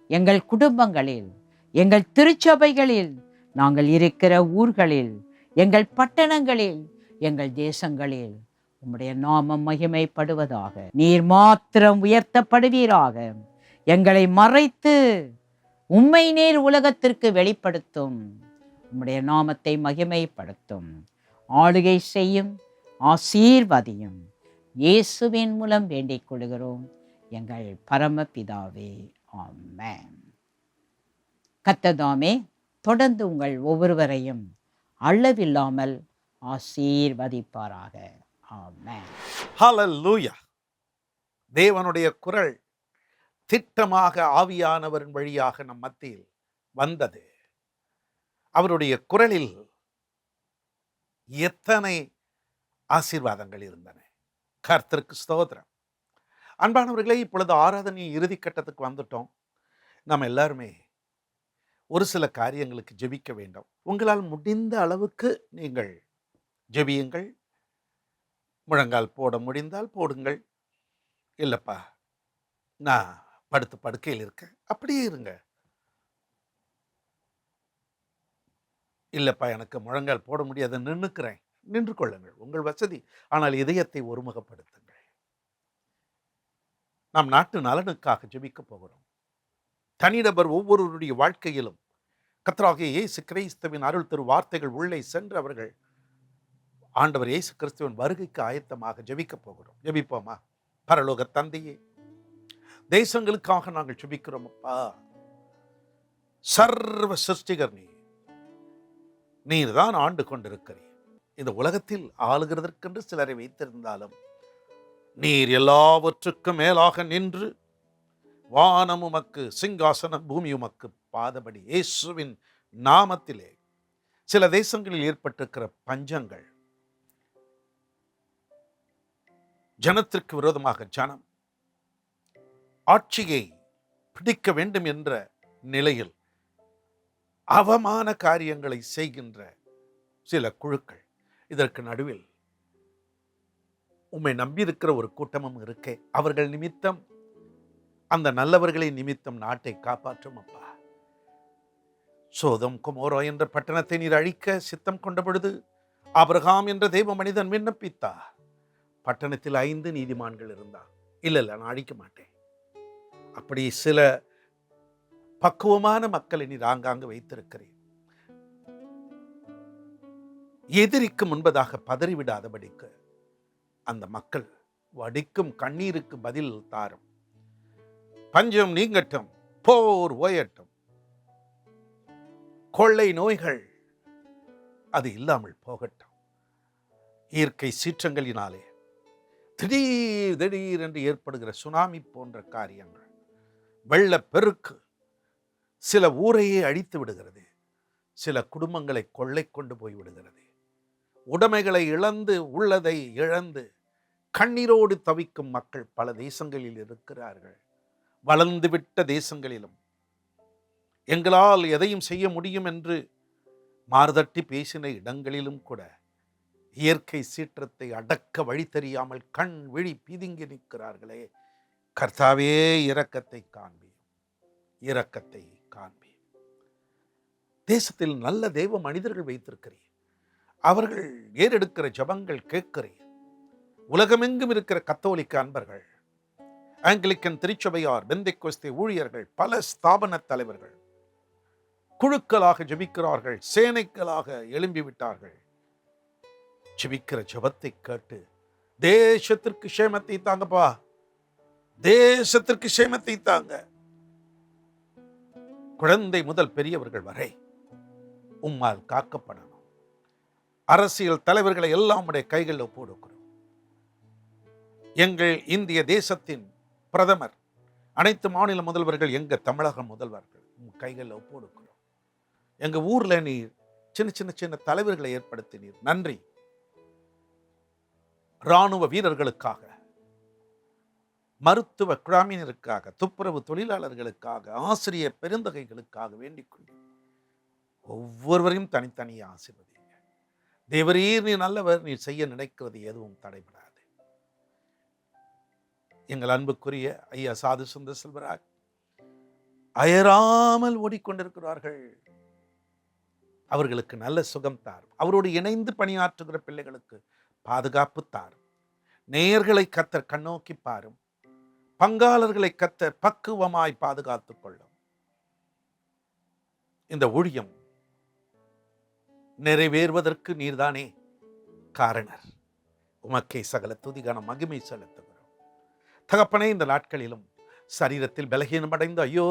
எங்கள் குடும்பங்களில், எங்கள் திருச்சபைகளில், நாங்கள் இருக்கிற ஊர்களில், எங்கள் பட்டணங்களில், எங்கள் தேசங்களில் உம்முடைய நாமம் மகிமைப்படுவதாக. நீர் மாத்திரம் உயர்த்தப்படுவீராக. எங்களை மறைத்து உம்மை நீர் உலகத்திற்கு வெளிப்படுத்தும். உம்முடைய நாமத்தை மகிமைப்படுத்தும். ஆளுகை செய்யும், ஆசீர்வதியும். இயேசுவின் மூலம் வேண்டிக் கொள்கிறோம் எங்கள் பரமபிதாவே. ஆமென். கர்த்தர் தொடர்ந்து உங்கள் ஒவ்வொருவரையும் அளவில்லாமல் ஆசீர்வதிப்பாராக. ஆமென். ஹல்லேலூயா. தேவனுடைய குரல் திட்டமாக ஆவியானவரின் வழியாக நம் மத்தியில் வந்தது. அவருடைய குரலில் எத்தனை ஆசீர்வாதங்கள் இருந்தன. கர்த்தருக்கு ஸ்தோத்திரம். அன்பானவர்களே, இப்பொழுது ஆராதனை இறுதி கட்டத்துக்கு வந்துட்டோம். நம்ம எல்லாருமே ஒரு சில காரியங்களுக்கு ஜெபிக்க வேண்டும். உங்களால் முடிந்த அளவுக்கு நீங்கள் ஜெபியுங்கள். முழங்கால் போட முடிந்தால் போடுங்கள். இல்லைப்பா, நான் படுக்கையில் இருக்கேன், அப்படியே இருங்க. இல்லைப்பா, எனக்கு முழங்கால் போட முடியாது, நின்றுக்கிறேன், நின்று கொள்ளுங்கள், உங்கள் வசதி. ஆனால் இதயத்தை ஒருமுகப்படுத்துங்கள். நாம் நாட்டு நலனுக்காக ஜெபிக்க போகிறோம். தனிநபர் ஒவ்வொருவருடைய வாழ்க்கையிலும் கர்த்தராகிய இயேசு கிறிஸ்துவின் அருள் திரு வார்த்தைகள் உள்ளே சென்று அவர்கள் ஆண்டவர் இயேசு கிறிஸ்துவின் வருகைக்கு ஆயத்தமாக ஜெபிக்க போகிறோம். ஜெபிப்போமா? பரலோக தந்தையே, தேசங்களுக்காக நாங்கள் ஜெபிக்கிறோம் அப்பா. சர்வ சிருஷ்டிகர் நீர் தான் ஆண்டு கொண்டிருக்கிறீர். இந்த உலகத்தில் ஆளுகிறதற்கென்று சிலரை வைத்திருந்தாலும் நீர் எல்லாவற்றுக்கும் மேலாக நின்று வானம் உமக்கு சிங்காசனம், பூமி உமக்கு பாதபடி. இயேசுவின் நாமத்திலே சில தேசங்களில் ஏற்பட்டிருக்கிற பஞ்சங்கள், ஜனத்திற்கு விரோதமாக ஜனம் ஆட்சியை பிடிக்க வேண்டும் என்ற நிலையில் அவமான காரியங்களை செய்கின்ற சில குழுக்கள், இதற்கு நடுவில் உம்மை நம்பியிருக்கிற ஒரு கூட்டமும் இருக்கே. அவர்கள் நிமித்தம், அந்த நல்லவர்களை நிமித்தம் நாட்டை காப்பாற்றும் அப்பா. சோதம் கொமோரா என்ற பட்டணத்தை நீர் அழிக்க சித்தம் கொண்ட பொழுது ஆபிரகாம் என்ற தெய்வ மனிதன் விண்ணப்பித்தார். பட்டணத்தில் 5 நீதிமான்கள் இருந்தார். இல்லை, நான் அழிக்க மாட்டேன். அப்படி சில பக்குவமான மக்களை நீர் ஆங்காங்கு வைத்திருக்கிறேன். எதிரிக்கு முன்பதாக பதறிவிடாதபடிக்கு அந்த மக்கள் வடிக்கும் கண்ணீருக்கு பதில் தாரும். பஞ்சம் நீங்கட்டும், போர் ஓயட்டும், கொள்ளை நோய்கள் அது இல்லாமல் போகட்டும். இயற்கை சீற்றங்களினாலே திடீர் என்று ஏற்படுகிற சுனாமி போன்ற காரியங்கள், வெள்ளப்பெருக்கு சில ஊரையே அழித்து விடுகிறது. சில குடும்பங்களை கொள்ளை கொண்டு போய் விடுகிறது. உடைமைகளை இழந்து, உள்ளதை இழந்து கண்ணீரோடு தவிக்கும் மக்கள் பல தேசங்களில் இருக்கிறார்கள். வளர்ந்துவிட்ட தேசங்களிலும் எங்களால் எதையும் செய்ய முடியும் என்று மார்தட்டி பேசின இடங்களிலும் கூட இயற்கை சீற்றத்தை அடக்க வழி தெரியாமல் கண் விழி பிதுங்கி நிற்கிறார்களே. கர்த்தாவே, இரக்கத்தை காண்பி, இரக்கத்தை காண்பி. தேசத்தில் நல்ல தெய்வ மனிதர்கள் வைத்திருக்கிறீர். அவர்கள் ஏறெடுக்கிற ஜபங்கள் கேட்கிறீர். உலகமெங்கும் இருக்கிற கத்தோலிக்க அன்பர்கள், ஆங்கிலிக்கன் திருச்சபையார், பெந்தைக்கோஸ்தே ஊழியர்கள், பல ஸ்தாபன தலைவர்கள் குழுக்களாக ஜெபிக்கிறார்கள், சேனைகளாக எழும்பிவிட்டார்கள். ஜெபிக்கிற ஜெபத்தை கேட்டு தேசத்திற்கு சேமத்தை தாங்கப்பா, தேசத்திற்கு சேமத்தை தாங்க. குழந்தை முதல் பெரியவர்கள் வரை உம்மால் காக்கப்படணும். அரசியல் தலைவர்களை எல்லாம் உடைய கைகளில் ஒப்புக்கொடுக்கிறோம். எங்கள் இந்திய தேசத்தின் பிரதமர், அனைத்து மாநில முதல்வர்கள், எங்க தமிழக முதல்வர்கள் கைகளில் ஒப்புக்கொடுக்கிறோம். எங்க ஊர்ல நீர் சின்ன தலைவர்களை ஏற்படுத்தினீர், நன்றி. இராணுவ வீரர்களுக்காக, மருத்துவ குழாமினருக்காக, துப்புரவு தொழிலாளர்களுக்காக, ஆசிரியர் பெருந்தகைகளுக்காக வேண்டிக் கொண்டேன். ஒவ்வொருவரையும் தனித்தனியாக ஆசீர்வதிங்க. தேவரீர் நீ நல்லவர், நீ செய்ய நினைக்கிறது எதுவும் தடைபடாது. எங்கள் அன்புக்குரிய ஐயா சாது சுந்தர் செல்வராஜ் அயராமல் ஓடிக்கொண்டிருக்கிறார்கள். அவர்களுக்கு நல்ல சுகம் தாரும். அவரோடு இணைந்து பணியாற்றுகிற பிள்ளைகளுக்கு பாதுகாப்பு தாரும். நேயர்களை கர்த்தர் கண்ணோக்கி பாரும். பங்காளர்களை கர்த்தர் பக்குவமாய் பாதுகாத்துக் கொள்ளும். இந்த ஊழியம் நிறைவேறுவதற்கு நீர்தானே காரணர். உமக்கே சகல துதிகான மகிமை செலுத்துகிறோம். தகப்பனே, இந்த நாட்களிலும் சரீரத்தில் பலகீனம் அடைந்து ஐயோ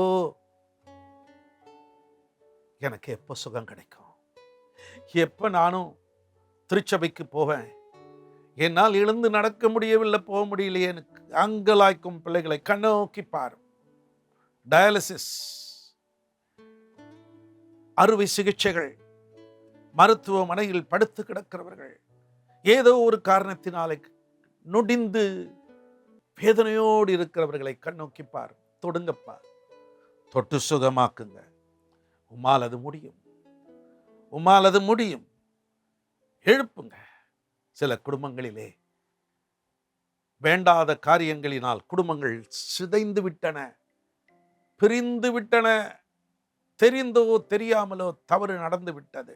எனக்கு எப்போ சுகம் கிடைக்கும், எப்ப நானும் திருச்சபைக்கு போவேன், என்னால் எழுந்து நடக்க முடியவில்லை, போக முடியலையே, எனக்கு அங்கலாய்க்கும் பிள்ளைகளை கண்ணோக்கி பாரும். டயாலிசிஸ், அறுவை சிகிச்சைகள், மருத்துவமனையில் படுத்து கிடக்கிறவர்கள், ஏதோ ஒரு காரணத்தினாலே நொடிந்து வேதனையோடு இருக்கிறவர்களை கண்ணோக்கி பார். தொடுங்கப்பார், தொட்டு சுகமாக்குங்க. உம்மால் அது முடியும், உம்மால் அது முடியும். எழுப்புங்க. சில குடும்பங்களிலே வேண்டாத காரியங்களினால் குடும்பங்கள் சிதைந்து விட்டன, பிரிந்து விட்டன. தெரிந்தோ தெரியாமலோ தவறு நடந்து விட்டது.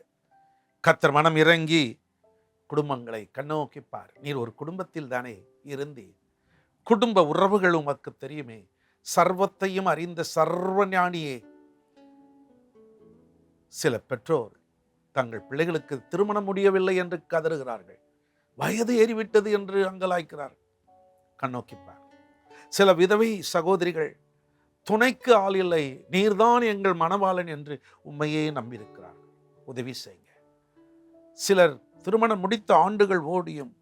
கர்த்தர் மனம் இறங்கி குடும்பங்களை கண்ணோக்கி பார். நீர் ஒரு குடும்பத்தில் தானே இருந்தீர். குடும்ப உறவுகள் உமக்கு தெரியுமே. சர்வத்தையும் அறிந்த சர்வ ஞானியே. சில பெற்றோர் தங்கள் பிள்ளைகளுக்கு திருமணம் முடியவில்லை என்று கதறுகிறார்கள். வயது ஏறிவிட்டது என்று அங்கலாய்க்கிறார்கள். கண்ணோக்கிப்பார். சில விதவை சகோதரிகள் துணைக்கு ஆள் இல்லை, நீர்தான் எங்கள் மணவாளன் என்று உண்மையே நம்பியிருக்கிறார்கள். உதவி செய்யுங்க. சிலர் திருமணம் முடித்த ஆண்டுகள் ஓடியும்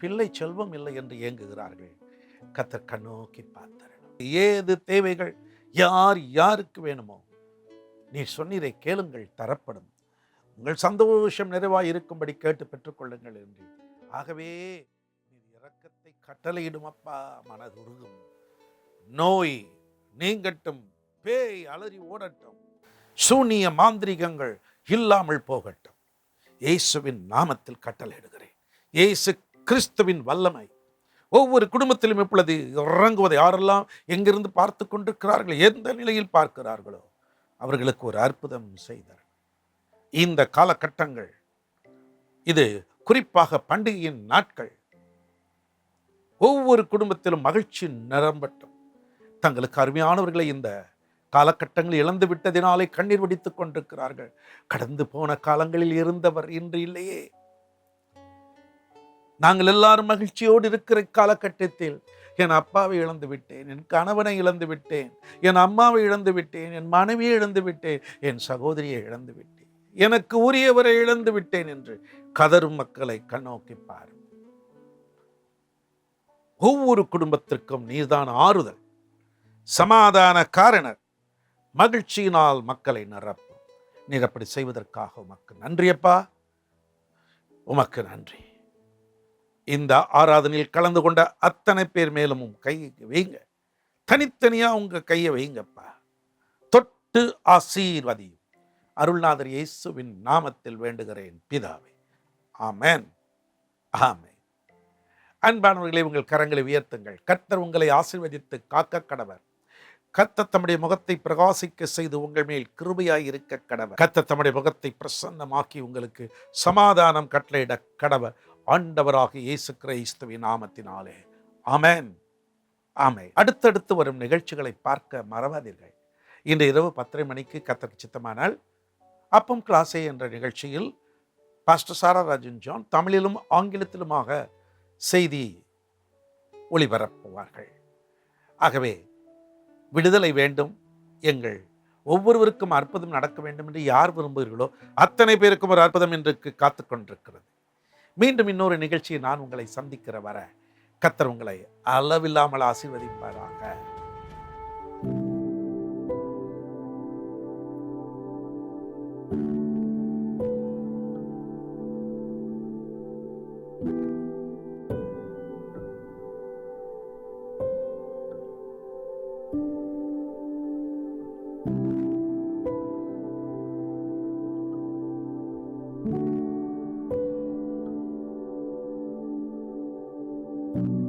பிள்ளை செல்வம் இல்லை என்று ஏங்குகிறார்கள். கர்த்தர் கண்ணோக்கி பார்த்தார். ஏது தேவைகள் யார் யாருக்கு வேணுமோ நீர் சொன்னீரை கேளுங்கள், தரப்படும். உங்கள் சந்தோஷம் நிறைவாய் இருக்கும்படி கேட்டு பெற்றுக்கொள்ளுங்கள் என்று. ஆகவே நீர் இரக்கத்தை கட்டளையிடும் அப்பா. மனதுருகும். நோய் நீங்கட்டும், பேய் அலறி ஓடட்டும், சூனிய மாந்திரிகங்கள் இல்லாமல் போகட்டும். இயேசுவின் நாமத்தில் கட்டளையிடுகிறேன். இயேசு கிறிஸ்துவின் வல்லமை ஒவ்வொரு குடும்பத்திலும் இப்பொழுது இறங்குவதை யாரெல்லாம் எங்கிருந்து பார்த்து கொண்டிருக்கிறார்கள், எந்த நிலையில் பார்க்கிறார்களோ அவர்களுக்கு ஒரு அற்புதம் செய்தார். இந்த காலகட்டங்கள், இது குறிப்பாக பண்டிகையின் நாட்கள், ஒவ்வொரு குடும்பத்திலும் மகிழ்ச்சி நிரம்பட்டும். தங்களுக்கு அருமையானவர்களை இந்த காலகட்டங்கள் இழந்து விட்டதினாலே கண்ணீர் வடித்துக் கொண்டிருக்கிறார்கள். கடந்து போன காலங்களில் இருந்தவர் இன்று இல்லையே. நாங்கள் எல்லாரும் மகிழ்ச்சியோடு இருக்கிற காலகட்டத்தில் என் அப்பாவை இழந்து விட்டேன், என் கணவனை இழந்து விட்டேன், என் அம்மாவை இழந்து விட்டேன், என் மனைவியை இழந்து விட்டேன், என் சகோதரியை இழந்து விட்டேன், எனக்கு உரியவரை இழந்து விட்டேன் என்று கதரும் மக்களை கண்ணோக்கி பார். ஒவ்வொரு குடும்பத்திற்கும் நீர்தான் ஆறுதல், சமாதான காரணர், மகிழ்ச்சியினால் மக்களை நிரப்பும். நீர் அப்படி செய்வதற்காக உமக்கு நன்றியப்பா, உமக்கு நன்றி. இந்த ஆராதனையில் கலந்து கொண்ட அத்தனை பேர் மேலும் கை வைங்க. தனித்தனியா உங்க கையை வைங்கப்பா. தொட்டு ஆசீர்வதியும். அருள்நாதர் இயேசுவின் நாமத்தில் வேண்டுகிறேன் பிதாவே, ஆமென், ஆமென். அன்பானவர்களே, உங்கள் கரங்களை உயர்த்துங்கள். கர்த்தர் உங்களை ஆசீர்வதித்து காக்க கடவர். கர்த்தர் தம்முடைய முகத்தை பிரகாசிக்க செய்து உங்கள் மேல் கிருபையாய் இருக்க கடவர். கர்த்தர் தம்முடைய முகத்தை பிரசன்னமாக்கி உங்களுக்கு சமாதானம் கட்டளையிட கடவர். ஆண்டவராக இயேசு கிறிஸ்துவின் நாமத்தினாலே, ஆமென், ஆமென். அடுத்தடுத்து வரும் நிகழ்ச்சிகளை பார்க்க மறவாதீர்கள். இன்று இரவு 10:30 மணிக்கு கர்த்தருக்கு சித்தமானால் அப்பம் கிளாஸே என்ற நிகழ்ச்சியில் பாஸ்டர் சாரா ராஜன் ஜான் தமிழிலும் ஆங்கிலத்திலுமாக செய்தி ஒளிபரப்புவார்கள். ஆகவே விடுதலை வேண்டும், எங்கள் ஒவ்வொருவருக்கும் அற்புதம் நடக்க வேண்டும் என்று யார் விரும்புகிறீர்களோ அத்தனை பேருக்கும் ஒரு அற்புதம் இன்றைக்கு காத்து கொண்டிருக்கிறது. மீண்டும் இன்னொரு நிகழ்ச்சியை நான் உங்களை சந்திக்கிற வர கர்த்தர் உங்களை அளவில்லாமல் ஆசீர்வதிப்பாராக. ஆமென்.